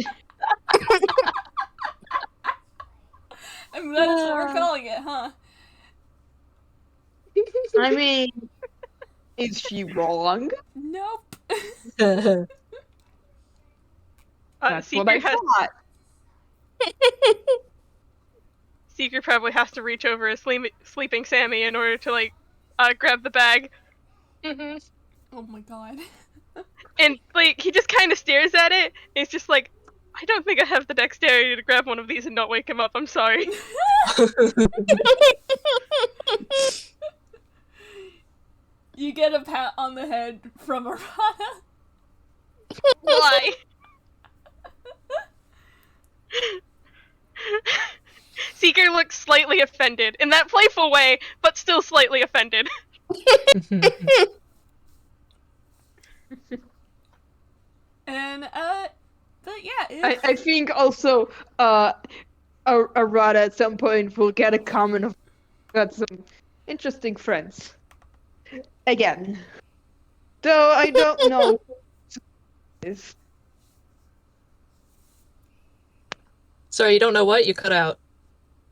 And that's what we're calling it, huh? I mean, is she wrong? Nope. That's what Seeker I has thought. Seeker probably has to reach over a sleeping Sammy in order to like grab the bag, Mm-hmm. Oh my god. and like he just kind of stares at it. And he's just like, I don't think I have the dexterity to grab one of these and not wake him up. I'm sorry. You get a pat on the head from Arata. Why? Seeker looks slightly offended in that playful way, but still slightly offended. And but yeah, I think also Arata at some point will get a comment of got some interesting friends. Again. Though I don't know is Sorry, you don't know what? You cut out.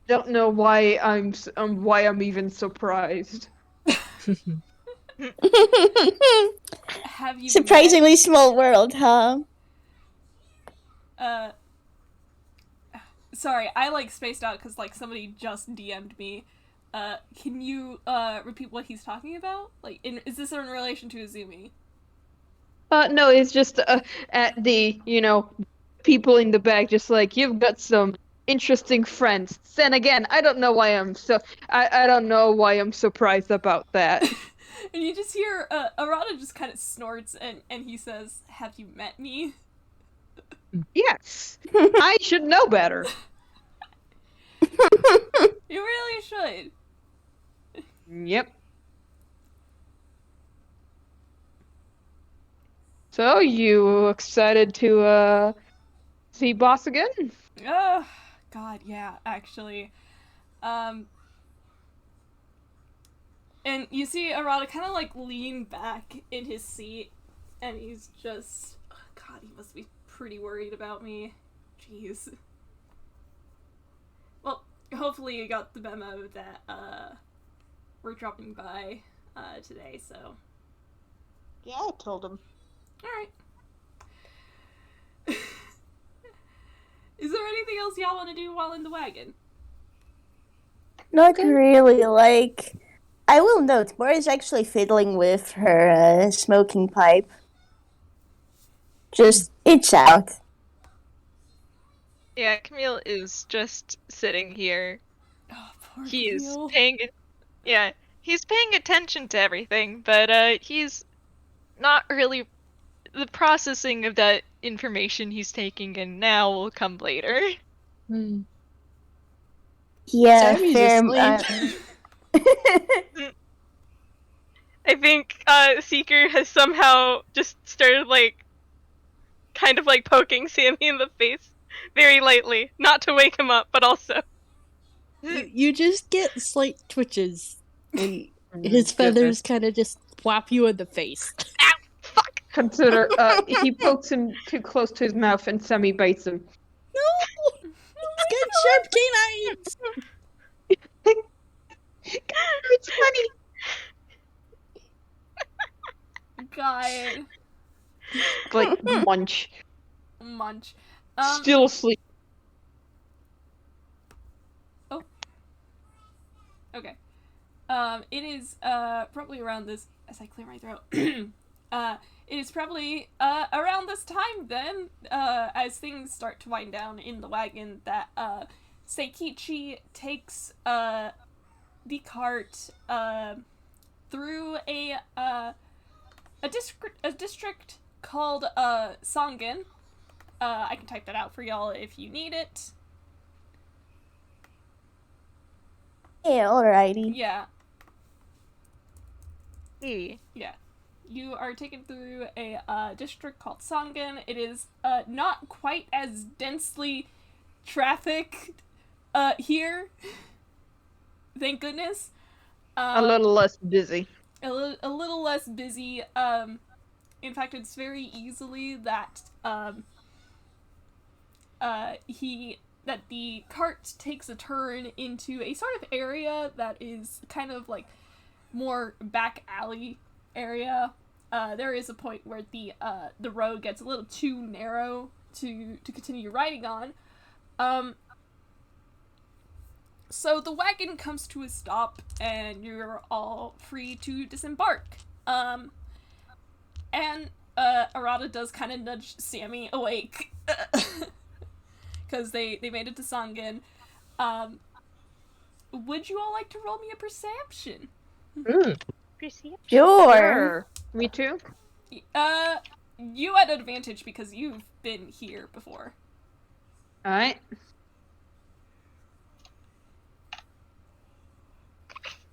don't know why I'm even surprised. have you Surprisingly small world, huh? met, sorry, I like spaced out because like somebody just DM'd me. Can you repeat what he's talking about? Like, is this in relation to Azumi? No, it's just at the, people in the back, just like, you've got some interesting friends. Then again, I don't know why I don't know why I'm surprised about that. And you just hear Arata just kind of snorts, and he says, "Have you met me?" Yes, I should know better. You really should. Yep. So, you excited to see boss again? Oh, God, yeah, actually. And you see Arata kind of like lean back in his seat, and he's just, oh, God, he must be pretty worried about me. Jeez. Well, hopefully you got the memo that we're dropping by today, so. Yeah, I told him. Alright. Is there anything else y'all want to do while in the wagon? Not really, like... I will note, Mora's actually fiddling with her smoking pipe. Just, it's out. Yeah, Camille is just sitting here. Oh, poor He is Camille. he's paying attention to everything, but he's not really. The processing of that information he's taking in now will come later. Yeah, Sammy's fair. asleep. I think Seeker has somehow just started kind of poking Sammy in the face very lightly, not to wake him up, but also. You just get slight twitches, and his feathers kind of just whap you in the face. Ow! Fuck! Consider, he pokes him too close to his mouth and Sammy bites him. No! He's got sharp canines! It's funny! God. Like, munch. Munch. Still asleep. Okay. It is, probably around this, as I clear my throat, it is probably, around this time then, as things start to wind down in the wagon, that, Seikichi takes, the cart, through a district called, Songen. I can type that out for y'all if you need it. Yeah, alrighty. Yeah. Hey. Yeah. You are taken through a district called Songen. It is not quite as densely trafficked here. Thank goodness. A little less busy. A little less busy. In fact, it's very easily that that the cart takes a turn into a sort of area that is kind of like more back alley area. There is a point where the road gets a little too narrow to continue riding on. So the wagon comes to a stop, and you're all free to disembark. And Arata does kind of nudge Sammy awake. Because they made it to Songen. Would you all like to roll me a perception? Perception. Sure. Me too? You had an advantage because you've been here before. Alright.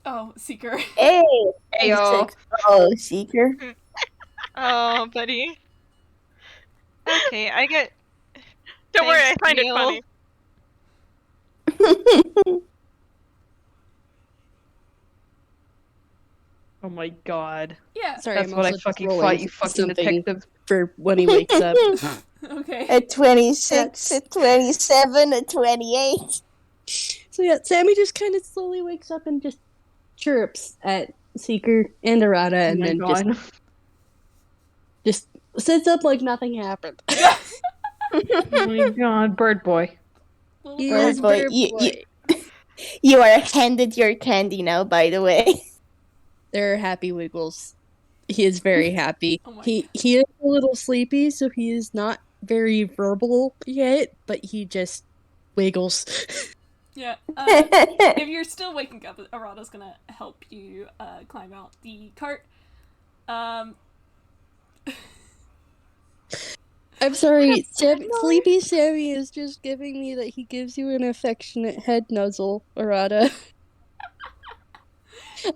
Oh, Seeker. Hey! Ayo. Oh, Seeker. Oh, buddy. Okay, I get. Don't worry, I Thanks, find it Camille. funny. Oh my god. Yeah. Sorry, That's I'm what I also just fucking rolling thought, you fucking something detective. for when he wakes up. Okay. A 26, a 27, a 28. So yeah, Sammy just kind of slowly wakes up and just chirps at Seeker and Arata, Oh and my then god. just sits up like nothing happened. Oh my god, bird boy. Little Yes, bird. boy, bird you- boy. You are handed your candy now, by the way. They're happy wiggles. He is very happy. Oh my He is a little sleepy, so he is not very verbal yet, but he just wiggles. Yeah. If you're still waking up, Arata's gonna help you climb out the cart. I'm sorry, Sleepy Sammy is just giving me that he gives you an affectionate head nuzzle, Arata.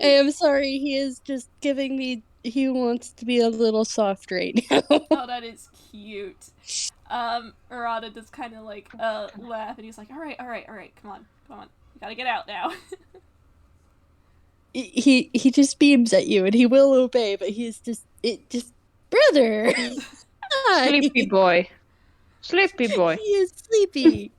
I am sorry, he is just giving me he wants to be a little soft right now. Oh, that is cute. Arata does kind of like laugh, and he's like, "All right, come on, you gotta get out now." He just beams at you, and he will obey, but he's just brother. Hi. Sleepy boy. Sleepy boy. He is sleepy.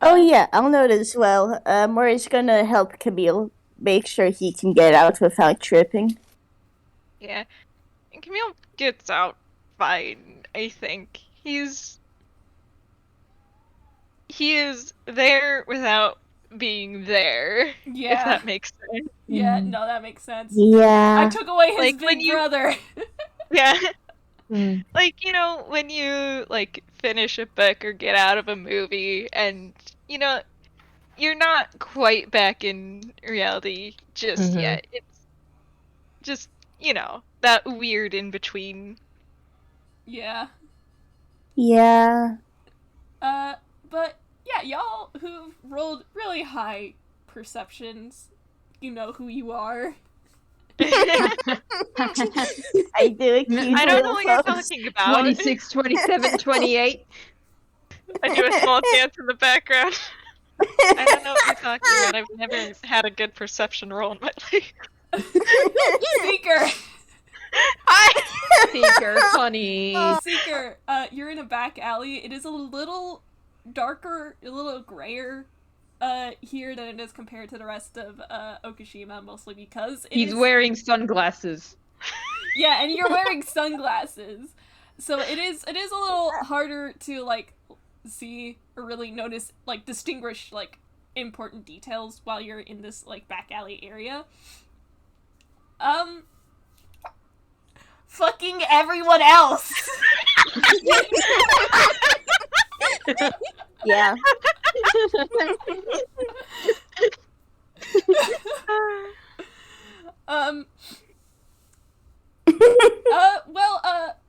Oh yeah, I'll note as well. Moria's gonna help Camille make sure he can get out without tripping. Yeah. And Camille gets out fine, I think. He is there without being there. Yeah. If that makes sense. Yeah, no, that makes sense. Yeah. I took away his Like, when big you- brother. Yeah. Mm. Like, you know, when you, like, finish a book or get out of a movie and, you know, you're not quite back in reality just Mhm. yet. It's just, you know, that weird in between. Yeah. Yeah. But yeah, y'all who've rolled really high perceptions, you know who you are. I do accuse I don't know what you're folks. talking about. 26, 27, 28. I do a small dance in the background. I don't know what you're talking about. I've never had a good perception roll in my life. Seeker! Hi! Seeker, honey. Seeker, you're in a back alley. It is a little darker, a little grayer here than it is compared to the rest of Okashima, mostly because He's wearing sunglasses. Yeah, and you're wearing sunglasses. So it is a little harder to like see or really notice, like distinguish like important details while you're in this like back alley area. Fucking everyone else. Yeah.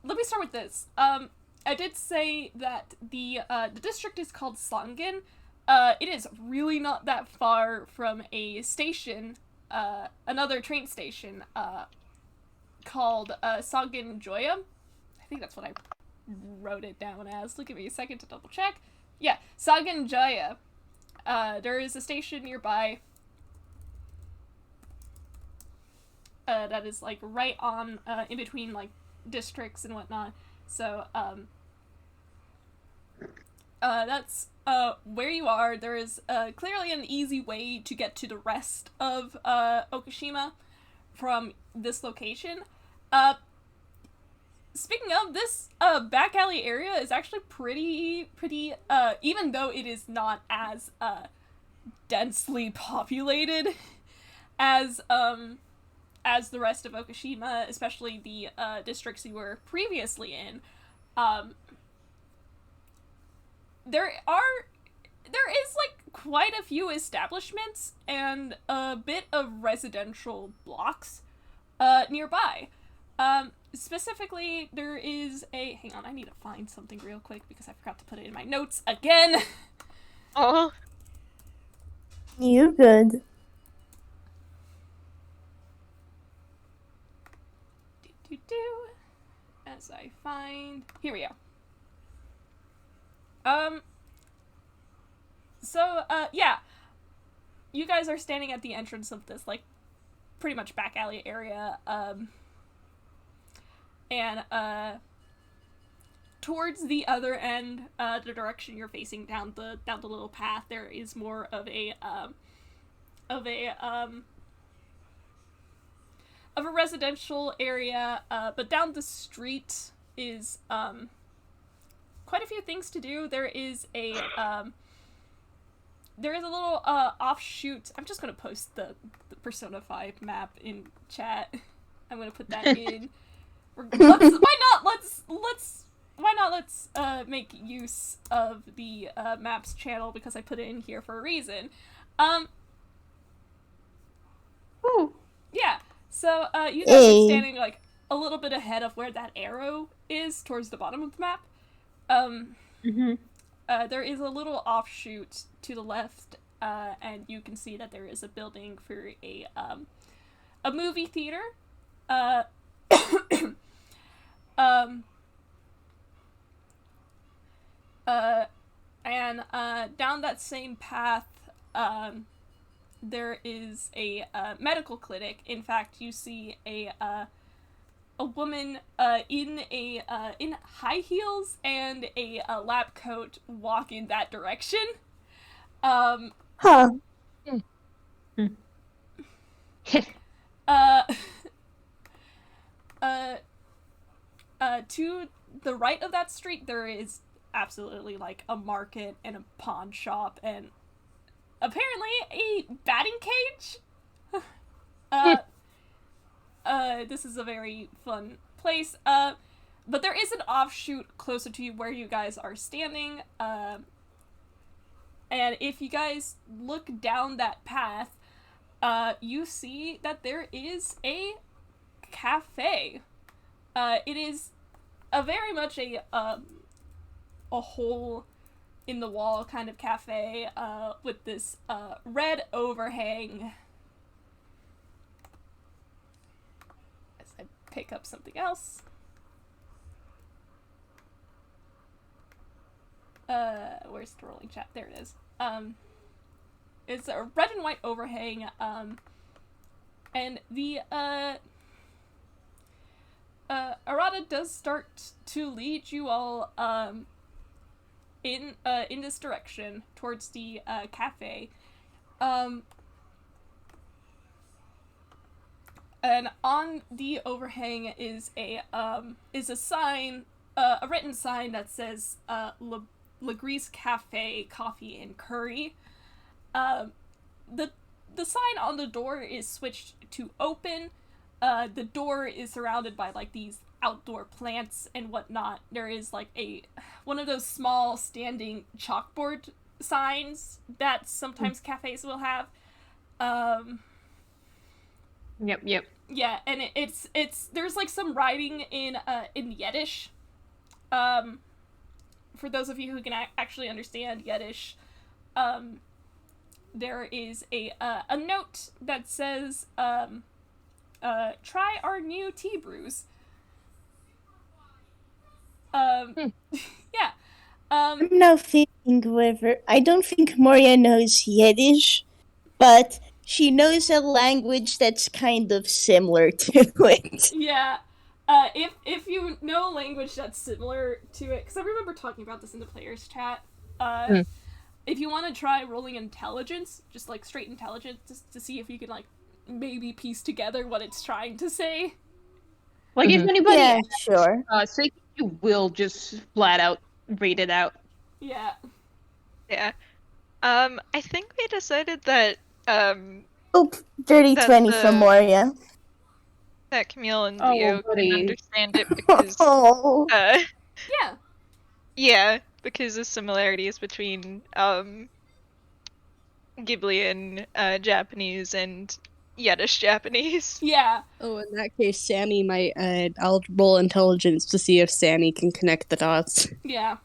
Let me start with this. I did say that the district is called Sangen. It is really not that far from a station, another train station, called, Sangen Joya. I think that's what I wrote it down as. Give me a second to double check. Yeah, Sangen Joya. There is a station nearby, that is, like, right on, in between, like, districts and whatnot. So, that's, where you are. There is, clearly an easy way to get to the rest of, Okashima from this location. Speaking of, this, back alley area is actually pretty, even though it is not as, densely populated as the rest of Okashima, especially the districts you were previously in. There is like quite a few establishments and a bit of residential blocks nearby. Specifically, there is a... Hang on, I need to find something real quick because I forgot to put it in my notes again. Oh. You good. As I find... Here we go. Yeah. You guys are standing at the entrance of this, like, pretty much back alley area, and, towards the other end, the direction you're facing down the little path, there is more of a residential area, but down the street is, quite a few things to do. There is a there is a little offshoot. I'm just gonna post the Persona 5 map in chat. I'm gonna put that in. Why not let's make use of the maps channel, because I put it in here for a reason. Oh. Yeah. So you guys are standing like a little bit ahead of where that arrow is towards the bottom of the map. There is a little offshoot to the left, and you can see that there is a building for a movie theater. And down that same path, there is a medical clinic. In fact, you see a woman in high heels and a lab coat walk in that direction. To the right of that street, there is absolutely like a market and a pawn shop and apparently a batting cage. This is a very fun place. But there is an offshoot closer to where you guys are standing. And if you guys look down that path, you see that there is a cafe. It is a very much a hole in the wall kind of cafe, with this red overhang. As I pick up something else. Where's the rolling chat? There it is. It's a red and white overhang, and the Arata does start to lead you all in this direction towards the cafe. And on the overhang is a sign, a written sign that says Le Gris Cafe Coffee and Curry. The sign on the door is switched to open. The door is surrounded by like these outdoor plants and whatnot. There is like one of those small standing chalkboard signs that sometimes cafes will have. Yep. Yeah, and it's there's like some writing in Yiddish. For those of you who can actually understand Yiddish, there is a note that says, try our new tea brews. Yeah. I'm now thinking, however, I don't think Moria knows Yiddish, but she knows a language that's kind of similar to it. Yeah. If you know a language that's similar to it, because I remember talking about this in the players chat, if you want to try rolling intelligence, just like straight intelligence, just to see if you can like maybe piece together what it's trying to say. Like if anybody Yeah, sure. say you will just flat out read it out. Yeah. Yeah. I think we decided that Dirty That's 20 the- from Moria. that Camille and Oh, Leo buddy. can understand it because Oh. Yeah. yeah, because of similarities between Ghibli and Japanese and Yiddish Japanese. Yeah. Oh, in that case, Sammy might. I'll roll intelligence to see if Sammy can connect the dots. Yeah.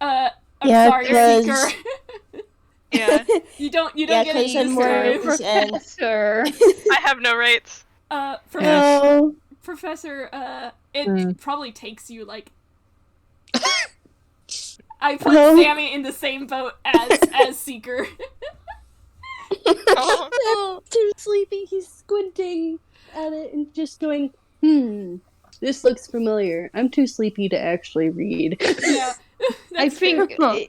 I'm Yeah, sorry, 'cause- Seeker. Yeah. you don't Yeah, get any because then Moria discouraged. was Professor. I have no rights. Professor, it probably takes you like. I put Sammy in the same boat as Seeker. Oh. Oh, too sleepy. He's squinting at it and just going, this looks familiar. I'm too sleepy to actually read. Yeah. I That's think fair.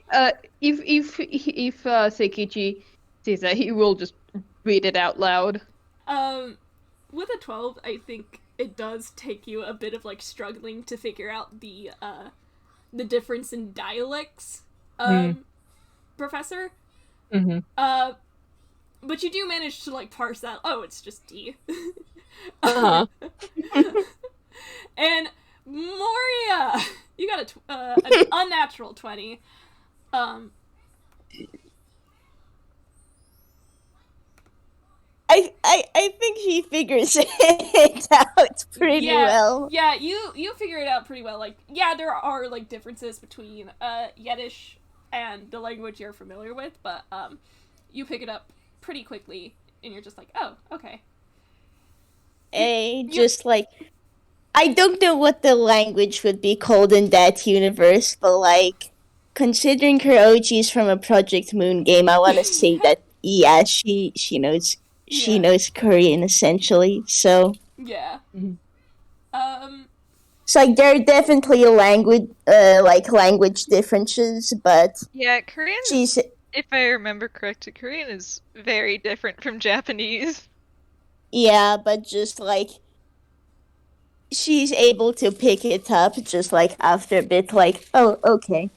if Seikichi sees that, he will just read it out loud. With a 12, I think it does take you a bit of like struggling to figure out the difference in dialects. But professor. Mm-hmm. But you do manage to, like, parse that. Oh, it's just D. Uh-huh. And Moria! You got an unnatural 20. I think he figures it out pretty well. Yeah, you figure it out pretty well. Like, yeah, there are, like, differences between Yiddish and the language you're familiar with, but you pick it up pretty quickly, and you're just like, oh, okay. Just like, I don't know what the language would be called in that universe, but like, considering her OG's from a Project Moon game, I want to say that yeah, she knows Korean essentially. So Yeah. Mhm. it's like there are definitely language differences, but Yeah, Korean. she's If I remember correctly, Korean is very different from Japanese. yeah, but just like she's able to pick it up just like after a bit, like, oh, okay.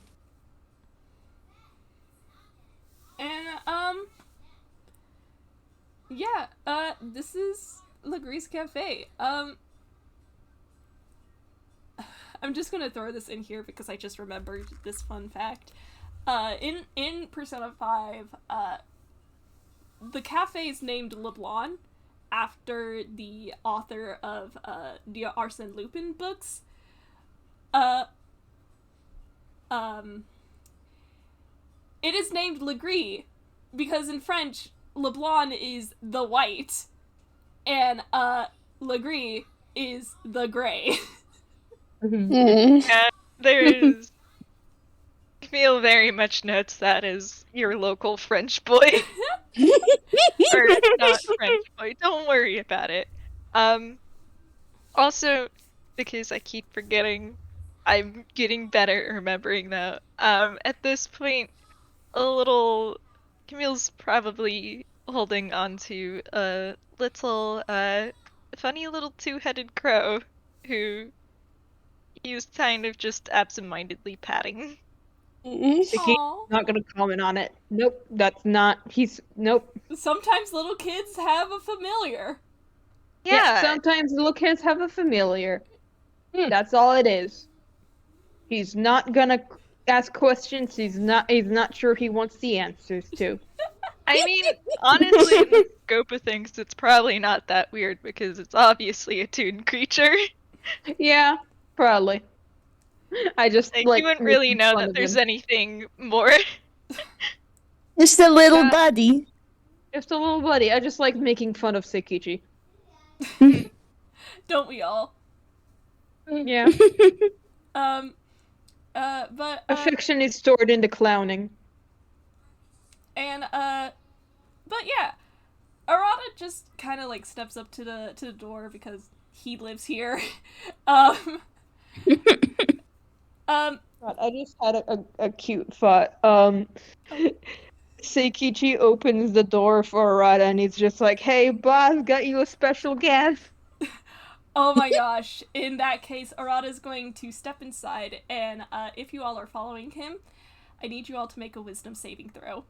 And, yeah, this is Legree's Cafe. I'm just gonna throw this in here because I just remembered this fun fact. In Persona 5, the cafe is named Leblon after the author of, the Arsène Lupin books. It is named Legree because in French, Leblon is the white, and, Legree is the gray. Mm-hmm. Yeah, there is. Camille very much notes that as your local French boy. Or not French boy, don't worry about it. Also, because I keep forgetting, I'm getting better at remembering though. At this point, Camille's probably holding onto a little, funny little two-headed crow who he's kind of just absentmindedly patting. Aww. Not gonna comment on it. Nope, that's not. Nope. Sometimes little kids have a familiar. Yeah, Sometimes little kids have a familiar. Hmm. That's all it is. He's not gonna ask questions. He's not sure he wants the answers to. I mean, honestly, in the scope of things, it's probably not that weird because it's obviously a toon creature. Yeah, probably. I just Like, like you wouldn't really making know fun that of there's him. anything more. Just a little Yeah. buddy. Just a little buddy. I just like making fun of Seikichi. Don't we all? Yeah. But Affection is stored into clowning. and but yeah, Arata just kind of like steps up to the door because he lives here. God, I just had a cute thought. Seikichi opens the door for Arata and he's just like, "Hey, boss, got you a special guest." Oh my gosh! In that case, Arata's going to step inside, and if you all are following him, I need you all to make a wisdom saving throw.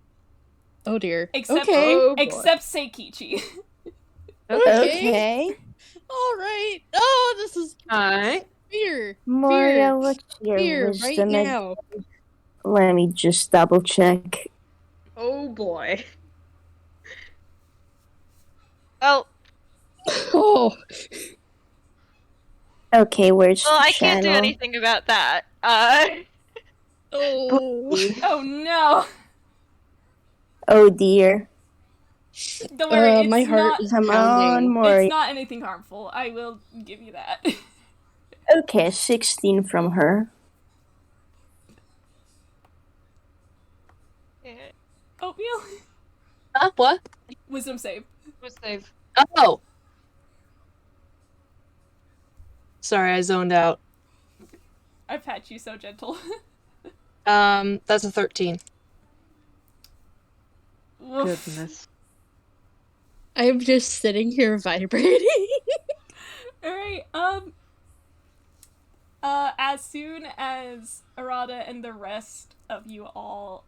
Oh dear. Except Okay. Oh, boy. except Seikichi. Okay. All right. Oh, this is Alright. fear. Moria, what's your Fear right wisdom? now. Let me just double check. Oh boy. Well, Oh. Okay, where's well, the I can't do channel? anything about that. Oh. Oh no! Oh dear. Don't worry, it's my heart not. is Come pounding. on, Moria. It's not anything harmful. I will give you that. Okay, 16 from her. Oatmeal. What? Wisdom save. Was save. Oh! Sorry, I zoned out. I've had you so gentle. That's a 13. Woof. Goodness. I'm just sitting here vibrating. Alright, as soon as Arata and the rest of you all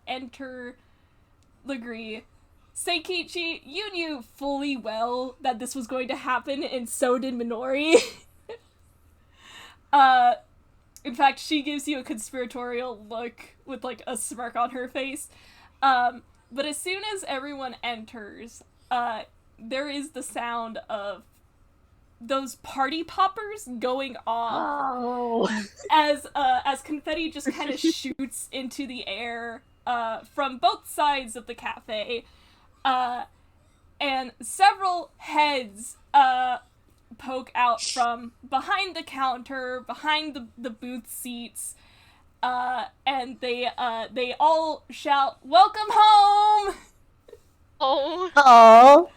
enter Legree, Seikichi, you knew fully well that this was going to happen, and so did Minori. In fact, she gives you a conspiratorial look with, like, a smirk on her face. But as soon as everyone enters, there is the sound of those party poppers going off. Oh. As confetti just kind of shoots into the air, from both sides of the cafe. And several heads, poke out from behind the counter, behind the booth seats, and they all shout, "Welcome home!" Oh.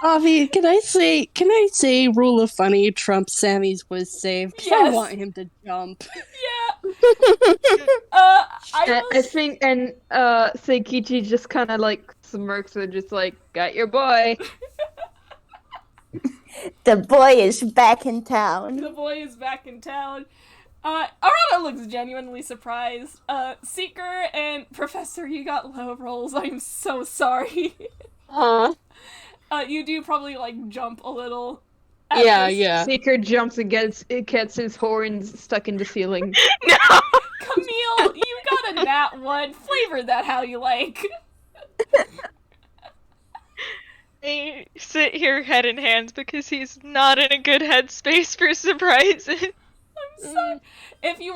Avi, can I say rule of funny trumps Sammy's was saved? 'Cause I Yes. want him to jump. Yeah. I think, and Seikichi just kind of like smirks and just like, got your boy. The boy is back in town. The boy is back in town. Arata looks genuinely surprised. Seeker and Professor, you got low rolls. I'm so sorry. Huh? You do probably, like, jump a little. Yeah. Seeker jumps and gets his horns stuck in the ceiling. No! Camille, you got a nat 1. Flavor that how you like. I sit here head in hands because he's not in a good headspace for surprises. I'm sorry. If you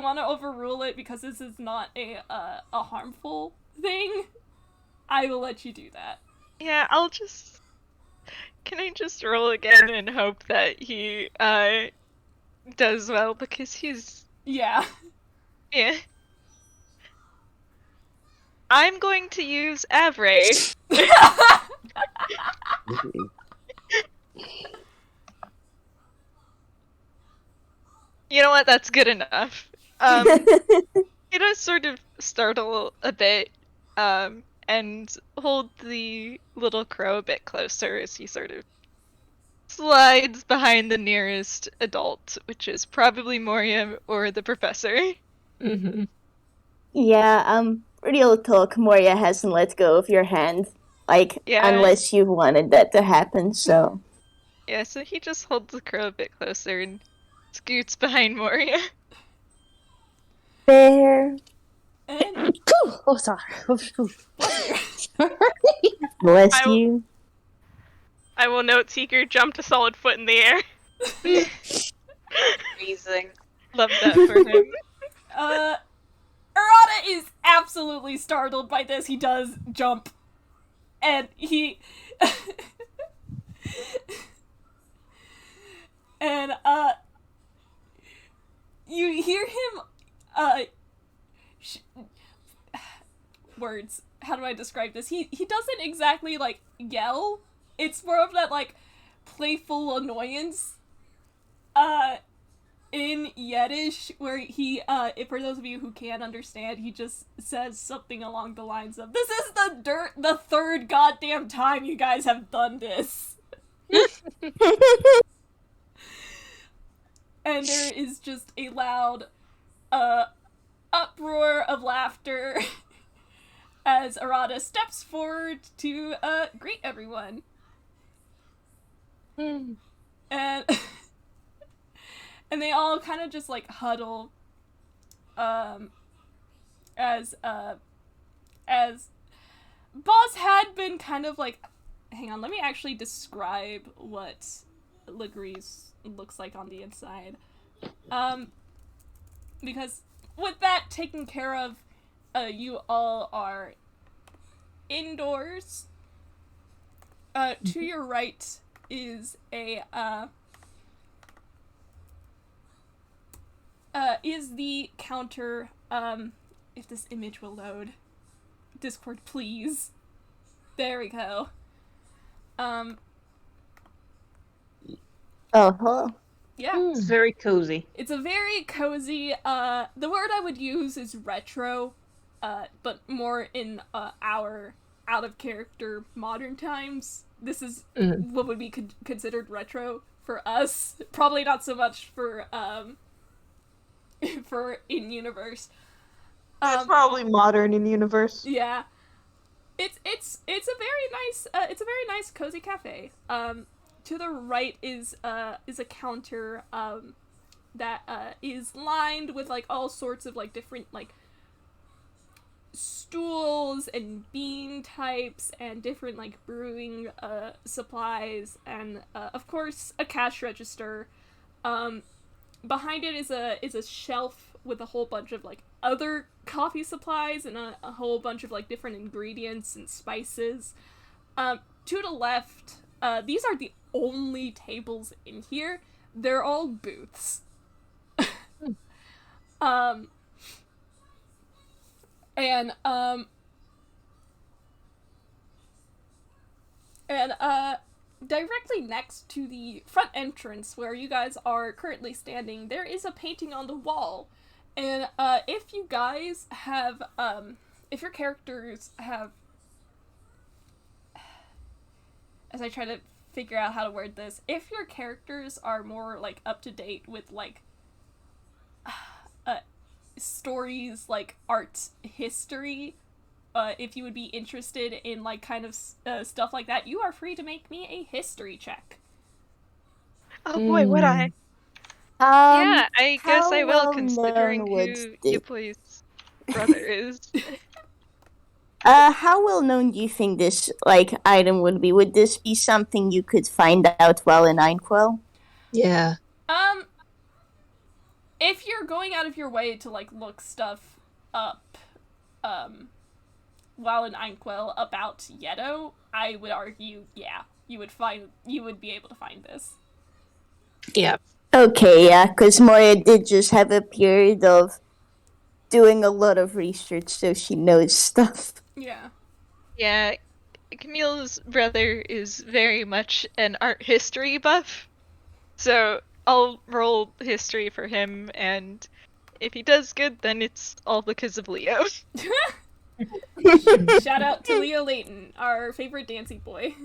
wanna overrule it because this is not a harmful thing, I will let you do that. Yeah, Can I just roll again and hope that he, does well, because he's... Yeah. Yeah. I'm going to use Avray. You know what? That's good enough. He does sort of startle a bit, and hold the little crow a bit closer as he sort of slides behind the nearest adult, which is probably Moria or the professor. Mm-hmm. Yeah, real talk, Moria hasn't let go of your hand. Like, Yeah. unless you wanted that to happen, so... Yeah, so he just holds the crow a bit closer and scoots behind Moria. Fair. And Oh, sorry. Bless I will- you. I will note Seeker jumped a solid foot in the air. Freezing. Love that for him. Arata is absolutely startled by this. He does jump. And he... and, you hear him, words. How do I describe this? He doesn't exactly, like, yell. It's more of that, like, playful annoyance, in Yiddish, where he, for those of you who can't understand, he just says something along the lines of, "This is the third goddamn time you guys have done this." And there is just a loud, uproar of laughter as Arata steps forward to, greet everyone. And and they all kind of just, like, huddle, as Boss had been kind of, like, hang on, let me actually describe what Legree's looks like on the inside. Because with that taken care of, you all are indoors. To your right is is the counter, if this image will load. Discord, please. There we go. Oh, hello. Yeah. It's very cozy. It's a very cozy, the word I would use is retro, but more in, our out-of-character modern times. This is what would be considered retro for us. Probably not so much for for in universe. It's probably modern in universe. Yeah. It's a very nice cozy cafe. To the right is a counter that is lined with like all sorts of like different like stools and bean types and different like brewing supplies and of course a cash register. Behind it is a shelf with a whole bunch of like other coffee supplies and a whole bunch of like different ingredients and spices. To the left, these are the only tables in here. They're all booths. Directly next to the front entrance where you guys are currently standing, there is a painting on the wall. And if you guys have if your characters have, as I try to figure out how to word this, if your characters are more like up to date with like stories like art history, if you would be interested in like kind of stuff like that, you are free to make me a history check. Oh boy, would I? Yeah, I guess I will, considering who Yuppie's brother is. How well known do you think this like item would be? Would this be something you could find out while in Einquell? Yeah. If you're going out of your way to like look stuff up, while in Einquell about Yeddo, I would argue, yeah, you would be able to find this. Yeah. Okay, yeah, because Moria did just have a period of doing a lot of research, so she knows stuff. Yeah. Yeah, Camille's brother is very much an art history buff, so I'll roll history for him, and if he does good, then it's all because of Leo. Shout out to Leo Layton, our favorite dancing boy.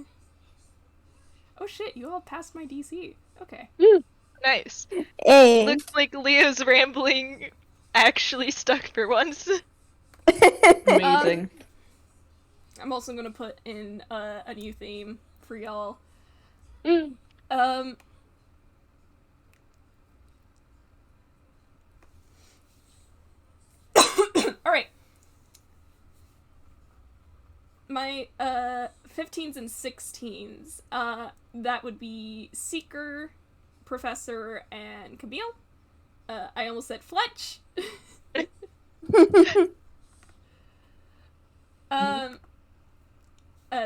Oh shit, you all passed my DC. Okay. Nice. Hey. Looks like Leo's rambling actually stuck for once. Amazing. I'm also gonna put in a new theme for y'all. Alright. My 15s and 16s, that would be Seeker, Professor, and Camille. I almost said Fletch.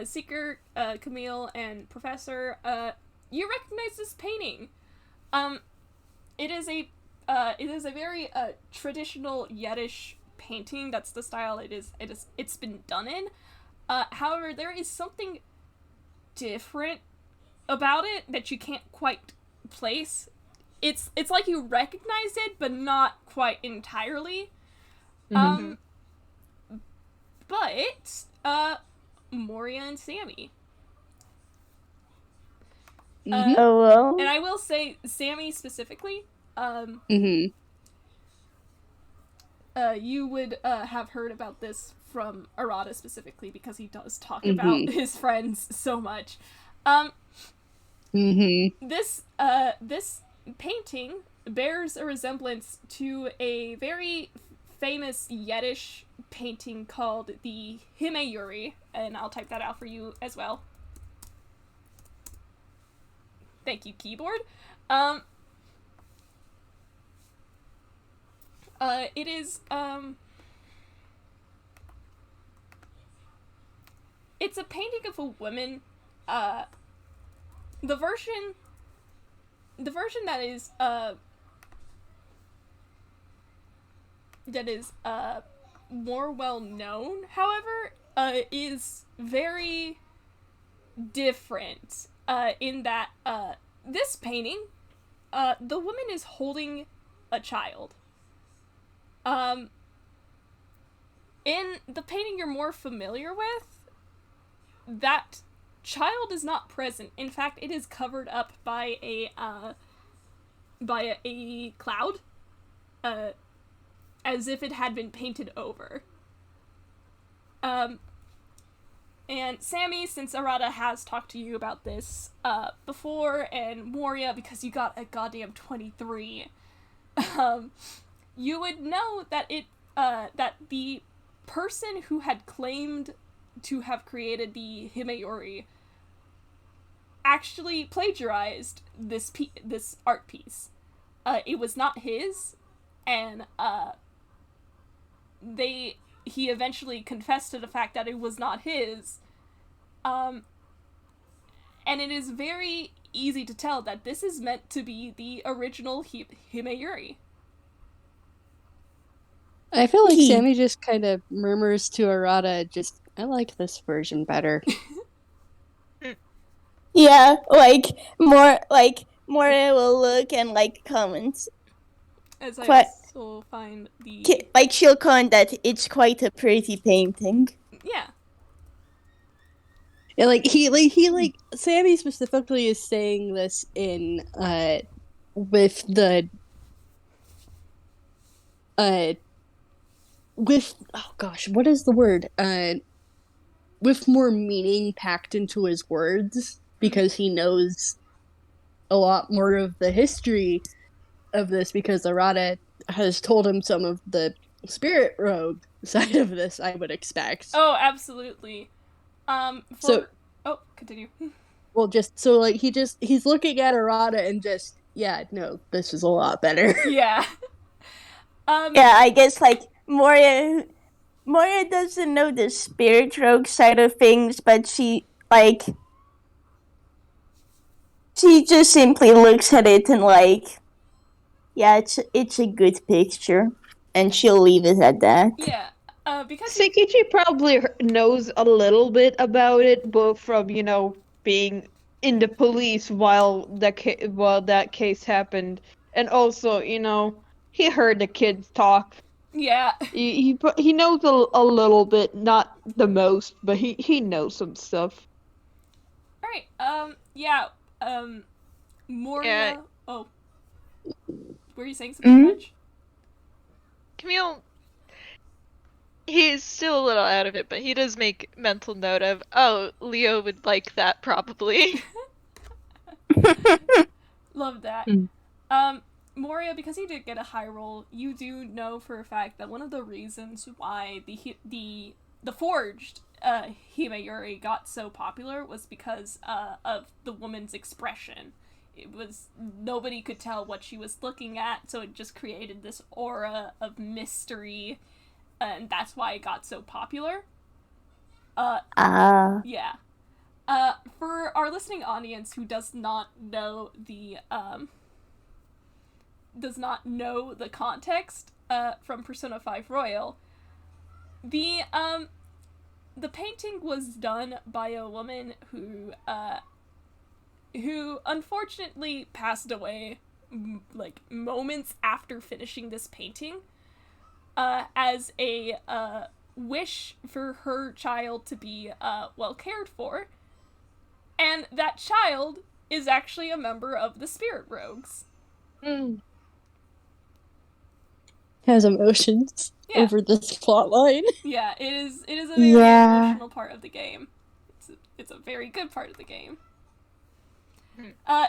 Seeker, Camille, and Professor, you recognize this painting. It is a very traditional Yiddish painting. That's the style it's been done in. However, there is something different about it that you can't quite place. It's like you recognize it, but not quite entirely. But Moria and Sammy. Oh well. And I will say, Sammy specifically, you would have heard about this from Arata specifically, because he does talk about his friends so much. This painting bears a resemblance to a very famous Yiddish painting called the Himeyuri, and I'll type that out for you as well. Thank you, keyboard. It is, it's a painting of a woman. The version that is more well known, however, is very different in that this painting, the woman is holding a child. In the painting you're more familiar with, that child is not present. In fact, it is covered up by a cloud, as if it had been painted over. And Sammy, since Arata has talked to you about this before, and Moria, because you got a goddamn 23, you would know that that the person who had claimed to have created the Himeyori actually plagiarized this art piece. It was not his, and he eventually confessed to the fact that it was not his. And it is very easy to tell that this is meant to be the original Himeyuri. I feel like Sammy just kind of murmurs to Arata, just, I like this version better. Yeah, Moria will look and, comment. As I also find the... she'll comment that it's quite a pretty painting. Yeah. Yeah, Sammy specifically is saying this in, with the, what is the word? With more meaning packed into his words, because he knows a lot more of the history of this, because Arata has told him some of the spirit rogue side of this, I would expect. Oh, absolutely. Continue. Well, he's looking at Arata and just, yeah, no, this is a lot better. Yeah. Yeah, I guess, Moria doesn't know the spirit rogue side of things, but she just simply looks at it and, yeah, it's a good picture, and she'll leave it at that. Yeah. Because Sekichi probably knows a little bit about it, both from, being in the police while that case happened, and also, he heard the kids talk. Yeah. He knows a little bit, not the most, but he knows some stuff. Alright, Moria... Yeah. Oh. Were you saying something, Fletch? Camille, he's still a little out of it, but he does make mental note of, oh, Leo would like that probably. Love that. Moria, because you did get a high roll, you do know for a fact that one of the reasons why the forged Himeyuri got so popular was because of the woman's expression. It was, nobody could tell what she was looking at, so it just created this aura of mystery, and that's why it got so popular. Yeah. For our listening audience who does not know the context from Persona 5 Royal, the painting was done by a woman who unfortunately passed away moments after finishing this painting, as a wish for her child to be well cared for, and that child is actually a member of the Spirit Rogues. Has emotions over this plotline. Yeah, it is a very emotional part of the game. It's a very good part of the game.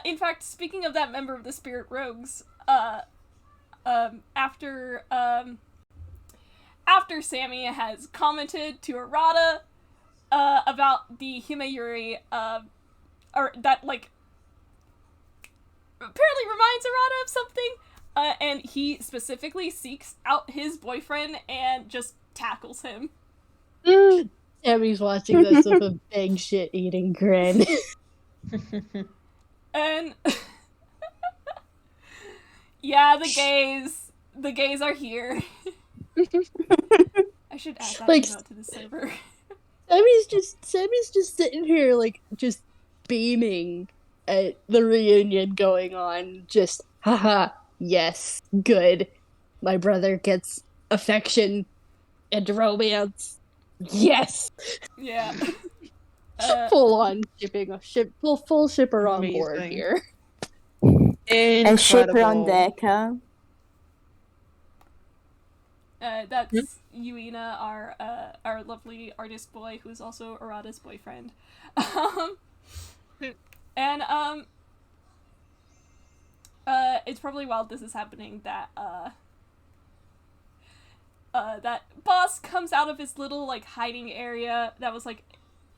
In fact, speaking of that member of the Spirit Rogues, after Sammy has commented to Arata about the Himeyuri, or that apparently reminds Arata of something, and he specifically seeks out his boyfriend and just tackles him. Sammy's watching this with a big shit-eating grin. And yeah, the gays are here. I should add that note to the server. Sammy's just sitting here, just beaming at the reunion going on. Just, haha, yes, good. My brother gets affection and romance. Yes! Yeah. Full on shipping a ship, full shipper on board Amazing. here. And shipper on Incredible. deck, huh? That's Yuina, our lovely artist boy, who's also Arata's boyfriend. And it's probably while this is happening that that boss comes out of his little like hiding area. That was like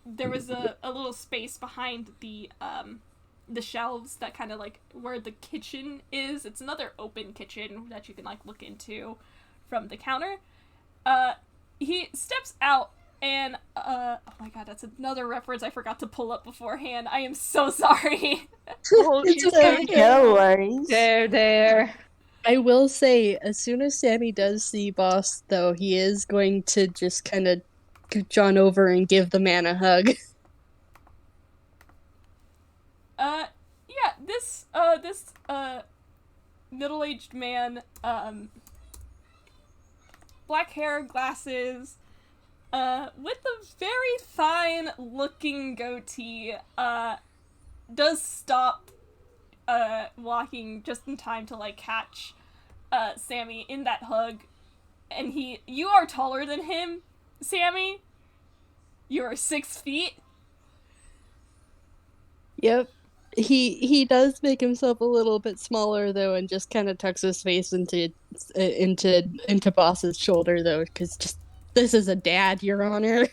there was a little space behind the shelves that kind of like where the kitchen is. It's another open kitchen that you can like look into from the counter. He steps out and oh my god, that's another reference I forgot to pull up beforehand. I am so sorry. It's okay. No worries. There. I will say, as soon as Sammy does see Boss, though, he is going to just kind of gooch on over and give the man a hug. Yeah, this middle-aged man, black hair, glasses, with a very fine-looking goatee, does stop, walking just in time to, like, catch, Sammy in that hug, and you are taller than him, Sammy. You are 6 feet. Yep. He does make himself a little bit smaller though, and just kind of tucks his face into Boss's shoulder though, because just this is a dad, Your Honor.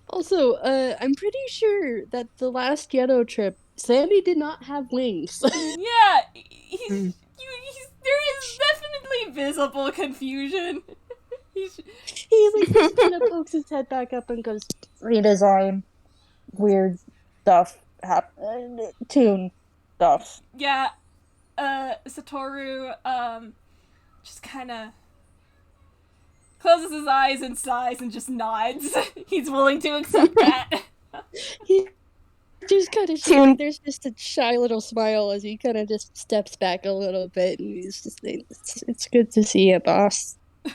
Also, I'm pretty sure that the last Yeddo trip, Sammy did not have wings. Yeah, there is definitely visible confusion. He like just kind of pokes his head back up and goes, redesign, weird stuff happen, tune stuff. Yeah, Satoru, just kind of closes his eyes and sighs and just nods. He's willing to accept that. He just kind of like, there's just a shy little smile as he kind of just steps back a little bit, and he's just like, it's good to see you, boss. It's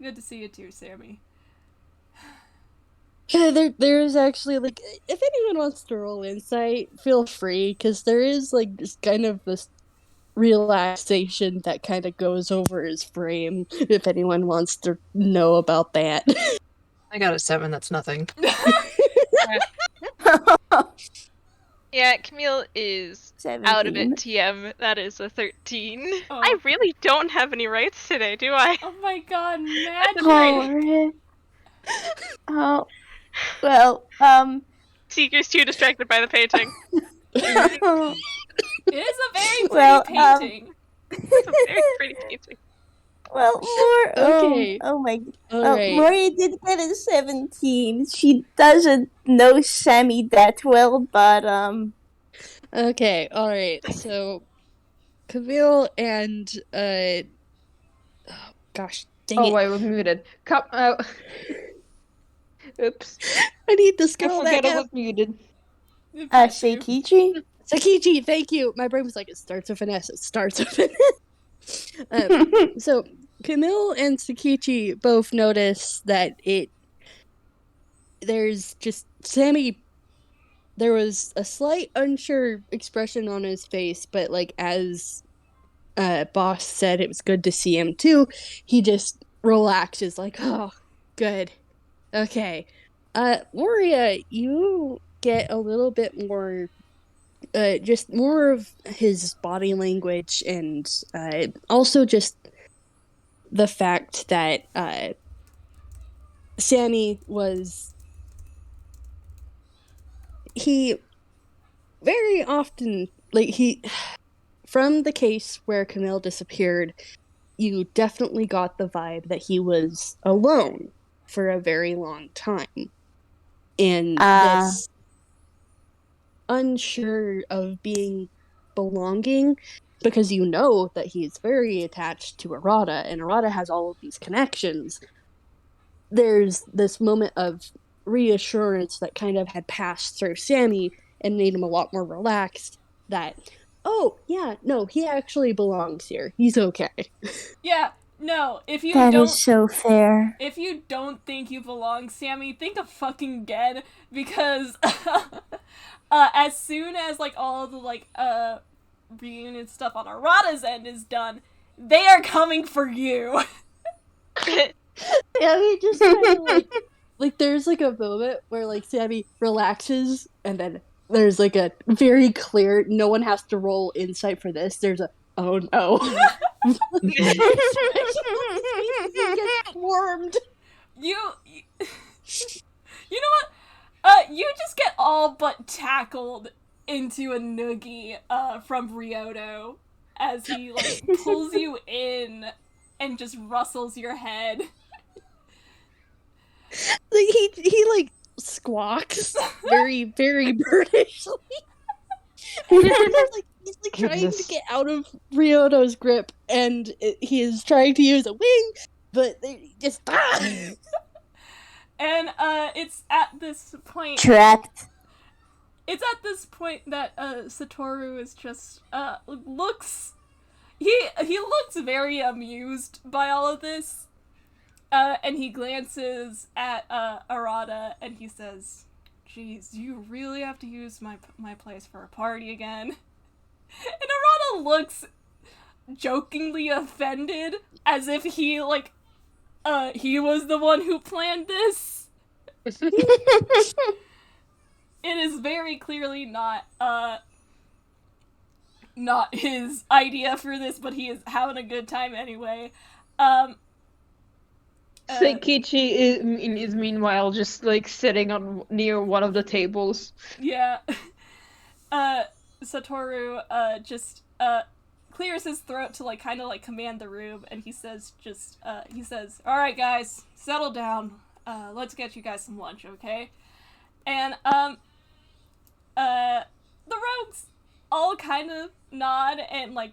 good to see you too, Sammy. Yeah, there's actually, like, if anyone wants to roll insight, feel free, because there is, like, just kind of this relaxation that kind of goes over his frame, if anyone wants to know about that. I got a 7, that's nothing. Yeah, Camille is 17. out of it, TM. That is a 13. Oh. I really don't have any rights today, do I? Oh my god, magic! Oh, well, Seeker's too distracted by the painting. It is a very pretty Well, painting. It's a very pretty painting. well, Okay. Oh my. Alright. Moria did get a 17. She doesn't know Sammy that well, but Okay, alright, so Camille and, oh, gosh, dang it. Oh, I was muted. Oops. I need to I scroll forget back I up. was muted. Seikichi? Sakichi, thank you. My brain was like, it starts with an S. It starts with an S. So Camille and Sakichi both notice that there's just Sammy. There was a slight unsure expression on his face, but like as Boss said, it was good to see him too. He just relaxes, like, oh, good, okay. Moria, you get a little bit more. Just more of his body language, and also just the fact that Sammy he very often, like, from the case where Camille disappeared, you definitely got the vibe that he was alone for a very long time. And this unsure of being belonging, because you know that he's very attached to Arata, and Arata has all of these connections. There's this moment of reassurance that kind of had passed through Sammy and made him a lot more relaxed that, oh, yeah, no, he actually belongs here. He's okay. Yeah, No, if you That don't is so fair. if you don't think you belong, Sammy, think of fucking again, because as soon as like all the like reunion stuff on Arata's end is done, they are coming for you. Sammy just kind of like there's like a moment where like Sammy relaxes, and then there's like a very clear, no one has to roll insight for this. There's a oh no. He gets swarmed. You know what? You just get all but tackled into a noogie from Ryoto as he like pulls you in and just rustles your head. Like he like squawks very very birdishly. And then, like, he's like trying to get out of Ryoto's grip, and he is trying to use a wing, but they just And it's at this point Trapped. It's at this point that Satoru is just looks he looks very amused by all of this. And he glances at Arata and he says, "Jeez, you really have to use my place for a party again." And Arata looks jokingly offended, as if he was the one who planned this. It is very clearly not his idea for this, but he is having a good time anyway. Seikichi is meanwhile just like sitting near one of the tables. Yeah. Satoru just clears his throat to like kind of like command the room, and he says, "All right, guys, settle down. Let's get you guys some lunch, okay?" And the rogues all kind of nod and like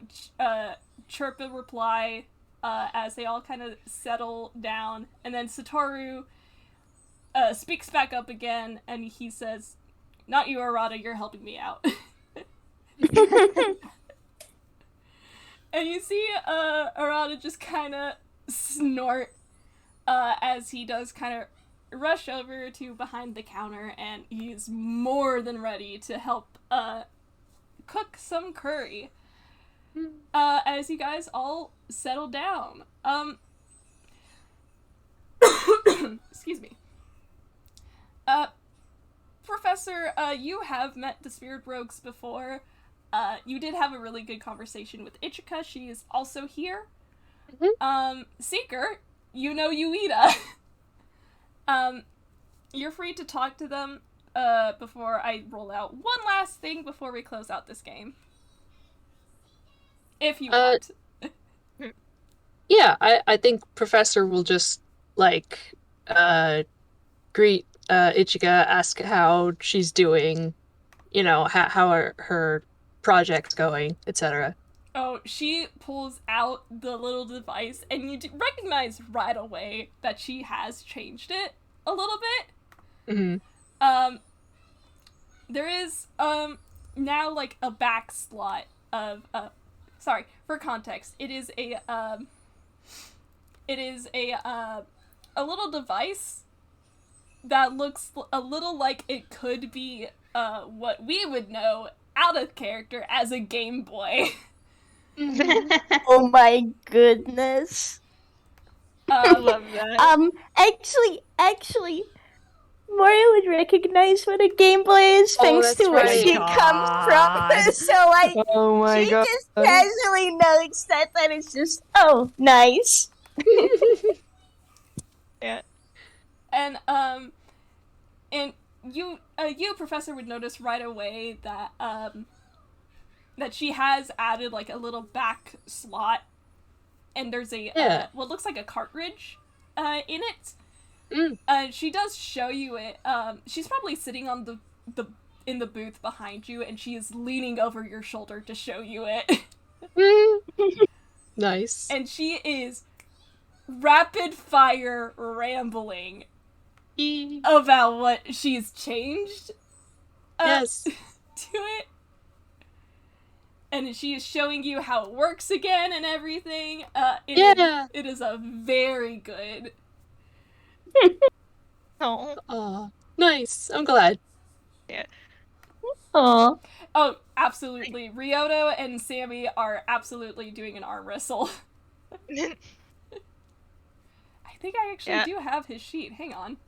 chirp a reply as they all kind of settle down, and then Satoru speaks back up again, and he says, "Not you, Arata, you're helping me out." And you see Arata just kind of snort as he does kind of rush over to behind the counter, and he's more than ready to help cook some curry. As you guys all settle down. Excuse me. Professor, you have met the Spirit Rogues before. You did have a really good conversation with Ichika. She is also here. Mm-hmm. Seeker, you know Yuita. You're free to talk to them before I roll out one last thing before we close out this game. If you want. Yeah, I think Professor will just, like, greet Ichika, ask how she's doing, you know, how are her projects going, etc. Oh, she pulls out the little device, and you recognize right away that she has changed it a little bit. Mm-hmm. There is, now, like, a back slot of, sorry, for context, it is a little device that looks a little like it could be, what we would know out of character as a Game Boy. Oh my goodness. I love that. Actually, Moria would recognize what a Game Boy is thanks that's to where right. she comes from. So, like, Oh my she god. just casually notes that it's just, oh, nice. Yeah. And you, Professor, would notice right away that, that she has added, like, a little back slot, and there's a, what looks like a cartridge, in it. She does show you it. She's probably sitting on in the booth behind you, and she is leaning over your shoulder to show you it. Nice. And she is rapid fire rambling about what she's changed Yes. to it. and she is showing you how it works again and everything. It is a very good. Oh. Aw, nice. I'm glad. Aw. Oh, absolutely. Ryota and Sammy are absolutely doing an arm wrestle. I think I actually do have his sheet. Hang on.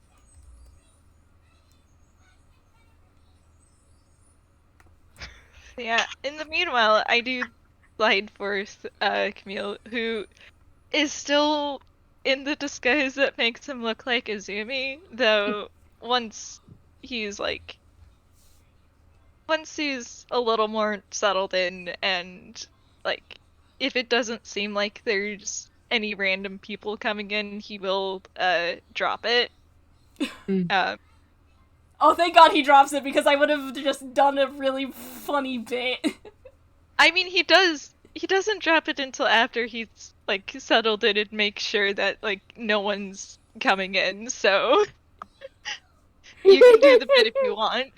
Yeah, in the meanwhile, I do slide forth Camille, who is still in the disguise that makes him look like Azumi, though once he's a little more settled in and, like, if it doesn't seem like there's any random people coming in, he will drop it. Oh, thank God he drops it, because I would have just done a really funny bit. I mean, he doesn't drop it until after he's, like, settled in and makes sure that, like, no one's coming in, so you can do the bit if you want.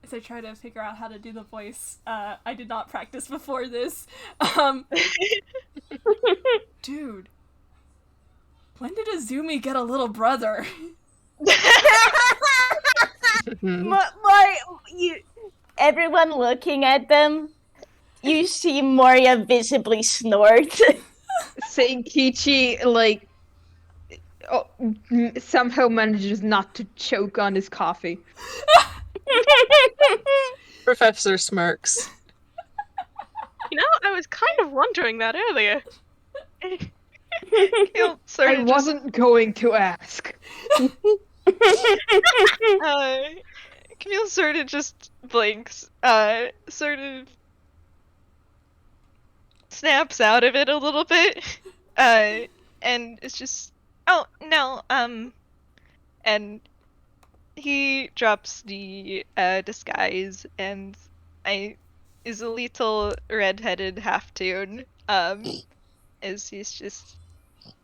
As I try to figure out how to do the voice, I did not practice before this. Dude. When did Azumi get a little brother? Everyone looking at them, you see Moria visibly snort. Seikichi, like, somehow manages not to choke on his coffee. Professor smirks. You know, I was kind of wondering that earlier. I wasn't going to ask. Camille sort of just blinks, sort of snaps out of it a little bit, and it's just, oh, no, and he drops the, disguise, and is a little red-headed half-toon, is he's just,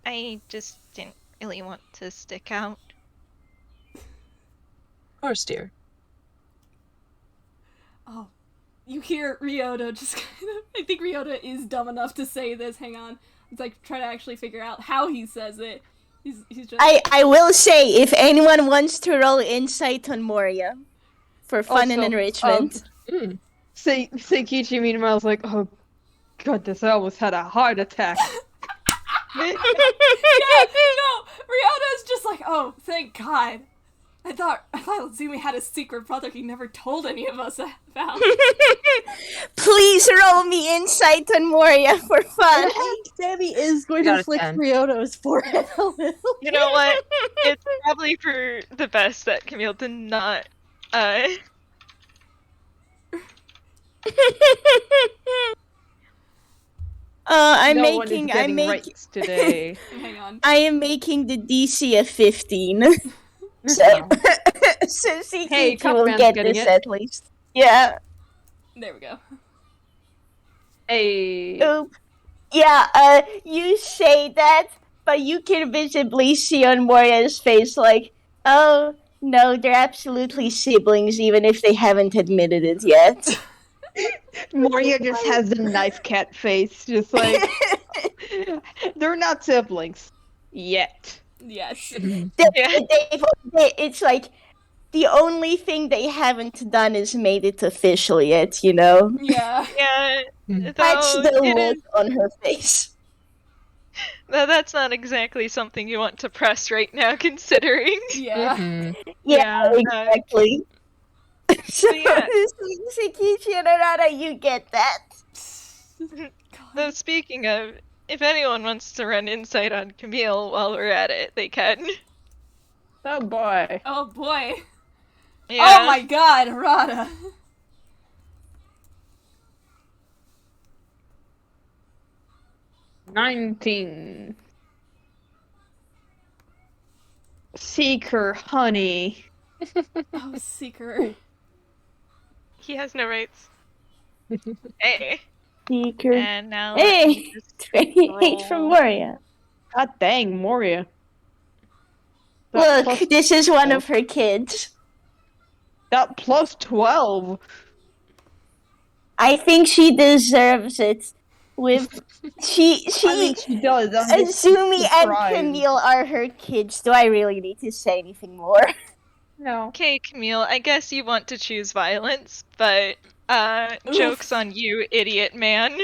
I just didn't really want to stick out. Of course, dear. Oh, you hear Ryota just kind of... I think Ryota is dumb enough to say this. Hang on. It's like, try to actually figure out how he says it. He's just... I will say, if anyone wants to roll insight on Moria for fun and enrichment. Seikichi, meanwhile, is like, oh, goodness, I almost had a heart attack. Yeah, no, Ryota's just like, oh, thank God. I thought Azumi had a secret brother he never told any of us about. Please roll me insight on Moria for fun. I think Sammy is going to flick 10. Ryoto's forehead a little. You know what? It's probably for the best that Camille did not, I'm no one is making getting rights today. Hang on. I am making the DC a 15. So Seikichi Hey, will Cupman's get getting this it. at least. Yeah. There we go. Hey. Oop. Yeah, you say that, but you can visibly see on Moria's face, like, oh, no, they're absolutely siblings, even if they haven't admitted it yet. Moria just has the knife cat face, just like, they're not siblings. Yet. Yes. It's like, the only thing they haven't done is made it official yet, you know? Yeah. yeah, That's though the it look is, on her face. though that's not exactly something you want to press right now, considering. Yeah. Yeah, exactly. So, yeah. Seikichi and Arata, you get that. Though speaking of, if anyone wants to run insight on Camille while we're at it, they can. Oh boy. Oh boy. Yeah. Oh my God, Rada. 19. Seeker, honey. Oh, Seeker. He has no rights. Hey. Seeker. And now Hey, just 28 from Moria. God dang, Moria. Look, plus- this is one of her kids. That plus 12. I think she deserves it. With she I mean, she does. I'm just Azumi and surprised. Camille are her kids. Do I really need to say anything more? No. Okay, Camille, I guess you want to choose violence, but joke's on you, idiot man.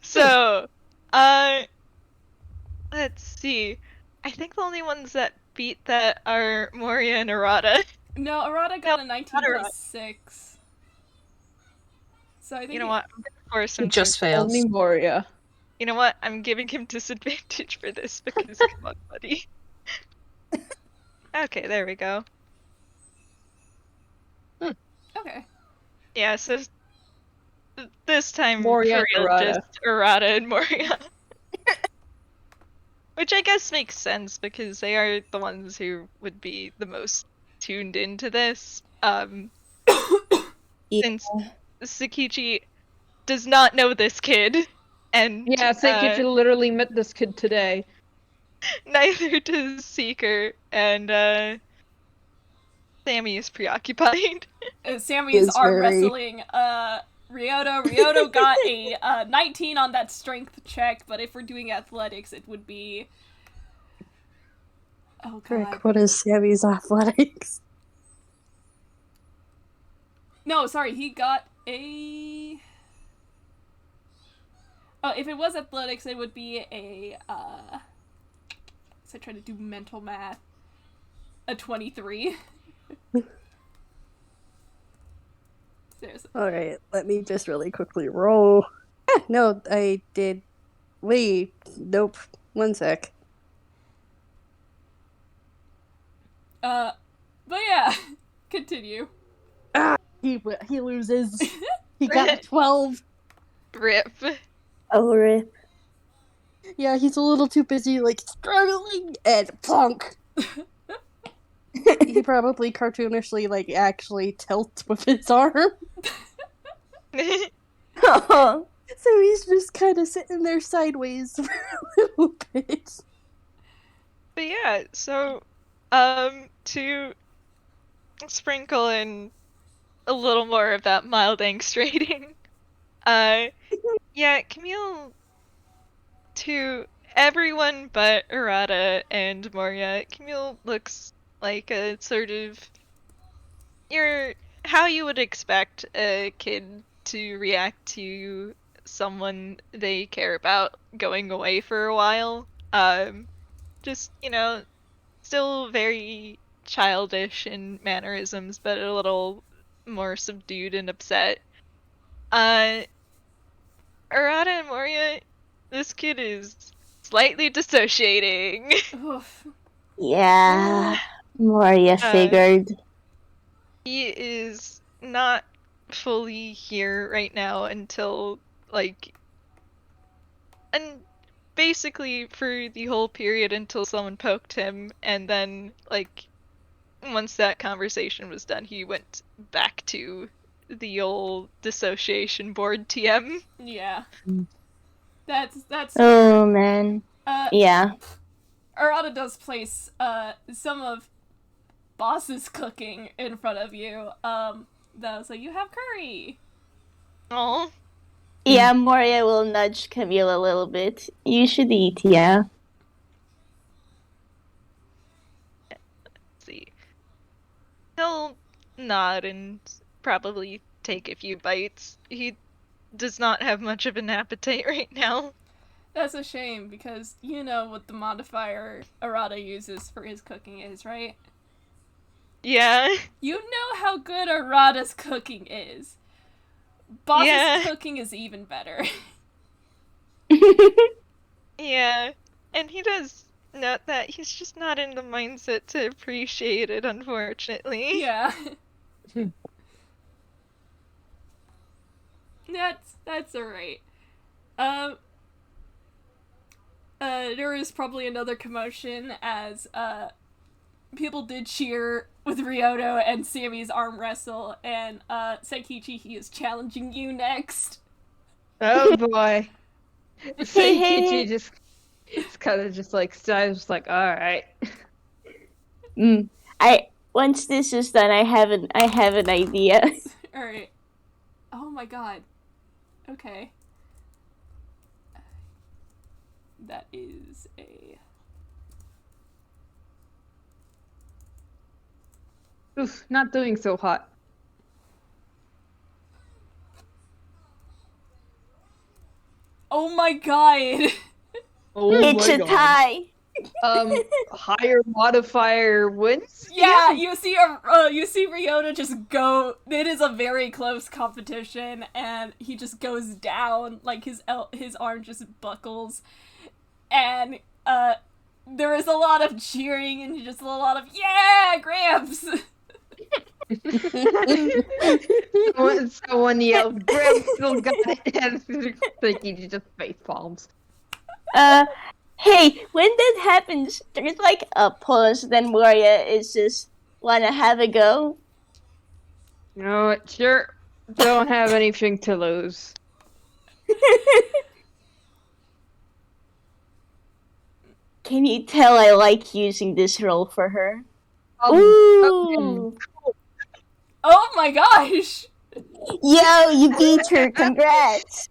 So, let's see. I think the only ones that beat that are Moria and Arata. No, Arata got a 19 not plus Arata. 6. So I think You know what? I'm gonna force him Just to. fails. Only Moria. You know what? I'm giving him disadvantage for this because come on, buddy. Okay, there we go. Okay. Yeah, so this time Moria for and real, Arata. just Arata and Moria. Which I guess makes sense because they are the ones who would be the most tuned into this. Since Sakichi does not know this kid, and Yeah, Sakichi literally met this kid today. neither does Seeker, and Sammy is preoccupied. Sammy's Is arm very- wrestling Ryoto. Ryoto got a 19 on that strength check, but if we're doing athletics, it would be... Oh god. Frick, what is Sammy's athletics? No, sorry, he got a... Oh, if it was athletics, it would be a, so I try to do mental math. A 23. Seriously. Alright, let me just really quickly roll. No, I did. Wait, nope. One sec. But yeah, continue. He loses. He got a 12. Rip. Oh, rip. Yeah, he's a little too busy, like, struggling, and plonk! He probably cartoonishly, like, actually tilts with his arm. Oh, So he's just kind of sitting there sideways for a little bit. But yeah, so to sprinkle in a little more of that mild angst rating, yeah, Camille, to everyone but Arata and Moria, Camille looks like a sort of how you would expect a kid to react to someone they care about going away for a while. Just, still very childish in mannerisms, but a little more subdued and upset. Arata and Moria, this kid is slightly dissociating. Oof. yeah. Moria figured. He is not fully here right now until, and basically for the whole period until someone poked him, and then, once that conversation was done, he went back to the old dissociation board TM. Yeah. That's Oh, man. Yeah. Arata does place some of Boss's cooking in front of you. That was like, you have curry. Oh, Yeah, Moria will nudge Camille a little bit. You should eat, yeah. let's see. He'll nod and probably take a few bites. He does not have much of an appetite right now. That's a shame, because you know what the modifier Arata uses for his cooking is, right? Yeah. You know how good Arata's cooking is. Boss's cooking is even better. Yeah. And he does note that he's just not in the mindset to appreciate it, unfortunately. Yeah. That's alright. There is probably another commotion as people did cheer with Ryoto and Sammy's arm wrestle, and Saikichi, he is challenging you next. Oh boy. Sakichi just it's kind of just like, so I was like, all right. I Once this is done, I have an idea. Alright. Oh my god. Okay. That is a... Oof, not doing so hot. Oh my god! Oh It's my a god. tie. Higher modifier wins? Yeah, you see Ryota just go. It is a very close competition, and he just goes down, like his arm just buckles, and there is a lot of cheering and just a lot of yeah, Gramps. Someone yelled, Gramps still got it, and he just face palms. Hey, when that happens, there's like a pause, then Moria is just wanna have a go. You know what? Sure. Don't have anything to lose. Can you tell I like using this role for her? Okay. Ooh! Oh my gosh! Yo, you beat her, congrats!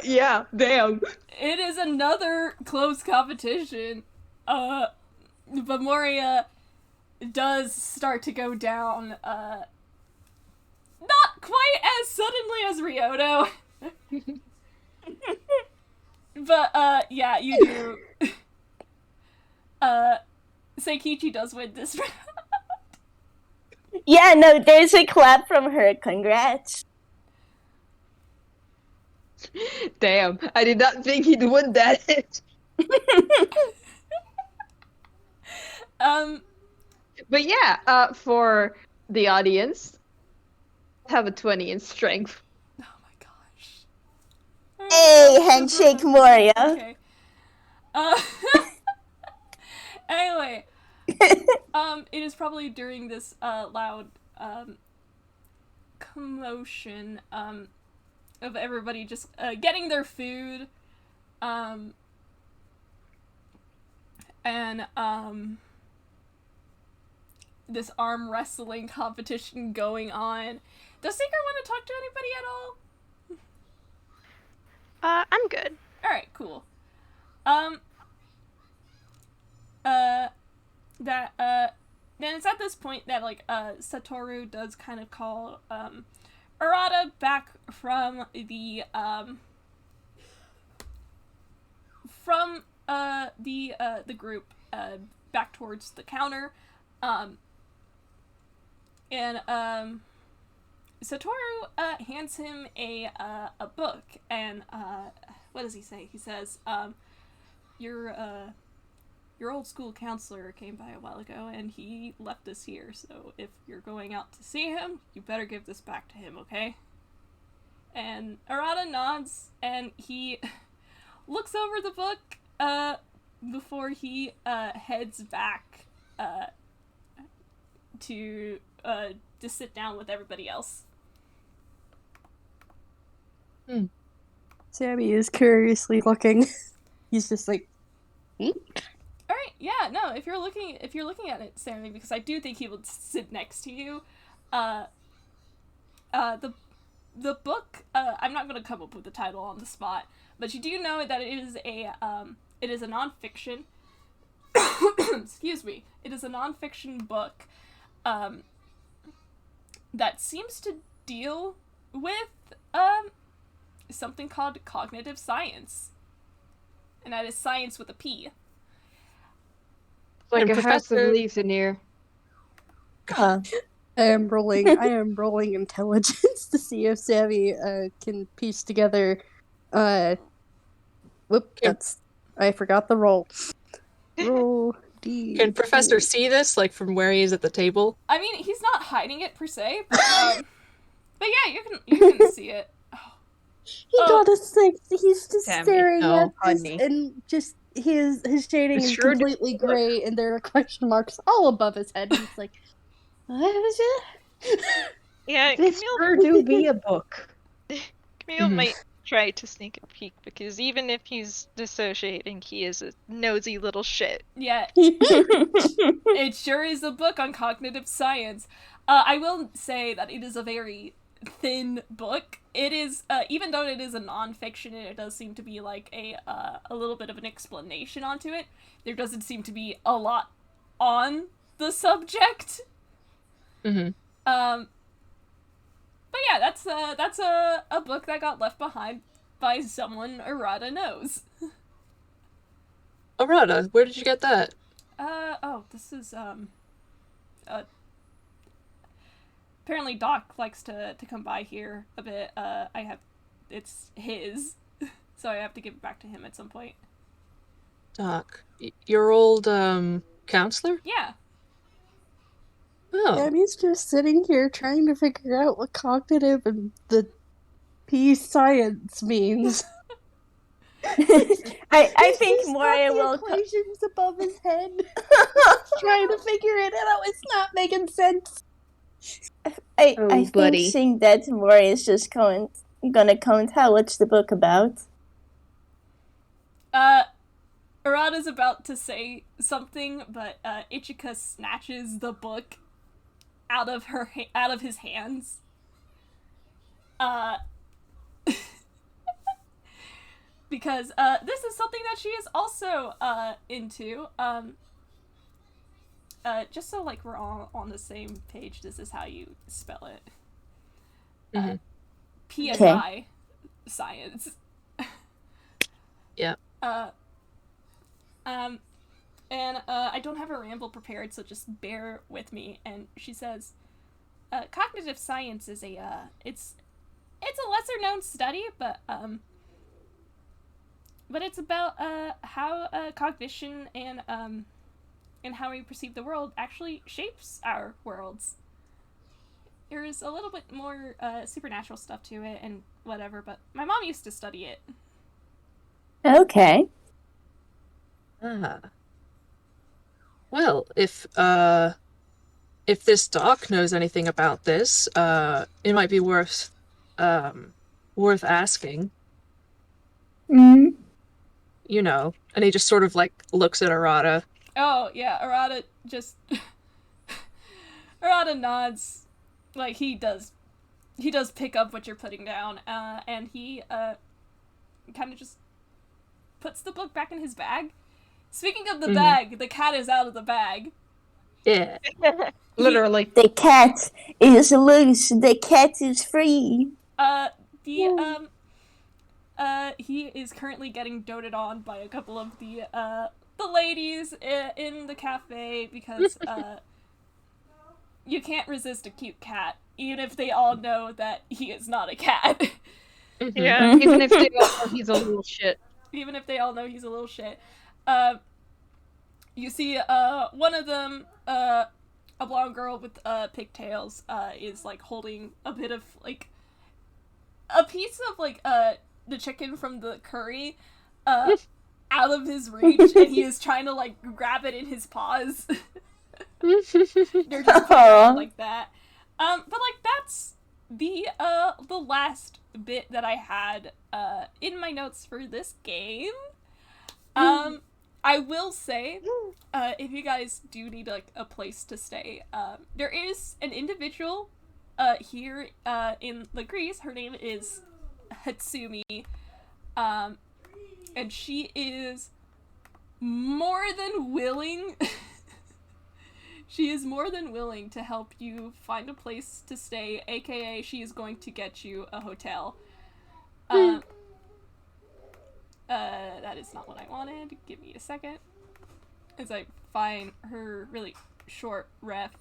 Yeah, damn. It is another close competition. But Moria does start to go down, not quite as suddenly as Ryoto. But, yeah, you do. Seikichi does win this round. Yeah, no, there's a clap from her, congrats. Damn, I did not think he'd win that. But yeah, for the audience, have a 20 in strength. Oh my gosh. Hey, handshake Moria. Okay. Anyway, it is probably during this loud commotion of everybody just getting their food, and this arm wrestling competition going on. Does Seeker want to talk to anybody at all? I'm good. Alright, cool. Then it's at this point that, like, Satoru does kind of call, Arata back from the group, back towards the counter, and, Satoru, hands him a book, and, what does he say? He says, your old school counselor came by a while ago, and he left this here, so if you're going out to see him, you better give this back to him, okay? And Arata nods, and he looks over the book, before he, heads back, to sit down with everybody else. Sammy is curiously looking. He's just like, Alright, yeah, no, if you're looking at it, Sammy, because I do think he will sit next to you, the book, I'm not gonna come up with the title on the spot, but you do know that it is a nonfiction, excuse me, it is a nonfiction book, that seems to deal with, something called cognitive science. And that is science with a P. Like And a house of Professor- leaves in here. Huh. I am rolling intelligence to see if Sammy can piece together. Whoop, that's I forgot the roll. Roll D. Can Professor see this, like, from where he is at the table? I mean, he's not hiding it per se, but yeah, you can see it. He Oh. got a 6. He's just Sammy, staring no, at this, honey. and just his shading is Sure completely gray, and there are question marks all above his head. And he's like, "What was it?" Yeah, This Camille, sure do be a book. Camille might try to sneak a peek, because even if he's dissociating, he is a nosy little shit. Yeah, it sure is a book on cognitive science. I will say that it is a very thin book. It is, even though it is a non-fiction, and it does seem to be like a little bit of an explanation onto it, there doesn't seem to be a lot on the subject. Mm-hmm. But yeah, that's a book that got left behind by someone Arata knows. Arata, where did you get that? This is, apparently Doc likes to come by here a bit. It's his, so I have to give it back to him at some point. Doc. Your old, counselor? Yeah. Oh. Sammy's just sitting here trying to figure out what cognitive and the P science means. I think He's Moria got the will. equations above his head, trying to figure it out. It's not making sense. I Oh, buddy. think seeing that Moria is just gonna come and tell what's the book about. Arata's about to say something, but Ichika snatches the book out of his hands. Because this is something that she is also into. Just so like we're all on the same page, this is how you spell it. Mhm. PSI science. Yeah. And I don't have a ramble prepared, so just bear with me. And she says, cognitive science is it's a lesser known study, but it's about how cognition and how we perceive the world actually shapes our worlds. There's a little bit more supernatural stuff to it and whatever, but my mom used to study it. Okay. Ah. Well, if this doc knows anything about this, it might be worth asking. Mm. You know, and he just sort of like looks at Arata. Oh yeah, Arata just Arata nods, like he does pick up what you're putting down, and he kind of just puts the book back in his bag. Speaking of the bag, the cat is out of the bag. Yeah. Literally. The cat is loose. The cat is free. He is currently getting doted on by a couple of the ladies in the cafe because you can't resist a cute cat, even if they all know that he is not a cat. Yeah. Even if they all know he's a little shit. Even if they all know he's a little shit. You see one of them, a blonde girl with pigtails, is like holding a bit of like a piece of like the chicken from the curry out of his reach, and he is trying to like grab it in his paws. They're just playing like that. But like that's the last bit that I had in my notes for this game. I will say, if you guys do need like a place to stay, there is an individual here in the Greece. Her name is Hatsumi, and she is more than willing. She is more than willing to help you find a place to stay, aka she is going to get you a hotel. That is not what I wanted. Give me a second. As I find her really short ref.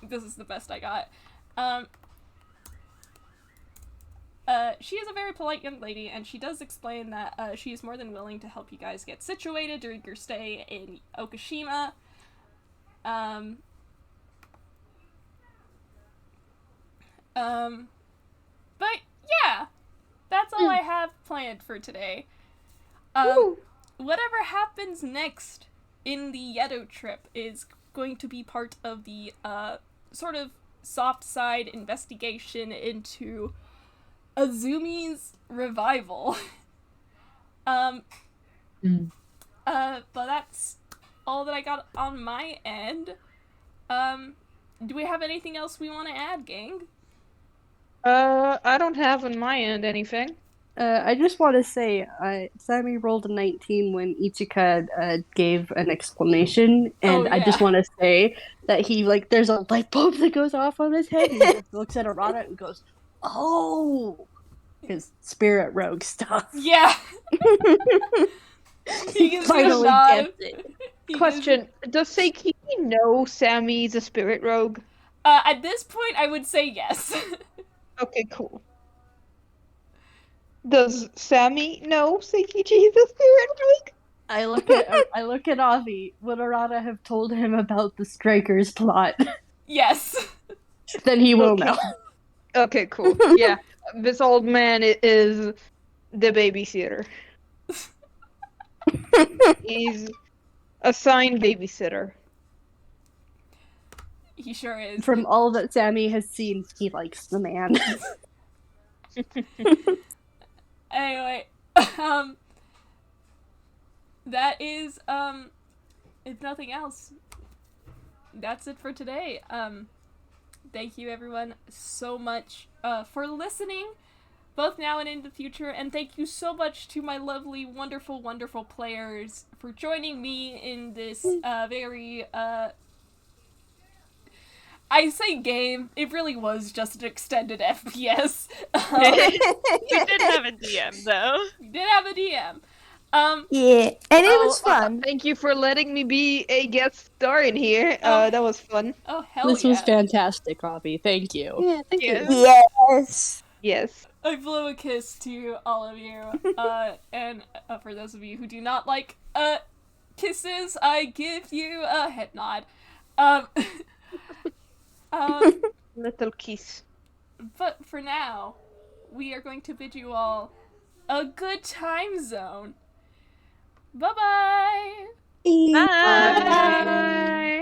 This is the best I got. She is a very polite young lady, and she does explain that she is more than willing to help you guys get situated during your stay in Okashima. But yeah, that's all I have planned for today. Whatever happens next in the Yeddo trip is going to be part of the sort of soft side investigation into Azumi's revival. But that's all that I got on my end. Do we have anything else we want to add, gang? I don't have on my end anything. I just want to say, Sammy rolled a 19 when Ichika gave an explanation, and I just want to say that there's a light bulb that goes off on his head, and he just looks at Arata and goes, "Oh!" His spirit rogue stuff. Yeah! He Finally gets it. Question, does Seiki know Sammy's a spirit rogue? At this point, I would say yes. Okay, cool. Does Sammy know Seikichi is a spirit rogue? I look at Avi. Would Arata have told him about the Strikers plot? Yes. Then he will know. Okay, cool. Yeah, this old man is the babysitter. He's assigned babysitter. He sure is. From all that Sammy has seen, he likes the man. Anyway, that is, if nothing else, that's it for today. Thank you everyone so much, for listening, both now and in the future, and thank you so much to my lovely, wonderful, wonderful players for joining me in this, very, I say game, it really was just an extended FPS. We did have a DM, though. We did have a DM. Yeah, and it was fun. Thank you for letting me be a guest star in here. That was fun. Oh, hell This yeah. was fantastic, Avi. Thank you. Yeah, thank you. Yes. Yes. I blew a kiss to all of you. And for those of you who do not like kisses, I give you a head nod. Little kiss. But for now, we are going to bid you all a good time zone. Bye-bye! Bye. Bye.